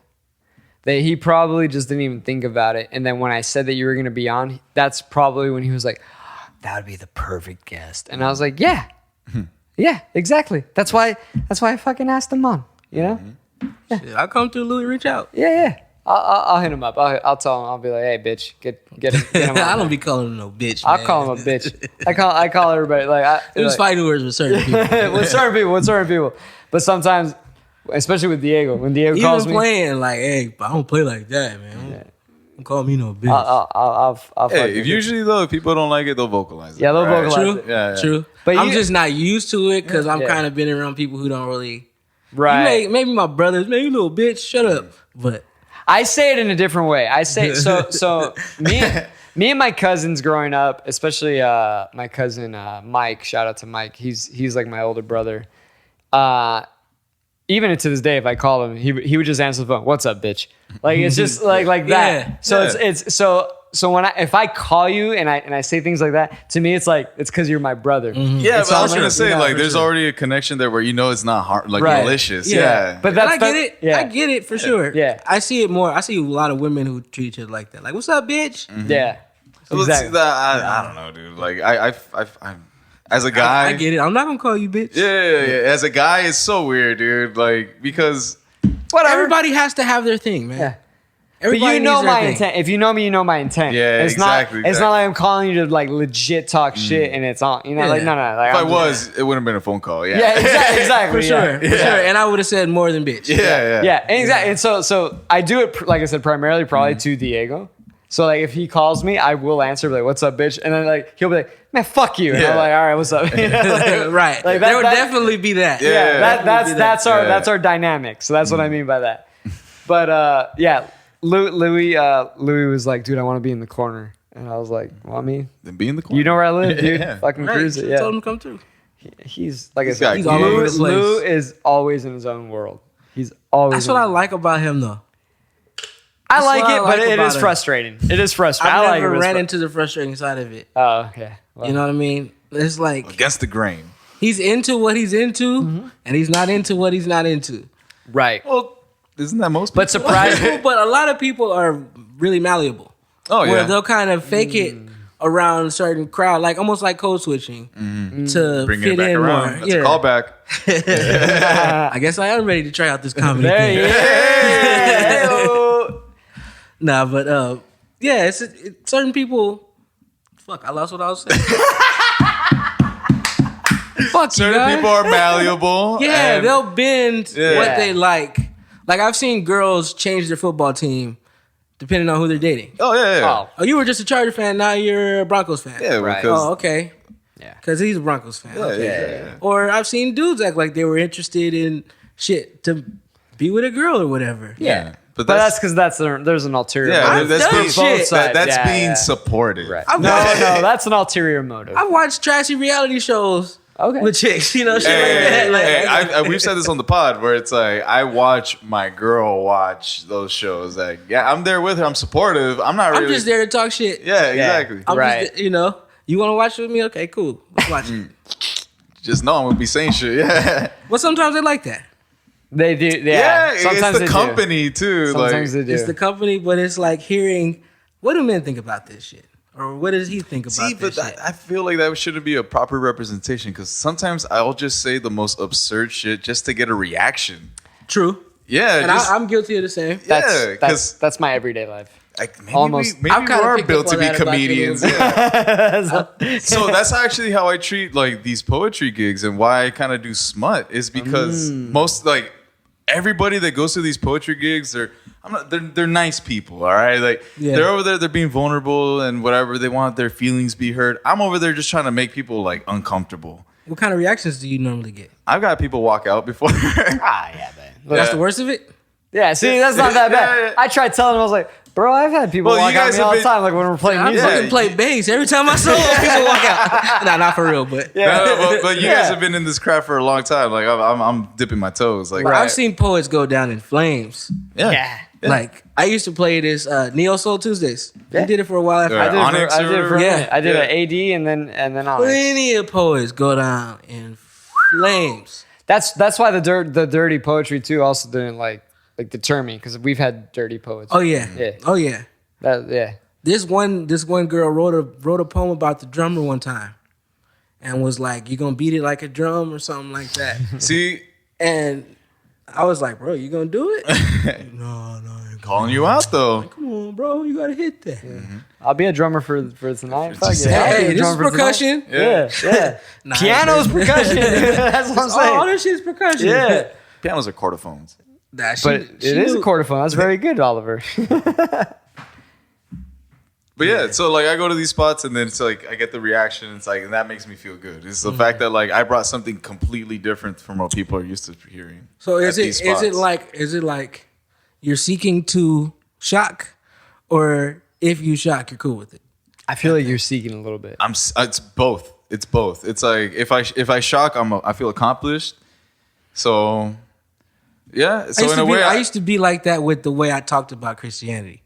S1: That he probably just didn't even think about it. And then when I said that you were going to be on, that's probably when he was like, that would be the perfect guest. And I was like, yeah. Yeah, exactly. That's why I fucking asked him on, you know?
S3: Yeah. Shit, I'll come through, Louis, reach out.
S1: Yeah. I'll hit him up. I'll tell him. I'll be like, hey, bitch, get him on.
S3: I don't be calling him no bitch,
S1: I'll call him a bitch. I call everybody. Like,
S3: it was fighting words with certain people.
S1: with certain people. But sometimes especially with Diego. When Diego calls
S3: Even
S1: me,
S3: playing like, hey, but I don't play like that, man. Don't call me no bitch.
S1: I'll
S2: Hey, if usually though, if people don't like it, they'll vocalize it.
S1: Yeah, they'll
S2: right?
S1: vocalize
S3: True,
S1: it.
S2: Yeah, yeah.
S3: true.
S1: But
S3: I'm
S1: you-
S3: just not used to it because I'm
S1: Yeah.
S3: kind of been around people who don't really.
S1: right.
S3: Maybe my brothers, maybe you little bitch, shut up. But
S1: I say it in a different way. I say so me and my cousins growing up, especially my cousin Mike. Shout out to Mike. He's like my older brother. Even to this day, if I call him, he would just answer the phone. What's up, bitch? Like it's just like that.
S3: Yeah.
S1: So
S2: Yeah.
S1: it's so when if I call you and I say things like that, to me it's like it's because you're my brother.
S2: Yeah,
S1: It's
S2: but I
S1: all
S2: was gonna
S1: like-
S2: say
S1: yeah,
S2: like
S1: for
S2: there's
S1: sure.
S2: already a connection there where you know it's not hard, like
S1: Right.
S2: malicious.
S3: Yeah.
S2: Yeah,
S1: But
S3: and I
S1: that's
S3: get it.
S1: Yeah.
S3: I get it for sure.
S1: Yeah.
S3: I see it more. I see a lot of women who treat each other like that. Like, what's up, bitch?
S1: Yeah.
S2: Well,
S1: Exactly.
S2: see, I don't know, dude. Like I'm as a guy,
S3: I get it. I'm not gonna call you bitch.
S2: yeah. As a guy, it's so weird, dude. Like because
S1: Whatever.
S3: Everybody has to have their thing, man.
S1: Yeah. But
S3: Everybody
S1: you know
S3: needs their
S1: my
S3: thing.
S1: intent. If you know me, you know my intent.
S2: Yeah,
S1: it's
S2: exactly,
S1: Not, it's not like I'm calling you to like legit talk shit and it's on. You know, like
S3: Yeah.
S1: no. Like,
S2: if I
S1: I'm just-
S2: was, it wouldn't have been a phone call. Yeah,
S1: Yeah, exactly.
S3: For sure,
S1: Yeah.
S3: for sure. And I would have said more than bitch.
S2: yeah.
S1: Yeah, and exactly. And so I do it like I said, primarily probably to Diego. So like if he calls me, I will answer like, "What's up, bitch?" And then like he'll be like, "Man, fuck you." And I'm
S2: Yeah.
S1: like, "All right, what's up?" You know, like-
S3: Right.
S1: Like
S3: there would
S1: that-
S3: definitely be that.
S2: Yeah.
S1: Yeah,
S3: Definitely be
S1: that's
S2: Yeah.
S1: our dynamic. So that's what I mean by that. But yeah, Louis was like, "Dude, I want to be in the corner," and I was like, "Well, me,
S2: Then be in the corner.
S1: you know where I live, dude.
S2: Yeah.
S1: Fucking
S3: Right.
S1: cruise it."
S3: Should've
S1: Yeah,
S3: told him to come through.
S1: he's like I
S2: He's
S1: said,
S2: got
S3: He's all over the place.
S1: Lou is always in his own world. He's always.
S3: That's
S1: in
S3: what I
S1: his-
S3: like about him, though.
S1: I
S3: That's
S1: like
S3: what I
S1: it,
S3: like
S1: but it
S3: about
S1: is
S3: him.
S1: frustrating. It is frustrating. I
S3: I've
S1: like
S3: never
S1: it.
S3: ran into the frustrating side of it.
S1: Oh, okay. Well,
S3: You know what I mean? It's like
S2: against the grain.
S3: he's into what he's into,
S1: Mm-hmm.
S3: and he's not into what he's not into.
S1: right.
S2: Well, isn't that most people?
S1: But surprise.
S3: But a lot of people are really malleable.
S2: Oh
S3: Where
S2: yeah.
S3: they'll kind of fake it around a certain crowd, like almost like code switching to
S2: Bringing
S3: fit
S2: it back
S3: in
S2: around.
S3: more.
S2: That's a callback.
S3: I guess I am ready to try out this comedy
S1: There
S3: thing.
S1: you go.
S3: Nah, but yeah, it's certain people. Fuck, I lost what I was saying. Fuck you,
S2: Certain
S3: guys.
S2: people are malleable.
S3: Yeah,
S2: and-
S3: they'll bend
S2: Yeah.
S3: what they like. Like I've seen girls change their football team depending on who they're dating.
S2: Oh yeah, yeah.
S1: Oh,
S3: Oh, you were just a Charger fan, now you're a Broncos fan.
S2: Yeah,
S1: Right.
S2: because
S3: Oh, okay.
S1: yeah.
S3: Because he's a Broncos fan.
S2: yeah,
S3: Okay.
S2: yeah.
S3: Or I've seen dudes act like they were interested in shit to be with a girl or whatever.
S2: Yeah. But
S1: But that's
S2: that's
S1: because there's an ulterior.
S2: yeah,
S1: motive.
S3: I've
S2: that's
S3: done
S2: being,
S3: shit.
S2: that's
S1: Yeah,
S2: being
S1: yeah.
S2: supported.
S1: Right.
S3: I've
S1: No,
S3: watched-
S1: that's an ulterior motive.
S3: I've watched trashy reality shows
S1: Okay.
S3: with chicks, you know, shit like
S2: Hey,
S3: that. Like,
S2: hey, we've said this on the pod where it's like I watch my girl watch those shows. Like, yeah, I'm there with her. I'm supportive. I'm not
S3: I'm
S2: really.
S3: just there to talk shit.
S2: Yeah, exactly.
S3: I'm
S1: Right.
S3: just, you know, you want to watch with me? Okay, cool. Let's watch it.
S2: Just know I'm gonna be saying shit. Yeah,
S3: But sometimes they like that.
S1: They do. Yeah.
S2: yeah.
S1: Sometimes
S2: It's
S1: they
S2: the company too.
S1: Sometimes
S2: like,
S1: they do.
S3: It's the company, but it's like hearing what do men think about this shit, or what does he think about
S2: see,
S3: this
S2: but
S3: shit?
S2: I feel like that shouldn't be a proper representation because sometimes I'll just say the most absurd shit just to get a reaction.
S3: True,
S2: Yeah,
S3: and
S2: just,
S3: I'm guilty of the same.
S2: yeah,
S1: That's my everyday life.
S2: like maybe
S1: almost-
S2: we
S3: I've kinda
S2: are
S3: picked
S2: built
S3: up
S2: to
S3: on
S2: be
S3: that about you a
S2: comedians.
S3: little
S2: Yeah. So that's actually how I treat like these poetry gigs and why I kind of do smut is because most like everybody that goes to these poetry gigs they're nice people, all right? Like
S3: Yeah.
S2: they're over there, they're being vulnerable and whatever, they want their feelings be heard. I'm over there just trying to make people like uncomfortable.
S3: What kind of reactions do you normally get?
S2: I've got people walk out before.
S1: Ah, yeah, man.
S3: That's the worst of it.
S1: Yeah. See, that's not that bad.
S2: Yeah, yeah.
S1: I tried telling him. I was like, bro, I've had people
S2: Well,
S1: walk
S2: you
S1: out
S2: guys
S1: me
S2: have
S1: all the
S2: been-
S1: time, like when we're playing
S3: I
S1: music.
S3: fucking play bass every time I solo. People walk out. Nah, not for real, but
S2: But you
S1: Yeah.
S2: guys have been in this craft for a long time. Like I'm dipping my toes. Like
S1: Right.
S3: I've seen poets go down in flames.
S2: yeah.
S1: Yeah.
S3: Like I used to play this Neo Soul Tuesdays.
S1: Yeah.
S3: I did it for a while after.
S2: Yeah.
S1: I did
S2: Onyx
S1: it for a
S2: or
S1: minute.
S3: whatever?
S1: I did
S2: Yeah.
S1: an AD and then Onyx.
S3: Plenty of poets go down in flames.
S1: That's why the dirty poetry too also didn't like deter me because we've had dirty poets.
S3: Oh yeah.
S1: Yeah.
S3: Oh yeah.
S1: Yeah.
S3: This one girl wrote a poem about the drummer one time, and was like, "You gonna beat it like a drum or something like that."
S2: See,
S3: And I was like, "Bro, you gonna do it?" No.
S2: calling you out though.
S3: Come on, bro, you gotta hit that.
S1: I'll be a drummer for tonight. Fuck
S2: just-
S1: yeah. I'll be
S3: Hey,
S1: a
S3: this is
S1: drummer for tonight.
S3: percussion.
S1: Yeah.
S3: Nah,
S1: Piano's percussion. That's what I'm saying.
S3: Oh, this shit's percussion.
S1: Yeah.
S2: Pianos are chordophones.
S1: But it is a chordophone. That's very good, Oliver.
S2: But yeah, so like I go to these spots and then it's like I get the reaction. It's like, and that makes me feel good. It's the fact that like I brought something completely different from what people are used to hearing.
S3: So is it like you're seeking to shock, or if you shock, you're cool with it?
S1: I feel like you're seeking a little bit.
S2: It's both. It's both. It's like if I shock, I feel accomplished. So yeah. So in a way,
S3: I used to be like that with the way I talked about Christianity.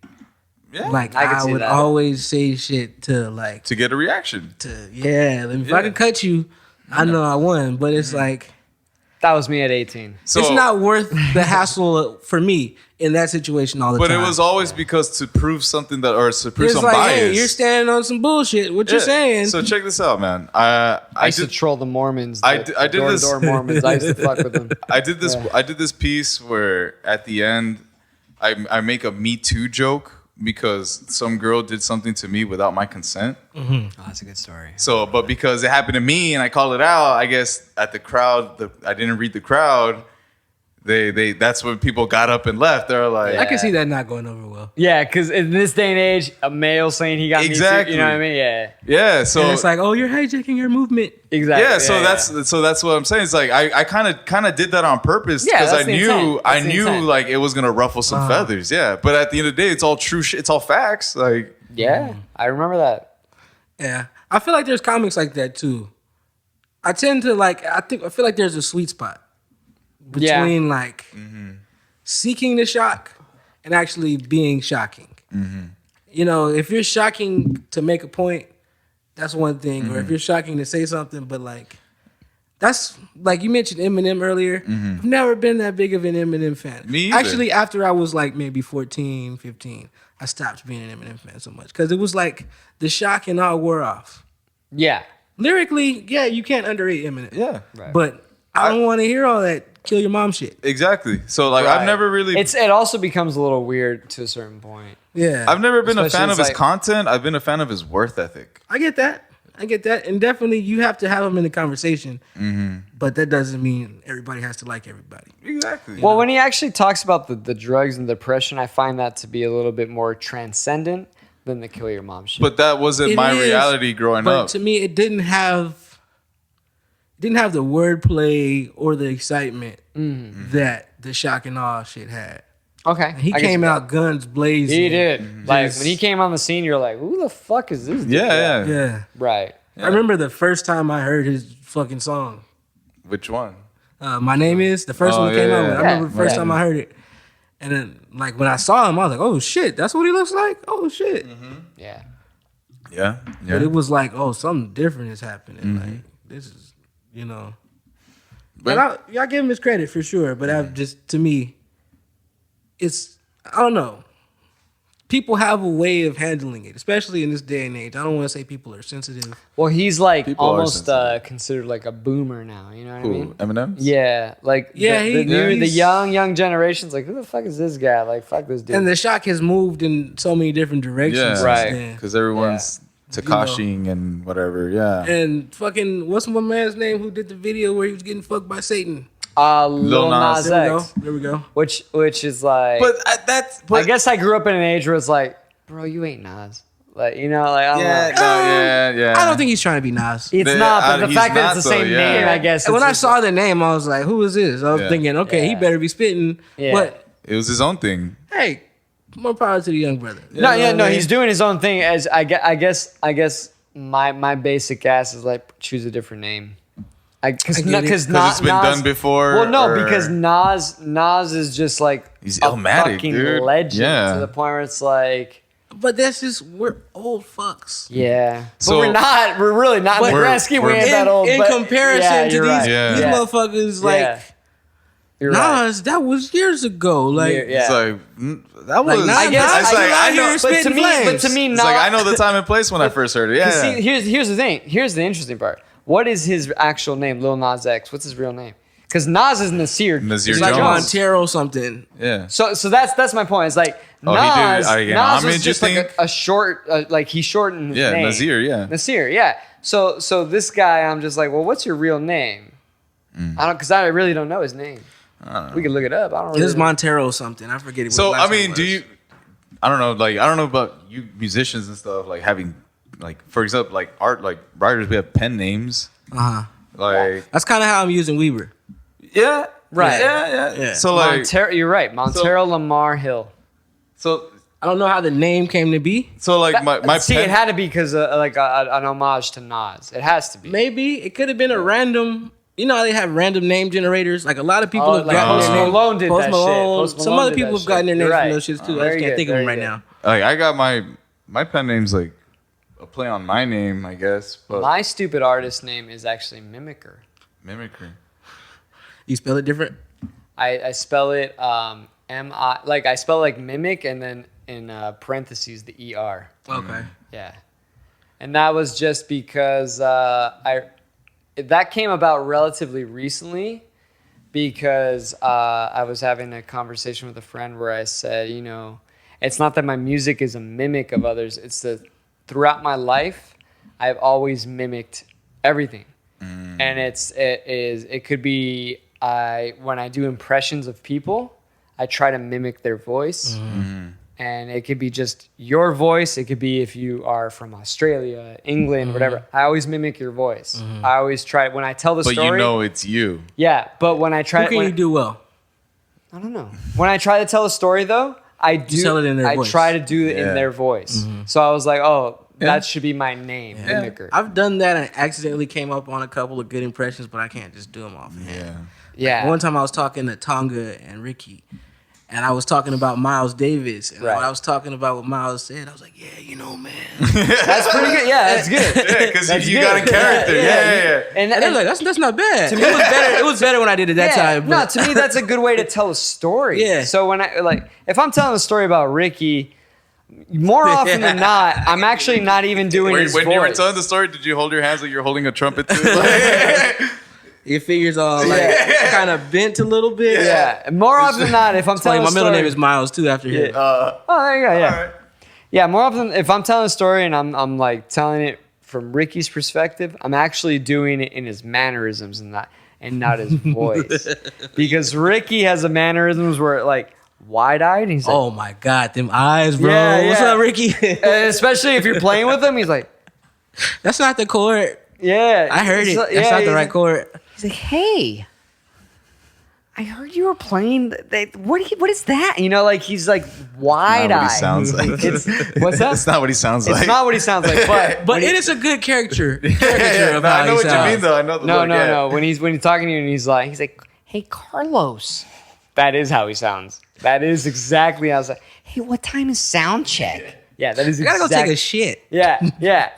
S2: Yeah,
S3: like
S1: I
S3: I would always say shit to
S2: get a reaction.
S3: If I could cut you, I know I won. But it's like
S1: that was me at 18.
S3: So it's not worth the hassle for me in that situation all the time.
S2: But it was always because to prove something to prove some
S3: like,
S2: bias.
S3: Hey, you're standing on some bullshit. What you're saying?
S2: So check this out, man.
S1: I used to troll the Mormons.
S2: I did this.
S1: Door Mormons. I used to fuck with them.
S2: I did this. I did this piece where at the end, I make a Me Too joke because some girl did something to me without my consent.
S1: Oh, that's a good story.
S2: So, but because it happened to me and I called it out, I guess at the crowd, I didn't read the crowd. That's when people got up and left. They're like,
S3: I can see that not going over well.
S1: Yeah, because in this day and age, a male saying he got
S2: exactly.
S1: Me too, you know what I mean? Yeah.
S2: Yeah. So
S3: and it's like, oh, you're hijacking your movement.
S1: Exactly.
S2: Yeah. So that's what I'm saying. It's like I kind of did that on purpose because I knew like it was gonna ruffle some feathers. Yeah. But at the end of the day, it's all true shit. It's all facts. Like
S1: I remember that.
S3: Yeah, I feel like there's comics like that too. I tend to I feel like there's a sweet spot between seeking the shock and actually being shocking. Mm-hmm. You know, if you're shocking to make a point, that's one thing. Or if you're shocking to say something, but that's like you mentioned Eminem earlier. Mm-hmm. I've never been that big of an Eminem fan.
S2: Me either.
S3: Actually, after I was maybe 14, 15, I stopped being an Eminem fan so much because it was like the shock and awe wore off.
S1: Yeah.
S3: Lyrically, yeah, you can't underrate Eminem.
S2: Yeah.
S1: Right.
S3: But I don't want to hear all that kill your mom shit.
S2: Exactly. So I've never really.
S1: It also becomes a little weird to a certain point.
S3: Yeah.
S2: I've never been a fan of his content. I've been a fan of his work ethic.
S3: I get that. And definitely you have to have him in the conversation. Mm-hmm. But that doesn't mean everybody has to like everybody.
S2: Exactly.
S1: Well, when he actually talks about the drugs and depression, I find that to be a little bit more transcendent than the kill your mom shit.
S2: But that wasn't my reality growing up.
S3: But to me, it didn't have the wordplay or the excitement that the shock and awe shit had.
S1: Okay.
S3: He came out guns blazing.
S1: He did. Mm-hmm. Like when he came on the scene, you're like, who the fuck is this dude?
S2: Yeah.
S1: Right.
S3: Yeah. I remember the first time I heard his fucking song.
S2: Which one?
S3: My Name Is, the first one that came out. I remember the first time I heard it. And then when I saw him, I was like, oh shit, that's what he looks like? Oh shit.
S1: Mm-hmm. Yeah.
S2: Yeah.
S3: But it was like, oh, something different is happening. Mm-hmm. Like, this is, you know. But I give him his credit for sure. But I've just, to me, it's, I don't know. People have a way of handling it, especially in this day and age. I don't want to say people are sensitive.
S1: Well, he's like almost considered like a boomer now. You know what I mean?
S2: Eminem?
S1: Yeah. Like the young generation's like, who the fuck is this guy? Like, fuck this dude.
S3: And the shock has moved in so many different directions.
S2: Yeah, right. Because everyone's Tekashi and whatever. Yeah.
S3: And fucking, what's my man's name who did the video where he was getting fucked by Satan?
S1: Lil Nas X.
S3: There we go.
S1: Which is like, I guess I grew up in an age where it's like, bro, you ain't Nas. Like, you know, like, I don't know.
S2: Yeah.
S3: I don't think he's trying to be Nas.
S1: It's not, but the fact that it's the same name, I guess.
S3: And when I saw the name, I was like, who is this? I was thinking, okay, he better be spitting.
S1: Yeah.
S3: But
S2: it was his own thing.
S3: Hey, more power to the young brother.
S1: No, he's doing his own thing. As I guess my basic ass is like, choose a different name. Because
S2: it's been done before.
S1: Well, no, because Nas is just like
S2: he's
S1: a
S2: Illmatic,
S1: fucking
S2: dude.
S1: legend to the point where it's like.
S3: But that's just, we're old fucks.
S1: Yeah, but we're not. We're really not. In the grand scheme, we ain't that old.
S3: In comparison to these motherfuckers, like Nas, that was years ago. Like,
S2: it's like that was.
S3: I guess I know.
S1: But to me,
S2: Nas, it's like I know the time and place when I first heard it. Yeah.
S1: See, here's the thing. Here's the interesting part. What is his actual name? Lil Nas X. What's his real name? Because Nas is Nasir.
S3: It's like Montero something.
S2: Yeah.
S1: So that's my point. It's like Nas is just like a short, like he shortened his name. Nasir. Yeah. So this guy, I'm just like, well, what's your real name? I don't, because I really don't know his name.
S2: I don't know.
S1: We can look it up. I don't.
S3: It was
S1: Really
S3: Montero something. I forget. What
S2: So
S3: last
S2: I mean,
S3: name
S2: do
S3: was.
S2: you? I don't know. Like I don't know about you musicians and stuff. Like having, like for example, like art, like writers, we have pen names. Like
S3: That's kind of how I'm using Weeber.
S2: yeah,
S1: Right.
S3: Yeah.
S2: So like
S1: Montero, you're right. Montero Lamar Hill.
S2: so
S3: I don't know how the name came to be.
S2: so like my
S1: See,
S2: pen,
S1: it had to be because like an homage to Nas. It has to be.
S3: Maybe it could have been a random. You know how they have random name generators? Like a lot of people have
S1: like
S3: gotten
S1: Post
S3: their name.
S1: Malone did that shit. Post
S3: Some
S1: Malone
S3: other
S1: did
S3: people
S1: that
S3: have gotten their
S1: shit.
S3: names
S1: You're
S3: from
S1: right.
S3: those shits too. I
S1: Very
S3: just can't
S1: good,
S3: think of them
S1: very
S3: right
S1: good.
S3: now.
S2: like I got my pen name's like a play on my name, I guess. But
S1: My stupid artist name is actually Mimicker.
S2: mimicry.
S3: You spell it different?
S1: I spell it M-I, like I spell like mimic and then in parentheses the E-R.
S3: Okay.
S1: Yeah. And that was just because that came about relatively recently because I was having a conversation with a friend where I said, you know, it's not that my music is a mimic of others. It's that throughout my life, I've always mimicked everything. And it could be when I do impressions of people, I try to mimic their voice. And it could be just your voice. It could be if you are from Australia, England, whatever. I always mimic your voice. I always try when I tell the
S2: But
S1: story.
S2: you know it's you.
S1: Yeah, but when I try,
S3: Who can
S1: when
S3: you do well?
S1: I don't know. When I try to tell a story, though, I do.
S3: tell it in their voice.
S1: Try to do it in
S2: Yeah.
S1: their voice. So I was like, oh, that should be my name, mimicker.
S3: I've done that and accidentally came up on a couple of good impressions, but I can't just do them offhand.
S2: Yeah.
S1: Yeah.
S3: One time I was talking to Tonga and Ricky, and I was talking about Miles Davis. And
S1: Right.
S3: when I was talking about what Miles said, I was like, yeah, you know, man.
S1: That's pretty good. Yeah, that's good.
S2: Yeah, because
S1: That's
S2: you
S1: good.
S2: got a character. Yeah.
S1: And
S3: And they're like, that's not bad.
S1: To
S3: It
S1: me-
S3: was better. It was better when I did it that
S1: yeah,
S3: time. But
S1: no, to me that's a good way to tell a story.
S3: Yeah.
S1: So when if I'm telling a story about Ricky, more often than not, I'm actually not even doing his
S2: When
S1: voice.
S2: you were telling the story, did you hold your hands like you're holding a trumpet too? Like,
S3: your fingers all like kind of bent a little bit.
S1: Yeah, and more often than not, if I'm
S3: Like,
S1: telling
S3: my
S1: a
S3: middle
S1: story,
S3: name is Miles too. After him.
S1: oh, there you go. Yeah,
S2: all right.
S1: yeah. More often, if I'm telling a story and I'm like telling it from Ricky's perspective, I'm actually doing it in his mannerisms and not his voice, because Ricky has a mannerisms where like wide-eyed. And he's like,
S3: Oh my God, them eyes, bro.
S1: Yeah,
S3: What's
S1: yeah.
S3: up, Ricky?
S1: and especially if you're playing with him, he's like,
S3: That's not the chord.
S1: yeah.
S3: I heard it.
S1: He's like-
S3: That's
S1: yeah,
S3: not the
S1: he's
S3: right
S1: like-
S3: chord.
S1: He's like, hey, I heard you were playing. What is that? You know, like he's like wide
S2: Not what
S1: eyed.
S2: he sounds like.
S1: What's that?
S2: It's not what he sounds like.
S1: It's not what he sounds like, but
S3: But it is a good caricature of
S2: No,
S3: how
S2: I know
S3: he
S2: what
S3: sounds.
S2: you mean, though. I know the
S1: no,
S2: look,
S1: no,
S2: yeah.
S1: no. When he's talking to you and he's like, hey, Carlos. That is how he sounds. That is exactly how. Hey, what time is sound check? Yeah, that is.
S3: I gotta go take a shit.
S1: Yeah, yeah.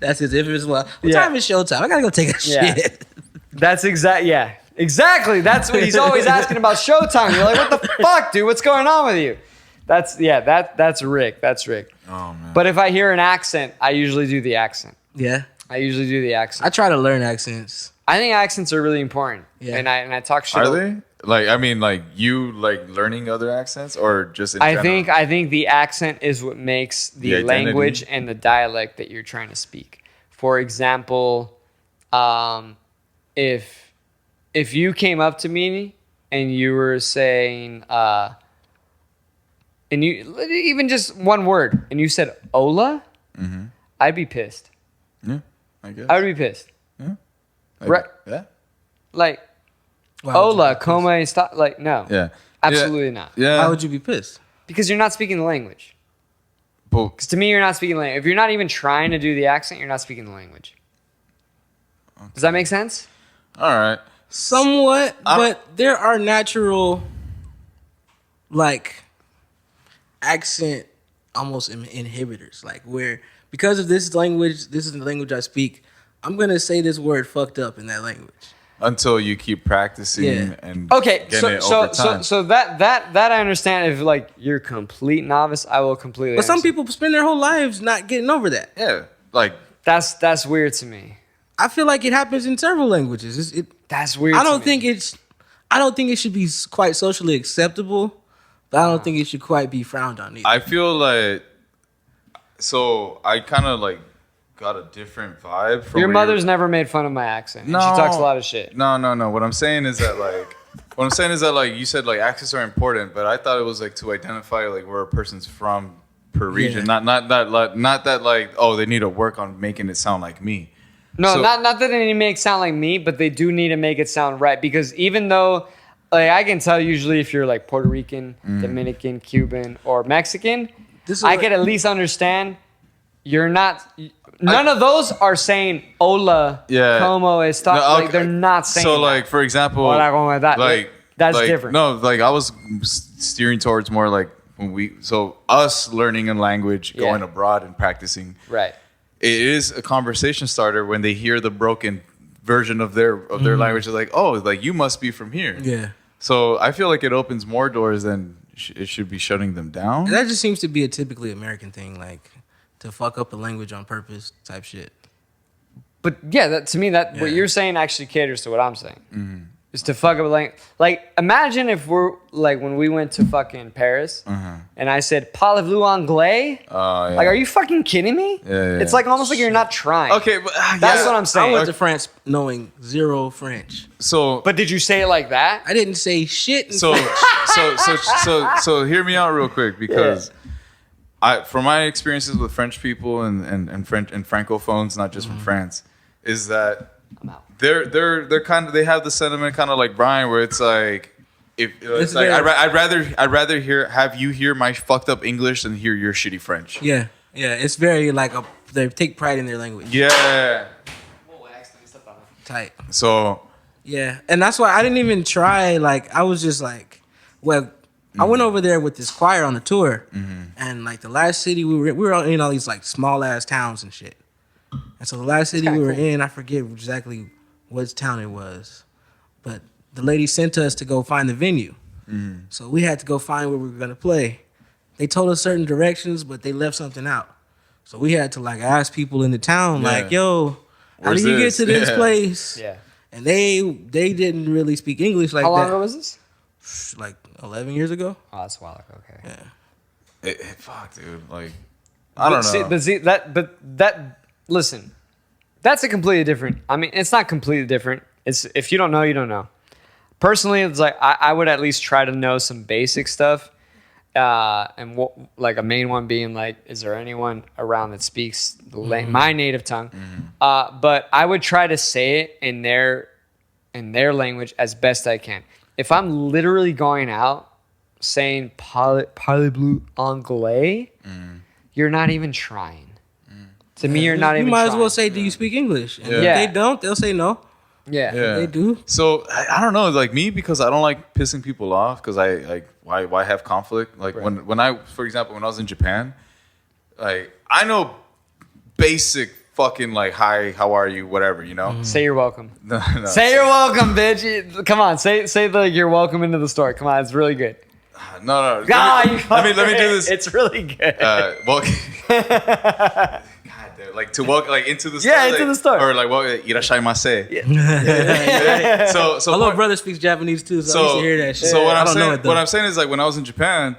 S3: That's his infamous one. What
S1: Yeah.
S3: time is showtime? I gotta go take a
S1: Yeah.
S3: shit.
S1: That's exact. Yeah, exactly. That's what he's always asking about Showtime. You're like, what the fuck, dude? What's going on with you? That's Rick. That's Rick.
S2: Oh, man.
S1: But if I hear an accent, I usually do the accent.
S3: Yeah.
S1: I usually do the accent.
S3: I try to learn accents.
S1: I think accents are really important.
S3: Yeah.
S1: And I talk shit.
S2: Are they? Like, I mean, like, you, like, learning other accents or just in
S1: I
S2: general?
S1: think the accent is what makes the
S2: The identity.
S1: language and the dialect that you're trying to speak. For example, if you came up to me and you were saying, and you even just one word, and you said "Ola," I'd be pissed.
S2: Yeah, I guess.
S1: I would be pissed. Right.
S2: Yeah.
S1: Like
S3: Why would you
S1: "Ola,"
S3: be pissed?
S1: "Come," stop. Like no,
S2: Yeah.
S1: absolutely not.
S2: Yeah.
S3: Why would you be pissed?
S1: Because you're not speaking the language.
S2: But,
S1: Because to me, you're not speaking the language. If you're not even trying to do the accent, you're not speaking the language. Does that make sense?
S2: all right.
S3: Somewhat, but there are natural, like, accent almost inhibitors. Like, where, because of this language, this is the language I speak, I'm going to say this word fucked up in that language.
S2: Until you keep practicing
S3: Yeah.
S2: and
S1: Okay,
S2: getting it
S1: so
S2: over time.
S1: that I understand. If like you're a complete novice, I will completely.
S3: But some
S1: understand.
S3: people spend their whole lives not getting over that.
S2: yeah. Like,
S1: That's weird to me.
S3: I feel like it happens in several languages.
S1: That's weird.
S3: I
S1: to
S3: don't
S1: me.
S3: think it should be quite socially acceptable, but I don't think it should quite be frowned on either.
S2: I feel like, so I kind of like got a different vibe from
S1: your
S2: where
S1: mother's never made fun of my accent. No, she talks a lot of shit.
S2: No. What I'm saying is that like, What I'm saying is that, like, you said, like, accents are important, but I thought it was, like, to identify, like, where a person's from per region.
S3: Yeah.
S2: Not that, like, oh, they need to work on making it sound like me.
S1: No,
S2: So-
S1: not that they need to make it sound like me, but they do need to make it sound right. Because even though, like, I can tell usually if you're like Puerto Rican, Dominican, Cuban, or Mexican, I can at least understand you're not. None of those are saying "Hola," "Como está."
S2: No,
S1: Like they're not saying.
S2: So,
S1: that.
S2: like, for example,
S1: Hola, ¿cómo está?
S2: like
S1: That's
S2: like,
S1: different.
S2: No, like I was steering towards more like us learning a language, going abroad and practicing.
S1: Right.
S2: It is a conversation starter when they hear the broken version of their language. They're like, oh, like you must be from here.
S3: Yeah.
S2: So I feel like it opens more doors than it should be shutting them down.
S3: And that just seems to be a typically American thing, like to fuck up a language on purpose type shit.
S1: But yeah, that to me, what you're saying actually caters to what I'm saying. Is to fuck up a language. Like, imagine if we're like when we went to fucking Paris, and I said "Parlez-vous anglais?" Like, are you fucking kidding me?
S2: Yeah.
S1: It's like almost like you're not trying.
S2: Okay, but
S1: That's what I'm
S3: I
S1: saying.
S3: went to France knowing zero French.
S2: So,
S1: But did you say it like that?
S3: I didn't say shit. In
S2: so,
S3: French.
S2: so hear me out real quick because from my experiences with French people and French and francophones, not just from France, is that
S1: I'm out.
S2: they're kind of, they have the sentiment kind of like Brian, where it's like, if it's like I'd rather have you hear my fucked up English than hear your shitty French.
S3: Yeah, it's very like they take pride in their language.
S2: Yeah.
S3: Tight.
S2: So
S3: Yeah, and that's why I didn't even try. Like, I was just like, well, I went over there with this choir on a tour, and like the last city we were in all these like small ass towns and shit. And so the last city we were in, I forget exactly what town it was, but the lady sent us to go find the venue. So we had to go find where we were gonna play. They told us certain directions, but they left something out. So we had to like ask people in the town, like, "Yo, how
S2: Where's
S3: do you
S2: this?
S3: get to this place?"
S1: Yeah.
S3: And they didn't really speak English like
S1: How long
S3: that.
S1: ago was this?
S3: Like 11 years ago.
S1: Oh, that's a while ago. Okay.
S3: Yeah.
S2: fuck, dude. Like, I don't know.
S1: Listen, that's a completely different. I mean, it's not completely different. It's if you don't know, you don't know. Personally, it's like I would at least try to know some basic stuff, and like a main one being like, is there anyone around that speaks my native tongue? But I would try to say it in their language as best I can. If I'm literally going out saying "parlez-vous anglais," you're not even trying. To me, you're not even.
S3: You might as
S1: trying.
S3: well say, "Do you speak English?" And
S2: Yeah.
S3: if they don't, they'll say no.
S1: Yeah.
S3: They do.
S2: So I don't know, like me, because I don't like pissing people off, because I like why have conflict? Like when I, for example, when I was in Japan, like I know basic fucking like hi, how are you, whatever, you know.
S1: Say you're welcome.
S2: No.
S1: Say you're welcome, bitch. Come on, say the you're welcome into the store. Come on, it's really good.
S2: No.
S1: God,
S2: Let me do this.
S1: It's really good.
S2: God, dude, like to walk like into the store.
S1: Yeah, into
S2: like,
S1: the store.
S2: Or like irashaimase. So
S3: My little brother speaks Japanese too, so I used to hear that shit.
S2: So what
S3: I don't know it though.
S2: what I'm saying is, like, when I was in Japan,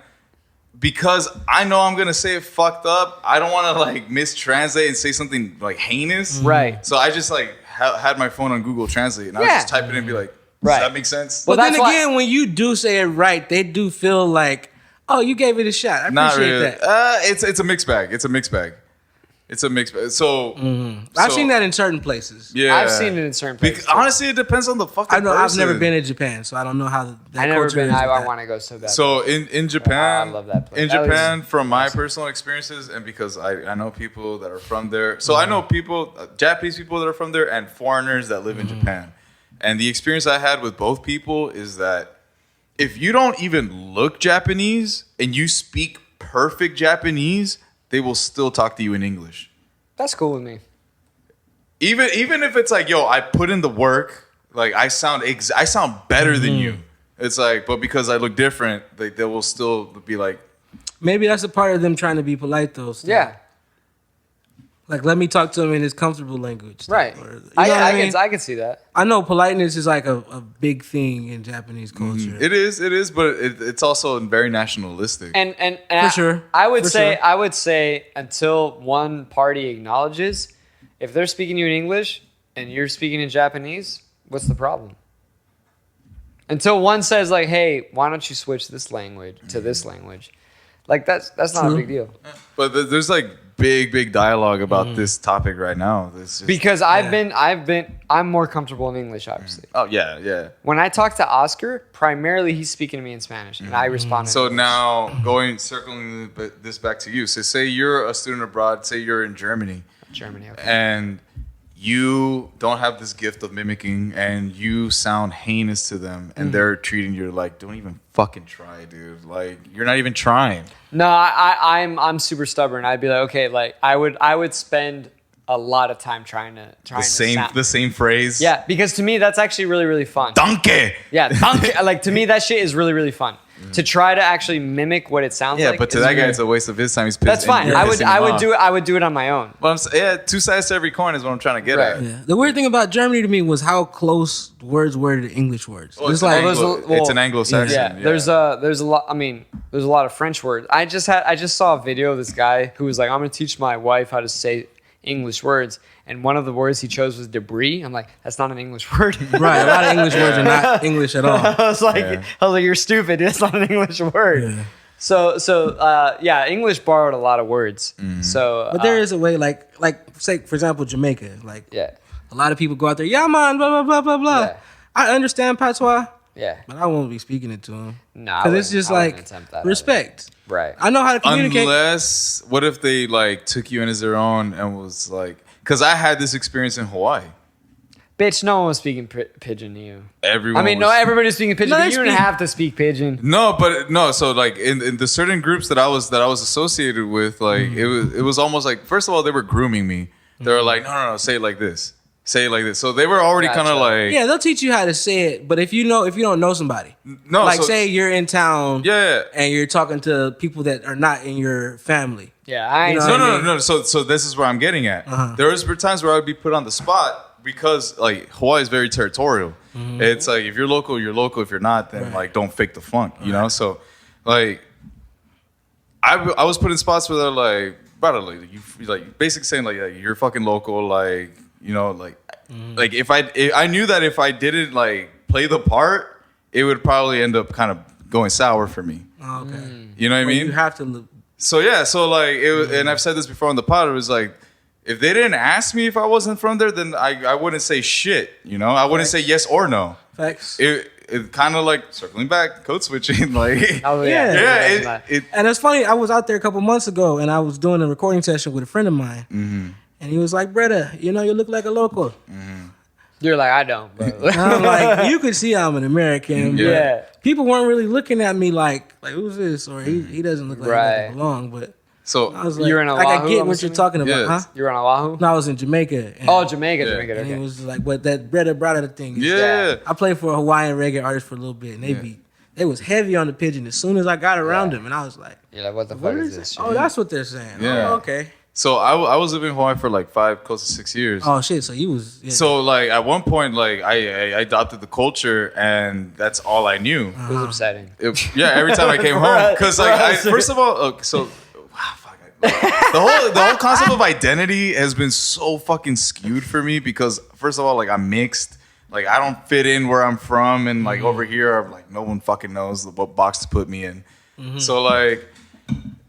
S2: because I know I'm gonna say it fucked up, I don't want to like mistranslate and say something like heinous.
S1: Right.
S2: So I just like had my phone on Google Translate, and I would just type it in and be like, does
S1: Right.
S2: that make sense?
S3: But
S1: Well,
S3: then
S1: that's why-
S3: again, when you do say it right, they do feel like, oh, you gave it a shot. I
S2: Not
S3: appreciate
S2: really.
S3: that.
S2: It's a mixed bag. So
S3: I've seen that in certain places.
S2: Yeah,
S1: I've seen it in certain places. too.
S2: Honestly, it depends on the fucking
S3: I know I've
S2: person.
S3: never been to Japan, so I don't know how that
S1: I've never
S3: culture
S1: been.
S3: is. with
S1: I
S3: that.
S1: want to go so bad.
S2: So in Japan,
S1: I love that place.
S2: In
S1: That was
S2: Japan, from my personal experiences, and because I know people that are from there, so I know people, Japanese people that are from there, and foreigners that live in Japan. And the experience I had with both people is that if you don't even look Japanese and you speak perfect Japanese, they will still talk to you in English.
S1: That's cool with me.
S2: Even if it's like, yo, I put in the work, like I sound better than you. It's like, but because I look different, they will still be like,
S3: Maybe that's a part of them trying to be polite though. Still.
S1: Yeah.
S3: Like, let me talk to him in his comfortable language.
S1: Right.
S3: Or, you know what I mean?
S1: I can see that.
S3: I know politeness is like a big thing in Japanese culture.
S2: it is, but it's also very nationalistic.
S1: And
S3: For sure.
S1: I would
S3: For
S1: say
S3: sure.
S1: Until one party acknowledges, if they're speaking to you in English and you're speaking in Japanese, what's the problem? Until one says like, "Hey, why don't you switch this language to this language?" Like that's not a big deal.
S2: But there's like big dialogue about this topic right now.
S1: Because I'm more comfortable in English, obviously.
S2: Oh yeah.
S1: When I talk to Oscar, primarily he's speaking to me in Spanish, and I respond.
S2: So now circling this back to you. So say you're a student abroad. Say you're in Germany.
S1: Germany, okay.
S2: And you don't have this gift of mimicking, and you sound heinous to them, and they're treating you like, don't even fucking try, dude. Like, you're not even trying.
S1: No, I'm super stubborn. I'd be like, okay, like I would spend a lot of time trying to
S2: the same phrase.
S1: Yeah, because to me that's actually really, really fun.
S2: Donkey.
S1: Yeah, donkey. Like to me that shit is really, really fun. To try to actually mimic what it sounds like.
S2: Yeah, but to that guy, it's a waste of his time. He's pissed.
S1: That's fine. I would do it on my own.
S2: Well, two sides to every coin is what I'm trying to get at.
S3: Yeah. The weird thing about Germany to me was how close words were to English words.
S2: It's an Anglo-Saxon.
S1: Yeah, there's a lot. I mean, there's a lot of French words. I just saw a video of this guy who was like, I'm gonna teach my wife how to say English words, and one of the words he chose was debris. I'm like, that's not an English word.
S3: Right, a lot of English words are not English at all.
S1: I was like, you're stupid. That's not an English word. Yeah. So English borrowed a lot of words. So,
S3: but there is a way, like say for example, Jamaica. Like, a lot of people go out there, yeah, man, blah blah blah blah blah. Yeah. I understand patois.
S1: Yeah,
S3: but I won't be speaking it to them.
S1: No,
S3: because it's just like respect.
S1: Right.
S3: I know how to communicate.
S2: Unless, what if they like took you in as their own and was like, because I had this experience in Hawaii.
S1: Bitch, no one was speaking pidgin to you.
S2: Everybody
S1: was speaking pidgin. But you didn't have to speak pidgin.
S2: No. So like in the certain groups that I was associated with, like it was almost like, first of all, they were grooming me. They were like, no, say it like this. Say it like this. So they were already kind of like...
S3: Yeah, they'll teach you how to say it, but if you don't know somebody. No, like say you're in town and you're talking to people that are not in your family.
S1: Yeah, I ain't
S2: No. So this is where I'm getting at. There was times where I would be put on the spot because like Hawaii is very territorial. It's like if you're local, you're local. If you're not, then like don't fake the funk, you know? So like I was put in spots where they're like, brother, like, you like basically saying like you're fucking local, like, you know, like if I knew that if I didn't like play the part, it would probably end up kind of going sour for me.
S3: Oh, okay.
S2: You know what I mean?
S3: You have to.
S2: So like it was, and I've said this before on the pod. It was like, if they didn't ask me if I wasn't from there, then I wouldn't say shit. You know, I wouldn't say yes or no.
S3: Facts.
S2: It kind of like circling back, code switching, like
S3: and it's funny. I was out there a couple months ago, and I was doing a recording session with a friend of mine. And he was like, brother, you know, you look like a local.
S1: You're like, I don't, bro.
S3: And I'm like, you could see I'm an American.
S1: Yeah.
S3: People weren't really looking at me like who's this? Or he doesn't look like he doesn't belong. But
S2: so
S3: I was like,
S1: you're in Oahu,
S3: I get what you're talking about, huh?
S1: You're on Oahu?
S3: No, I was in Jamaica.
S1: And, Jamaica.
S3: And
S1: okay.
S3: it was like, what that brother thing.
S2: Yeah.
S3: I played for a Hawaiian reggae artist for a little bit, and they was heavy on the pigeon as soon as I got around them, and I was like,
S1: you're like, what the fuck is this shit?
S3: Oh, that's what they're saying.
S2: Yeah.
S3: Oh, okay.
S2: So I was living in Hawaii for like close to 6 years.
S3: Oh shit! So you was
S2: so like at one point like I adopted the culture and that's all I knew.
S1: It was upsetting.
S2: Every time I came home because like first of all the whole concept of identity has been so fucking skewed for me because first of all like I'm mixed. Like I don't fit in where I'm from and like over here I'm like no one fucking knows what box to put me in. So like,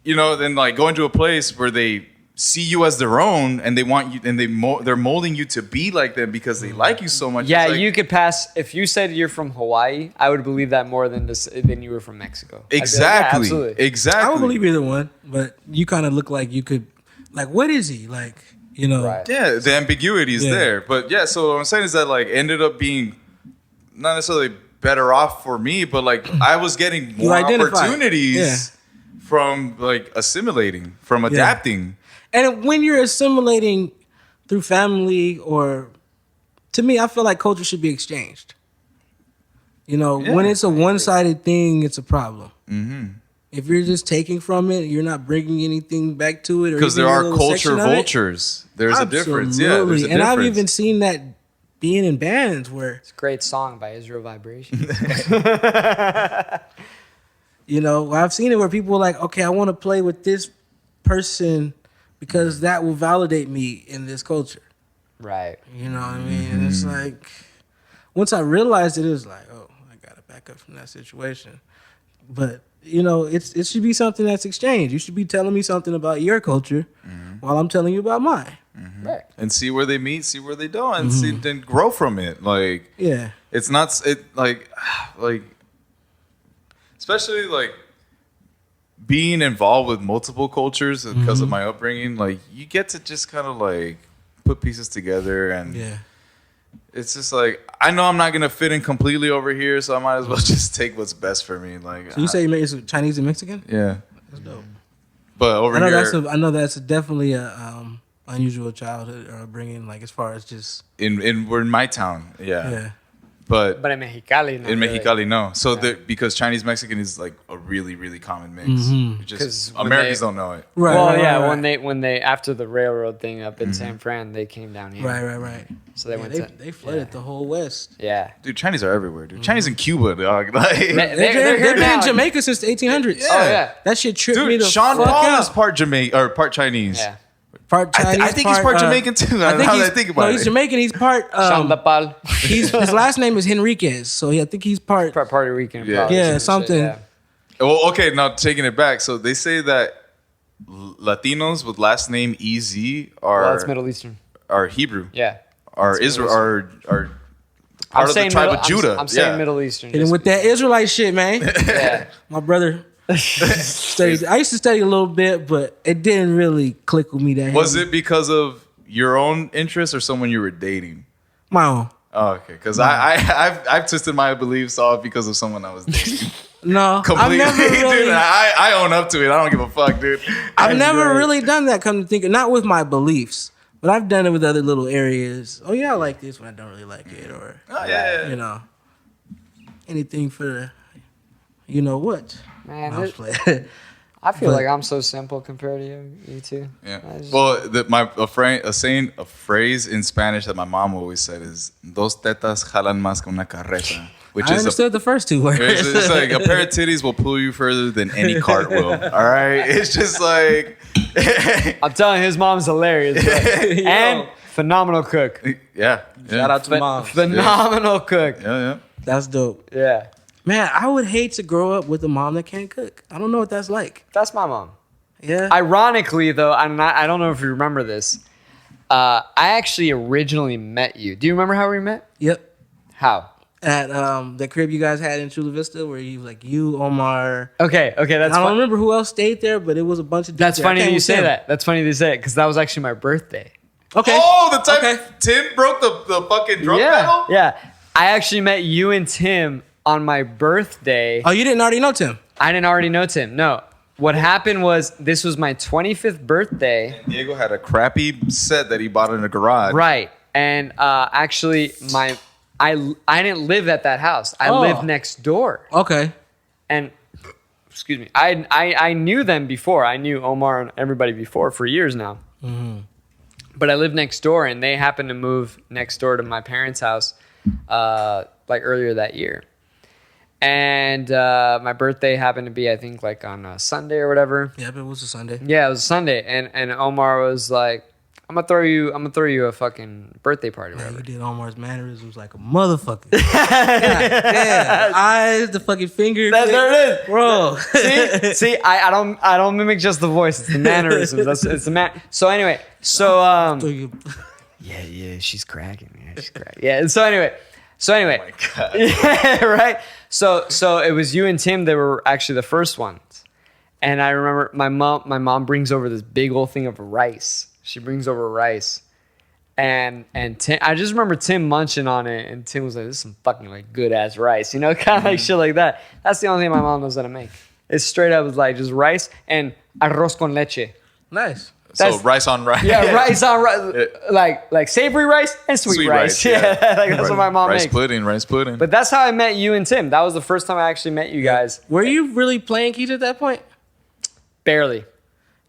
S2: you know, then like going to a place where they see you as their own and they want you and they're molding you to be like them because they like you so much.
S1: Yeah, like, you could pass if you said you're from Hawaii, I would believe that more than you were from Mexico.
S2: Exactly.
S1: Like, yeah,
S2: exactly.
S3: I would believe either one, but you kind of look like you could like what is he? Like, you know.
S1: Right.
S2: Yeah, the ambiguity is there. But yeah, so what I'm saying is that like ended up being not necessarily better off for me, but like I was getting more opportunities from like assimilating, from adapting.
S3: And when you're assimilating through family or, to me, I feel like culture should be exchanged. You know, when it's a one-sided thing, it's a problem. If you're just taking from it, you're not bringing anything back to it.
S2: Because there are culture vultures. There's a difference. Yeah, there's a difference.
S3: And I've even seen that being in bands where...
S1: It's a great song by Israel Vibrations.
S3: You know, I've seen it where people are like, okay, I want to play with this person because that will validate me in this culture.
S1: Right.
S3: You know what I mean? And it's like, once I realized it, it was like, oh, I got a back up from that situation. But it should be something that's exchanged. You should be telling me something about your culture while I'm telling you about mine.
S1: Right.
S2: And see where they meet, see where they don't, and see, then grow from it. Like,
S3: Yeah.
S2: it's not like especially like being involved with multiple cultures because of my upbringing. Like, you get to just kind of like put pieces together, and it's just like, I know I'm not gonna fit in completely over here, so I might as well just take what's best for me. Like,
S3: So you say you made it Chinese and Mexican?
S2: yeah,
S3: That's dope.
S2: but over
S3: I know
S2: here,
S3: I know that's definitely a unusual childhood or upbringing, like as far as just
S2: we're in my town,
S3: yeah.
S2: but
S1: But in Mexicali, not
S2: in
S1: really.
S2: Mexicali, no. So because Chinese Mexican is like a really, really common mix. Just
S1: 'Cause when
S2: Americans
S1: they-
S2: don't know it.
S3: Right.
S1: Well,
S3: right,
S1: yeah,
S3: right,
S1: when they after the railroad thing up in San Fran, they came down here.
S3: right.
S1: So they
S3: Yeah,
S1: went
S3: they,
S1: to
S3: they flooded the whole West.
S1: Yeah.
S2: Dude, Chinese are everywhere, dude. Chinese in Cuba, dog. Like,
S1: They're
S3: They've
S1: here
S3: been
S1: now.
S3: in Jamaica since the 1800s.
S2: Yeah.
S1: Oh yeah.
S3: That shit tripped me
S2: dude,
S3: the
S2: Sean
S3: fuck
S2: Paul
S3: out.
S2: is part Jamaican or part Chinese.
S1: Yeah.
S3: Part Chinese.
S2: I think he's part Jamaican too. Now that I think about
S3: no,
S2: it.
S3: he's Jamaican. He's part.
S1: Sean Paul.
S3: His last name is Henriquez, so I think he's part.
S1: Puerto Rican.
S2: Yeah.
S1: probably,
S3: Yeah,
S1: some shit,
S3: something.
S1: yeah.
S2: Well, okay, now taking it back. So they say that Latinos with last name EZ
S1: Well, that's Middle Eastern.
S2: are Hebrew.
S1: Yeah.
S2: Are
S1: That's
S2: Israel
S1: Middle
S2: are part of the tribe of Judah.
S1: I'm saying
S2: Yeah.
S1: Middle Eastern.
S3: Hit him with that Israelite shit, man.
S1: Yeah.
S3: My brother studied. I used to study a little bit, but it didn't really click with me that.
S2: Was
S3: heavy.
S2: it because of your own interest or someone you were dating?
S3: My own?
S2: Oh, okay. Because I've twisted my beliefs off because of someone I was dating.
S3: No,
S2: Completely.
S3: I've never really.
S2: Dude, I own up to it. I don't give a fuck, dude.
S3: I've never
S1: great.
S3: really done that. Come to think, not with my beliefs, but I've done it with other little areas. Oh yeah, I like this when I don't really like it, or
S2: Oh, yeah.
S3: anything for the, you know what?
S1: Man,
S3: I was playing.
S1: I feel
S3: But-
S1: like I'm so simple compared to you two.
S2: Yeah.
S1: I just-
S2: Well, a phrase in Spanish that my mom always said is "Dos tetas jalan más que una carreta," which
S3: I
S2: is
S3: understood the first two words.
S2: it's like a pair of titties will pull you further than any cart will. All right, it's just like
S1: I'm telling you, his mom's hilarious. bro. And phenomenal cook.
S2: yeah.
S3: Shout out to
S1: Phen-
S3: mom.
S1: Phenomenal cook.
S2: Yeah.
S3: That's dope.
S1: Yeah.
S3: Man, I would hate to grow up with a mom that can't cook. I don't know what that's like.
S1: That's my mom.
S3: Yeah.
S1: Ironically, though, I don't know if you remember this. I actually originally met you. Do you remember how we met?
S3: Yep.
S1: How?
S3: At the crib you guys had in Chula Vista, where you was like you, Omar.
S1: Okay, that's
S3: I don't
S1: fun.
S3: remember who else stayed there, but it was a bunch of.
S1: That's
S3: dudes there. I
S1: funny
S3: came
S1: that you
S3: with
S1: say
S3: Tim.
S1: that. That's funny that you say it because that was actually my birthday.
S3: Okay.
S2: Oh, the time
S3: Okay.
S2: Tim broke the fucking drum
S1: Yeah,
S2: pedal.
S1: yeah. I actually met you and Tim on my birthday.
S3: Oh, you didn't already know Tim?
S1: I didn't already know Tim. No. What happened was this was my 25th birthday.
S2: Diego had a crappy set that he bought in a garage.
S1: Right. And actually I didn't live at that house. I
S3: Oh.
S1: lived next door.
S3: Okay.
S1: And excuse me. I knew them before. I knew Omar and everybody before for years now. But I lived next door and they happened to move next door to my parents' house like earlier that year. And my birthday happened to be, I think, like on a Sunday or whatever.
S3: Yep, it was a Sunday.
S1: Yeah, it was a Sunday, and Omar was like, "I'm gonna throw you a fucking birthday party, or
S3: Yeah,
S1: whatever."
S3: you did Omar's mannerisms like a motherfucker. Yeah, eyes, the fucking finger.
S1: There it is,
S3: Bro.
S1: See, I don't mimic just the voice; it's the mannerisms. It's the man. So anyway, yeah, she's cracking. Yeah, she's cracking. Yeah. And so anyway.
S2: Oh my God.
S1: Yeah, right. So it was you and Tim that were actually the first ones, and I remember my mom brings over this big old thing of rice. She brings over rice, and Tim, I just remember Tim munching on it, and Tim was like, "This is some fucking like good ass rice," kind of like shit like that. That's the only thing my mom knows how to make. It's straight up like just rice and arroz con leche.
S3: Nice.
S2: So
S1: That's-
S2: rice on rice.
S1: Yeah, rice on rice, like savory rice and sweet rice. Yeah, like that's what my mom
S2: rice
S1: makes.
S2: Rice pudding.
S1: But that's how I met you and Tim. That was the first time I actually met you guys.
S3: Were you really playing keys at that point?
S1: Barely.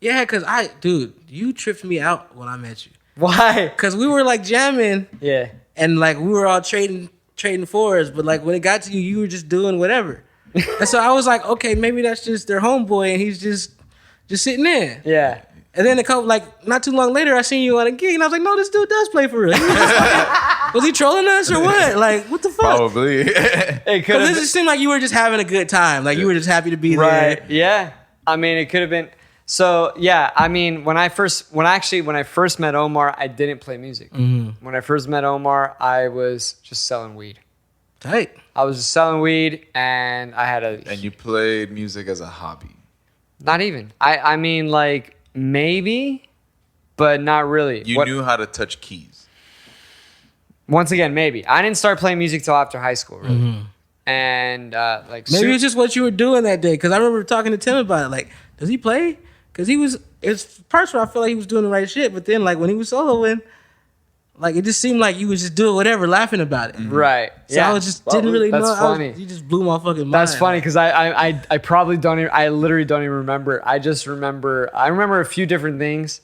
S3: Yeah, because dude, you tripped me out when I met you.
S1: Why?
S3: Because we were like jamming
S1: Yeah.
S3: and like we were all trading fours, but like when it got to you, you were just doing whatever. And so I was like, okay, maybe that's just their homeboy and he's just sitting there.
S1: Yeah.
S3: And then not too long later, I seen you on a gig, and I was like, no, this dude does play for real. He was just Was he trolling us or what? Like, what the fuck?
S2: Probably.
S1: It could
S3: Because
S1: have
S3: it just seemed like you were just having a good time. Like, you were just happy to be
S1: right.
S3: there.
S1: Yeah. I mean, it could have been. So yeah, I mean, when I first met Omar, I didn't play music.
S3: Mm-hmm.
S1: When I first met Omar, I was just selling weed.
S3: Tight.
S1: I was just selling weed, and I had
S2: And you played music as a hobby.
S1: not even. I mean, like maybe, but not really.
S2: You knew how to touch keys.
S1: Once again, maybe I didn't start playing music till after high school, really.
S3: Mm-hmm.
S1: And like
S3: Maybe it's just what you were doing that day. Because I remember talking to Tim about it. Like, does he play? Because it's parts where I feel like he was doing the right shit. But then, like, when he was soloing, like, it just seemed like you was just doing whatever, laughing about it.
S1: right.
S3: So
S1: Yeah,
S3: I just didn't really know.
S1: That's funny.
S3: You just blew my fucking mind.
S1: That's funny because I probably don't even, I literally don't even remember. I remember a few different things.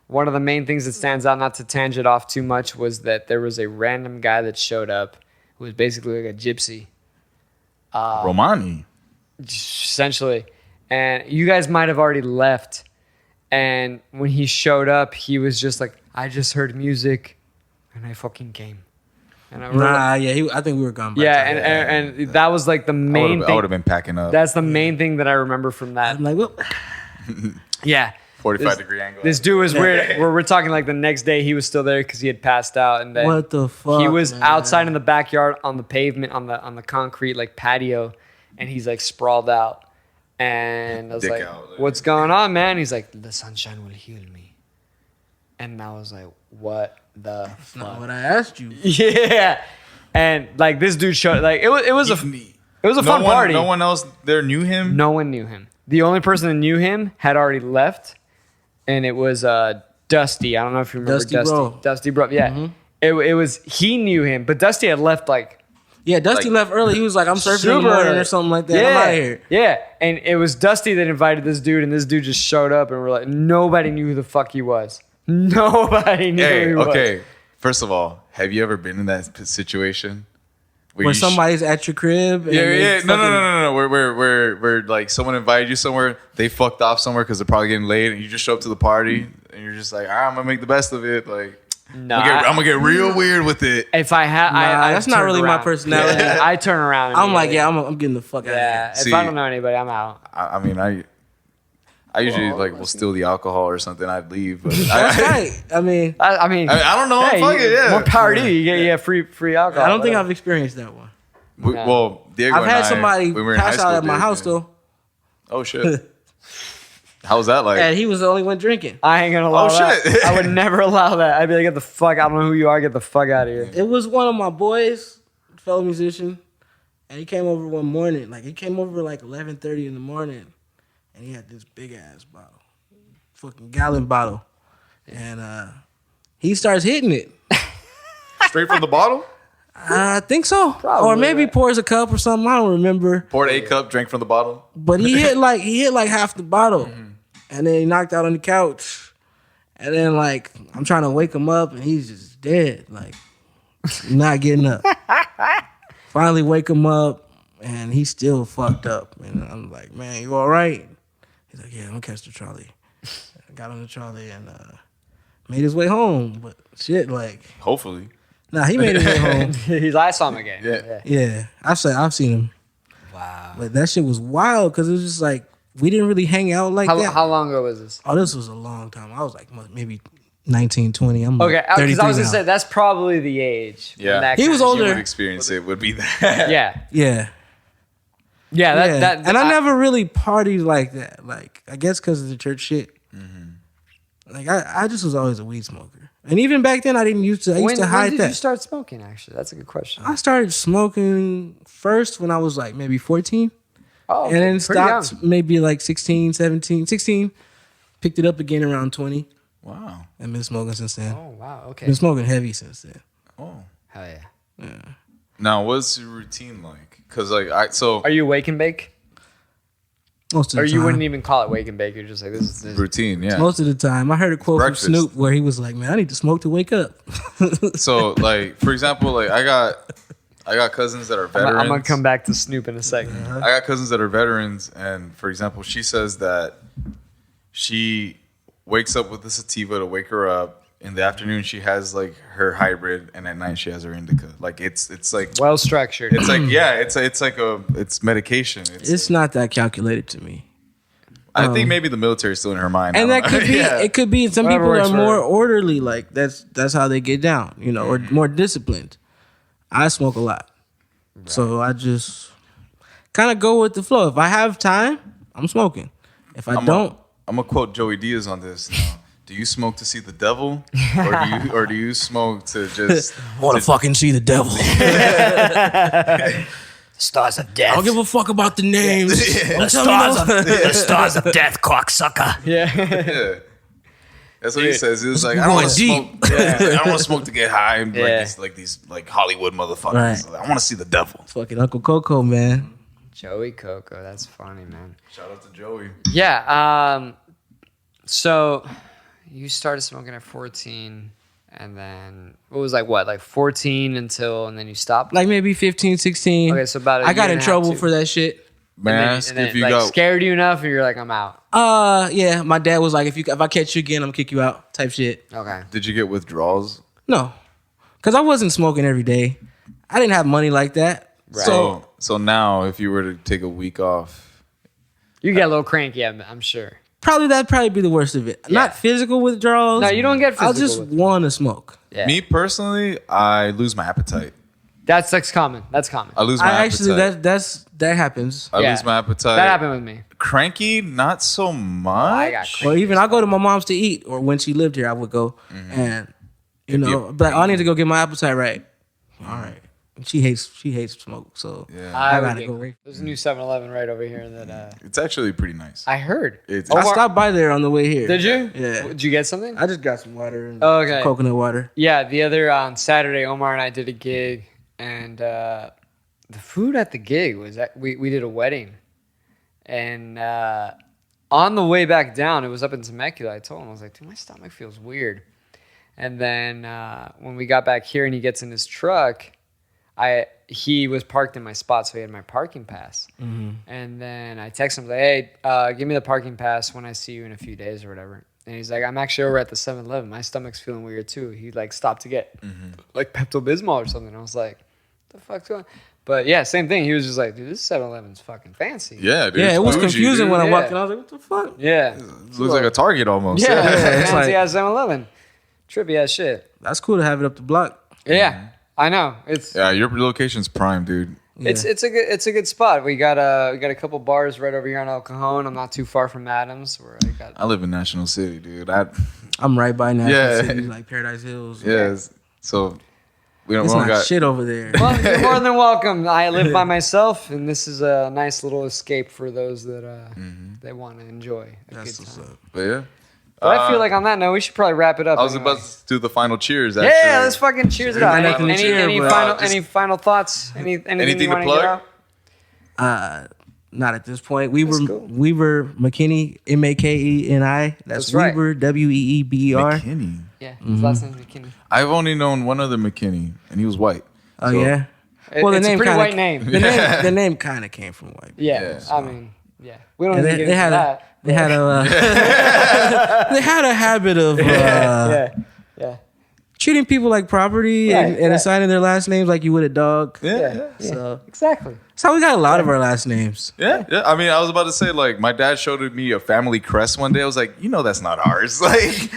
S1: One of the main things that stands out, not to tangent off too much, was that there was a random guy that showed up who was basically like a gypsy.
S2: Romani.
S1: Essentially. And you guys might have already left. And when he showed up, he was just like, I just heard music and I fucking came. And I
S3: I think we were gone by
S1: yeah,
S3: the time.
S1: and that was like the main
S2: I
S1: thing.
S2: would have been packing up.
S1: That's the main thing that I remember from that.
S3: I'm like, well,
S1: Yeah.
S2: 45-degree angle.
S1: This dude was weird. We're talking like the next day he was still there because he had passed out, and then
S3: what the fuck?
S1: he was
S3: man?
S1: outside in the backyard on the pavement on the concrete like patio, and he's like sprawled out. And I was
S2: Dick
S1: like,
S2: out, like-
S1: "What's going on, man?" He's like, "The sunshine will heal me." And I was like, "What the
S3: That's not
S1: fuck?"
S3: what I asked you.
S1: Yeah. And like this dude showed like it was a fun party.
S2: No one else there knew him.
S1: No one knew him. The only person that knew him had already left, and it was Dusty. I don't know if you remember
S3: Dusty
S1: Dusty.
S3: Bro.
S1: Dusty Bro. Yeah.
S3: Mm-hmm.
S1: It was he knew him, but Dusty had left like
S3: Yeah, Dusty left early. He was like, I'm surfing in the morning or something like that.
S1: Yeah,
S3: I'm out of here.
S1: Yeah. And it was Dusty that invited this dude, and this dude just showed up, and we're like, nobody knew who the fuck he was. Nobody knew who he was.
S2: Okay. First of all, have you ever been in that situation
S3: Where somebody's at your crib. And
S2: Yeah. No. Where like someone invited you somewhere, they fucked off somewhere because they're probably getting late, and you just show up to the party, and you're just like, all right, I'm gonna make the best of it. Like,
S1: No,
S2: I'm gonna get real weird with it.
S1: If I had, I
S3: that's not really my personality.
S1: Yeah, I turn around.
S3: I'm like,
S1: immediately.
S3: I'm getting the fuck out
S1: Yeah.
S3: of
S1: If
S2: See-
S1: I don't know anybody, I'm out.
S2: I mean, I usually will steal the alcohol or something. I'd leave, but
S3: here. That's right. I mean,
S1: I mean,
S2: I don't know.
S1: Hey,
S2: Fuck it, yeah.
S1: more power to you. You get free alcohol.
S3: I don't think
S1: whatever.
S3: I've experienced that one.
S2: Well, Diego
S3: I've
S2: and
S3: had
S2: I,
S3: somebody
S2: when we were in high
S3: pass out
S2: school,
S3: at my
S2: did,
S3: house
S2: yeah.
S3: though,
S2: Oh shit! How was that like?
S3: and he was the only one drinking.
S1: I ain't gonna allow that.
S2: shit.
S1: I would never allow that. I'd be like, get the fuck. I don't know who you are. Get the fuck out of here.
S3: It was one of my boys, fellow musician, and he came over one morning. Like he came over like 11:30 in the morning, and he had this big ass bottle, fucking gallon bottle, and he starts hitting it.
S2: Straight from the bottle?
S3: I think so,
S1: Probably,
S3: or maybe
S1: right.
S3: pours a cup or something. I don't remember.
S2: Poured a cup, drank from the bottle.
S3: But he hit like half the bottle, and then he knocked out on the couch, and then like I'm trying to wake him up, and he's just dead, like not getting up. Finally wake him up, and he's still fucked up, and I'm like, man, you all right? He's like, yeah, I'm gonna catch the trolley. I got on the trolley and made his way home, but shit, like,
S2: Hopefully.
S3: nah, he made his way home.
S1: I saw him again.
S2: Yeah.
S3: Yeah, I've seen him.
S1: Wow.
S3: But that shit was wild because it was just like we didn't really hang out like that.
S1: How long ago was this?
S3: Oh, this was a long time. I was like maybe 19, 20. I'm
S1: Okay, because
S3: 33
S1: I was gonna
S3: now.
S1: say that's probably the age. when
S2: Yeah.
S1: that
S3: He
S1: kind
S3: was
S1: of
S3: older.
S1: shit-
S2: Would experience it would be that.
S1: Yeah,
S3: Yeah.
S1: yeah. That,
S3: Yeah.
S1: that
S3: And I never really partied like that. Like, I guess because of the church shit. Like, I just was always a weed smoker. And even back then, I used to
S1: When
S3: hide
S1: did
S3: that.
S1: you start smoking? Actually, that's a good question.
S3: I started smoking first when I was like maybe 14.
S1: Oh,
S3: And then
S1: pretty
S3: stopped
S1: young.
S3: maybe like 16, 17, 16. Picked it up again around 20.
S2: Wow.
S3: And been smoking since then.
S1: Oh wow. Okay.
S3: Been smoking heavy since then.
S2: Oh.
S1: Hell yeah.
S2: Now, what's your routine like? Because like
S1: Are you wake and bake?
S3: Most of
S1: Or
S3: the
S1: you
S3: time.
S1: wouldn't even call it wake and bake. You're just like this is
S2: routine, yeah.
S3: Most of the time. I heard a quote
S2: breakfast.
S3: from Snoop where he was like, man, I need to smoke to wake up.
S2: So like, for example, like I got cousins that are veterans.
S1: I'm gonna come back to Snoop in a second.
S2: I got cousins that are veterans, and for example, she says that she wakes up with the sativa to wake her up, in the afternoon she has like her hybrid, and at night she has her indica. Like it's like
S1: Well structured.
S2: it's like it's medication.
S3: It's not that calculated to me.
S2: I think maybe the military is still in her mind.
S3: And
S2: I
S3: that
S2: don't
S3: could
S2: know.
S3: be,
S2: Yeah.
S3: it could be, some
S1: Whatever
S3: people
S1: works
S3: are
S1: for
S3: more
S1: her.
S3: orderly, like that's how they get down, you know, or more disciplined. I smoke a lot. So I just kind of go with the flow. If I have time, I'm smoking. If I don't,
S2: I'm gonna quote Joey Diaz on this. Now. Do you smoke to see the devil, or do you smoke to just
S3: want to fucking see the devil.
S1: Stars of death.
S3: I don't give a fuck about the names.
S1: the stars of death, cocksucker. Yeah.
S2: Yeah. That's what he says. He was like, I
S3: going
S2: don't want to smoke.
S3: deep.
S2: Yeah, I don't want to smoke to get high and
S1: Yeah.
S2: like these Hollywood motherfuckers.
S3: Right.
S2: I want to see the devil.
S3: Fucking Uncle Coco, man.
S1: Joey Coco, that's funny, man.
S2: Shout out to Joey.
S1: Yeah. So you started smoking at 14, and then what was like 14 until, and then you stopped.
S3: Like maybe 15, 16.
S1: Okay, so about a
S3: I got
S1: year
S3: in
S1: and a half,
S3: trouble
S1: too.
S3: for that shit.
S2: Man,
S1: And
S2: ask
S1: then
S2: if you
S1: like,
S2: got
S1: scared you enough, and you're like, I'm out.
S3: Yeah, my dad was like, if I catch you again, I'm gonna kick you out, type shit.
S1: Okay.
S2: Did you get withdrawals?
S3: No, because I wasn't smoking every day. I didn't have money like that.
S1: Right.
S2: So now, if you were to take a week off,
S1: You get a little cranky, I'm sure.
S3: That'd probably be the worst of it.
S1: Yeah.
S3: Not physical withdrawals.
S1: No, you don't get physical
S3: I'll just
S1: withdrawals.
S3: want to smoke.
S1: Yeah.
S2: me personally, I lose my appetite.
S1: That's common. That's common.
S2: I lose my
S3: I
S2: appetite.
S3: actually that happens.
S2: I
S1: Yeah.
S2: lose my appetite.
S1: That happened with me.
S2: Cranky, not so much.
S1: I got
S3: Or
S1: cranky.
S3: even I go to my mom's to eat, or when she lived here, I would go and but I need to go get my appetite right. All right. She hates smoke, so
S2: Yeah.
S3: I
S1: would
S3: gotta
S1: get-
S3: go right.
S1: There's a new 7-Eleven right over here that
S2: It's actually pretty nice.
S1: I heard.
S2: It's-
S3: I
S1: Omar-
S3: stopped by there on the way here.
S1: Did you?
S3: Yeah.
S1: Did you get something?
S3: I just got some water and
S1: Oh, okay.
S3: some coconut water.
S1: Yeah, the other on Saturday, Omar and I did a gig, and the food at the gig was that we did a wedding, and on the way back down, it was up in Temecula. I told him, I was like, dude, my stomach feels weird. And then when we got back here and he gets in his truck, he was parked in my spot, so he had my parking pass. And then I text him, like, hey, give me the parking pass when I see you in a few days or whatever. And he's like, I'm actually over at the 7-Eleven. My stomach's feeling weird too. He like stopped to get like Pepto-Bismol or something. I was like, what the fuck's going on? But yeah, same thing. He was just like, dude, this 7-Eleven's fucking fancy.
S2: Yeah, dude.
S3: Yeah,
S2: it's
S3: it was
S2: bougie,
S3: confusing
S2: dude.
S3: when I
S1: Yeah.
S3: walked in. I was like, what the fuck?
S1: Yeah.
S2: It looks like a Target almost.
S1: Yeah,
S3: it's
S1: fancy
S3: like-
S1: ass 7-Eleven. Trippy ass shit.
S3: That's cool to have it up the block.
S1: Yeah, I know. It's
S2: Yeah, your location's prime, dude.
S1: it's a good spot. We got a couple bars right over here on El Cajon. I'm not too far from Adams, where I got.
S2: I live in National City, dude.
S3: I'm right by National
S2: Yeah.
S3: City, like Paradise Hills.
S2: Yes. So we don't,
S3: It's
S2: we don't
S3: not
S2: got
S3: shit over there.
S1: Well, you're more than welcome. I live by myself, and this is a nice little escape for those that they want to enjoy a
S3: That's
S1: good
S3: what's
S1: time.
S3: up.
S2: But yeah.
S1: But I feel like on that note, we should probably wrap it up.
S2: I was
S1: anyway.
S2: about to do the final cheers. Actually.
S1: Yeah, let's fucking cheers it out.
S3: Ain't nothing to cheer,
S1: Any
S3: but-
S1: final
S2: just-
S1: any final thoughts? Anything
S2: Anything
S1: you
S2: to
S1: want to
S2: plug?
S1: get out?
S3: Not at this point. Weeber
S1: cool.
S3: Weeber Makeni, Makeni. That's
S1: That's right.
S3: Weeber, Weeber.
S2: McKinney.
S1: Yeah, his last name's McKinney.
S2: I've only known one other McKinney, and he was white.
S3: Oh
S2: So-
S3: yeah.
S1: It's a pretty white name.
S3: The name kind of came from white.
S1: Yeah,
S2: Yeah,
S1: I mean, yeah, we don't
S3: And
S1: need to get into that.
S3: they had a habit of
S1: Yeah.
S3: treating people like property
S1: Right,
S3: and
S1: right.
S3: assigning their last names like you would a dog.
S2: Yeah.
S3: So
S1: Exactly.
S3: that's how we got a lot of our last names.
S2: Yeah. I mean, I was about to say, like, my dad showed me a family crest one day. I was like, that's not ours. Like,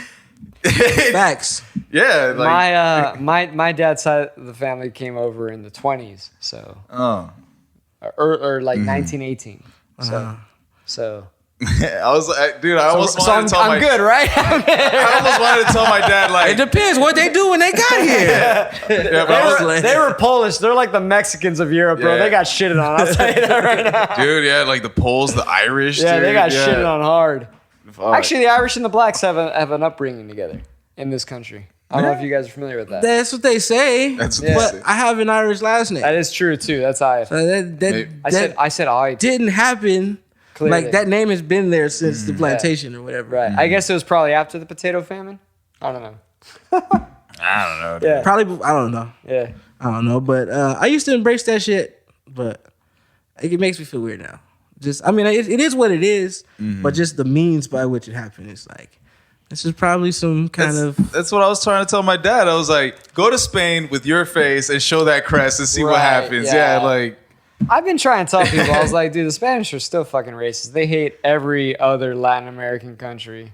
S3: Facts.
S2: yeah. Like,
S1: My dad's side of the family came over in the 20s, so
S2: oh.
S1: or like 1918. So
S2: I was like, dude, I almost
S1: so
S2: wanted to tell
S1: I'm
S2: my
S1: good, right?
S2: I almost wanted to tell my dad, like,
S3: It depends what they do when they got here.
S2: yeah, but I was,
S1: they were Polish. They're like the Mexicans of Europe, bro.
S2: Yeah.
S1: They got shitted on. I'll tell you that right now.
S2: dude, yeah, like the Poles, the Irish.
S1: Yeah,
S2: dude,
S1: they got
S2: yeah.
S1: shitted on hard.
S2: Fuck.
S1: Actually, the Irish and the blacks have an upbringing together in this country. I don't know if you guys are familiar with that.
S3: That's what they say.
S2: That's what they
S3: but
S2: say.
S3: I have an Irish last name.
S1: That is true too. That's I. I said I.
S3: didn't happen.
S1: Clearly.
S3: Like that name has been there since the plantation or whatever.
S1: Right. I guess it was probably after the potato famine. I don't know.
S2: I don't know. Dude.
S1: Yeah.
S3: Probably. I don't know.
S1: Yeah.
S3: I don't know. But I used to embrace that shit. But it makes me feel weird now. Just, I mean, it is what it is. But just the means by which it happened is like, This is probably some kind of.
S2: That's what I was trying to tell my dad. I was like, go to Spain with your face and show that crest and see what
S1: Right,
S2: happens.
S1: yeah.
S2: Yeah, like.
S1: I've been trying to tell people, I was like, dude, the Spanish are still fucking racist. They hate every other Latin American country.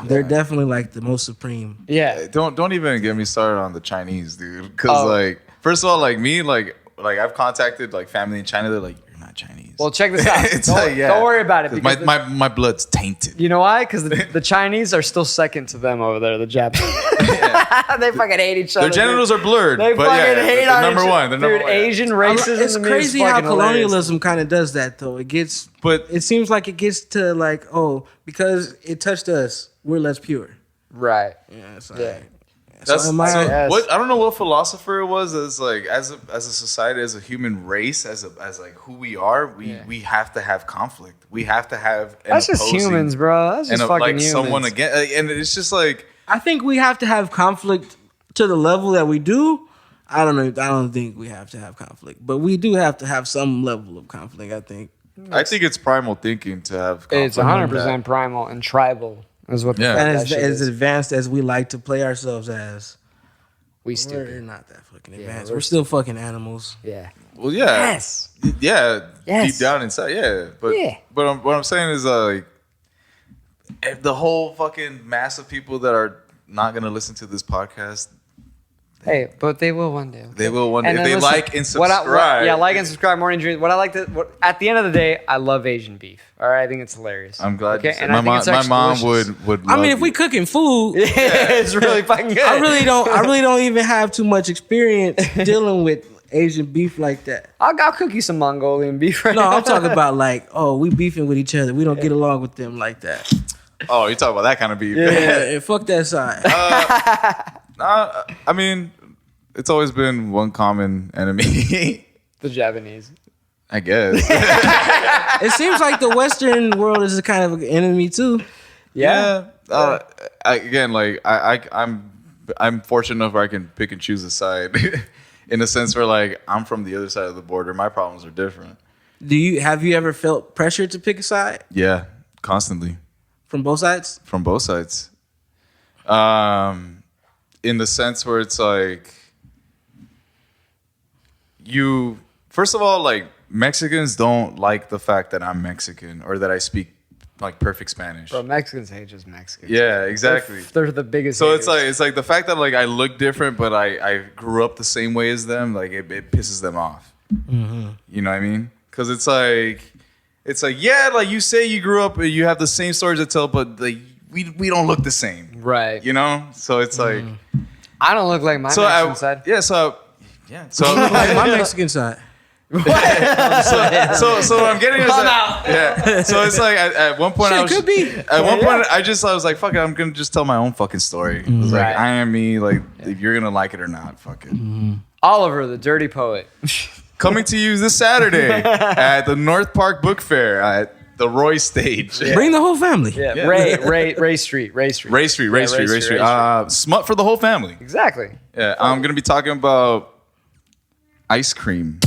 S3: They're definitely like the most supreme.
S1: Yeah.
S2: Don't even get me started on the Chinese, dude. Because like, first of all, like me, like I've contacted like family in China. They're like, you're not Chinese.
S1: Well, check this out.
S2: It's
S1: don't,
S2: like, yeah.
S1: don't worry about it.
S2: 'Cause
S1: Because
S2: my blood's tainted.
S1: you know why? Because the Chinese are still second to them over there, the Japanese. They fucking hate each other.
S2: Their genitals are blurred.
S1: They
S2: but
S1: fucking
S2: yeah,
S1: hate
S2: they're
S1: on
S2: number
S1: each
S2: one. They're
S1: Dude,
S2: number one.
S1: Asian racism.
S3: It's
S1: to me is
S3: crazy how
S1: fucking hilarious.
S3: colonialism kind of does that, though. It gets,
S2: But
S3: it seems like it gets to like, oh, because it touched us, we're less pure.
S1: Right.
S3: Yeah, it's
S1: Yeah.
S3: like,
S2: that's
S3: so am I-
S1: Yes.
S2: what I don't know what philosopher it was. As like as a society, as a human race, as like who we are, we have to have conflict. We have to have.
S1: That's just humans, bro. That's just
S2: And
S1: fucking
S2: like
S1: humans.
S2: someone again, and it's just like.
S3: I think we have to have conflict to the level that we do. I don't know. I don't think we have to have conflict, but we do have to have some level of conflict. I think
S2: it's primal thinking to have conflict.
S1: It's 100% primal and tribal is what the
S2: Yeah.
S1: fuck
S3: and
S1: that
S3: as,
S1: shit
S3: as
S1: is.
S3: advanced as we like to play ourselves as,
S1: We
S3: we're
S1: stupid.
S3: not that fucking advanced.
S1: we're
S3: We're still fucking animals.
S1: Yeah.
S2: Well, yeah.
S1: Yes.
S2: Yeah.
S1: Yes.
S2: Deep down inside, yeah. But
S1: Yeah.
S2: what I'm saying is like if the whole fucking mass of people that are not gonna listen to this podcast,
S1: Hey, but they will one day. Okay?
S2: they will one day.
S1: And
S2: If
S1: then
S2: they
S1: listen,
S2: like and subscribe.
S1: yeah, like and subscribe. Morning dreams. What I like to. At the end of the day, I love Asian beef. All right, I think it's hilarious.
S2: I'm glad.
S1: Okay,
S2: You said-
S1: and I think it's
S2: my
S1: actually
S2: mom
S1: delicious.
S2: would.
S3: I mean,
S2: love
S3: if we
S2: it.
S3: cooking food,
S1: Yeah, it's really fucking good.
S3: I really don't even have too much experience dealing with Asian beef like that.
S1: I'll cook you some Mongolian beef right
S3: No,
S1: now.
S3: I'm talking about like, oh, we beefing with each other. We don't get along with them like that.
S2: Oh, you're talking about that kind of beef.
S3: Yeah, and fuck that side.
S2: I mean, it's always been one common enemy.
S1: the Japanese.
S2: I guess.
S3: It seems like the Western world is a kind of an enemy too.
S1: Yeah.
S2: I'm fortunate enough where I can pick and choose a side, in a sense where like I'm from the other side of the border. My problems are different.
S3: Have you ever felt pressure to pick a side
S2: Yeah, constantly
S3: from both sides?
S2: from both sides. In the sense where it's like first of all, like Mexicans don't like the fact that I'm Mexican or that I speak like perfect Spanish.
S1: Bro, Mexicans hate just Mexicans.
S2: Yeah, exactly.
S1: They're the biggest.
S2: So
S1: haters.
S2: it's like the fact that like I look different, but I grew up the same way as them. Like it pisses them off.
S3: Mm-hmm.
S2: You know what I mean? Because it's like yeah, like you say you grew up, you have the same stories to tell, but like we don't look the same.
S1: right.
S2: You know? So it's like
S1: I don't look like my
S2: so
S1: Mexican
S2: I
S1: side.
S2: yeah so
S3: Like my Mexican side.
S2: so what I'm getting is that, yeah. So it's like at one point I was
S3: Shit, could be.
S2: at one point I was like fuck it, I'm gonna just tell my own fucking story. I was
S1: Right.
S2: like I am me. Like if you're gonna like it or not, fuck it.
S1: Oliver, the dirty poet.
S2: Coming to you this Saturday at the North Park Book Fair at the Roy Stage.
S3: Bring the whole family.
S1: Yeah,
S2: Yeah.
S1: Ray Street.
S2: Ray Street.
S1: Yeah,
S2: Smut for the whole family.
S1: Exactly.
S2: Yeah, I'm gonna be talking about ice cream.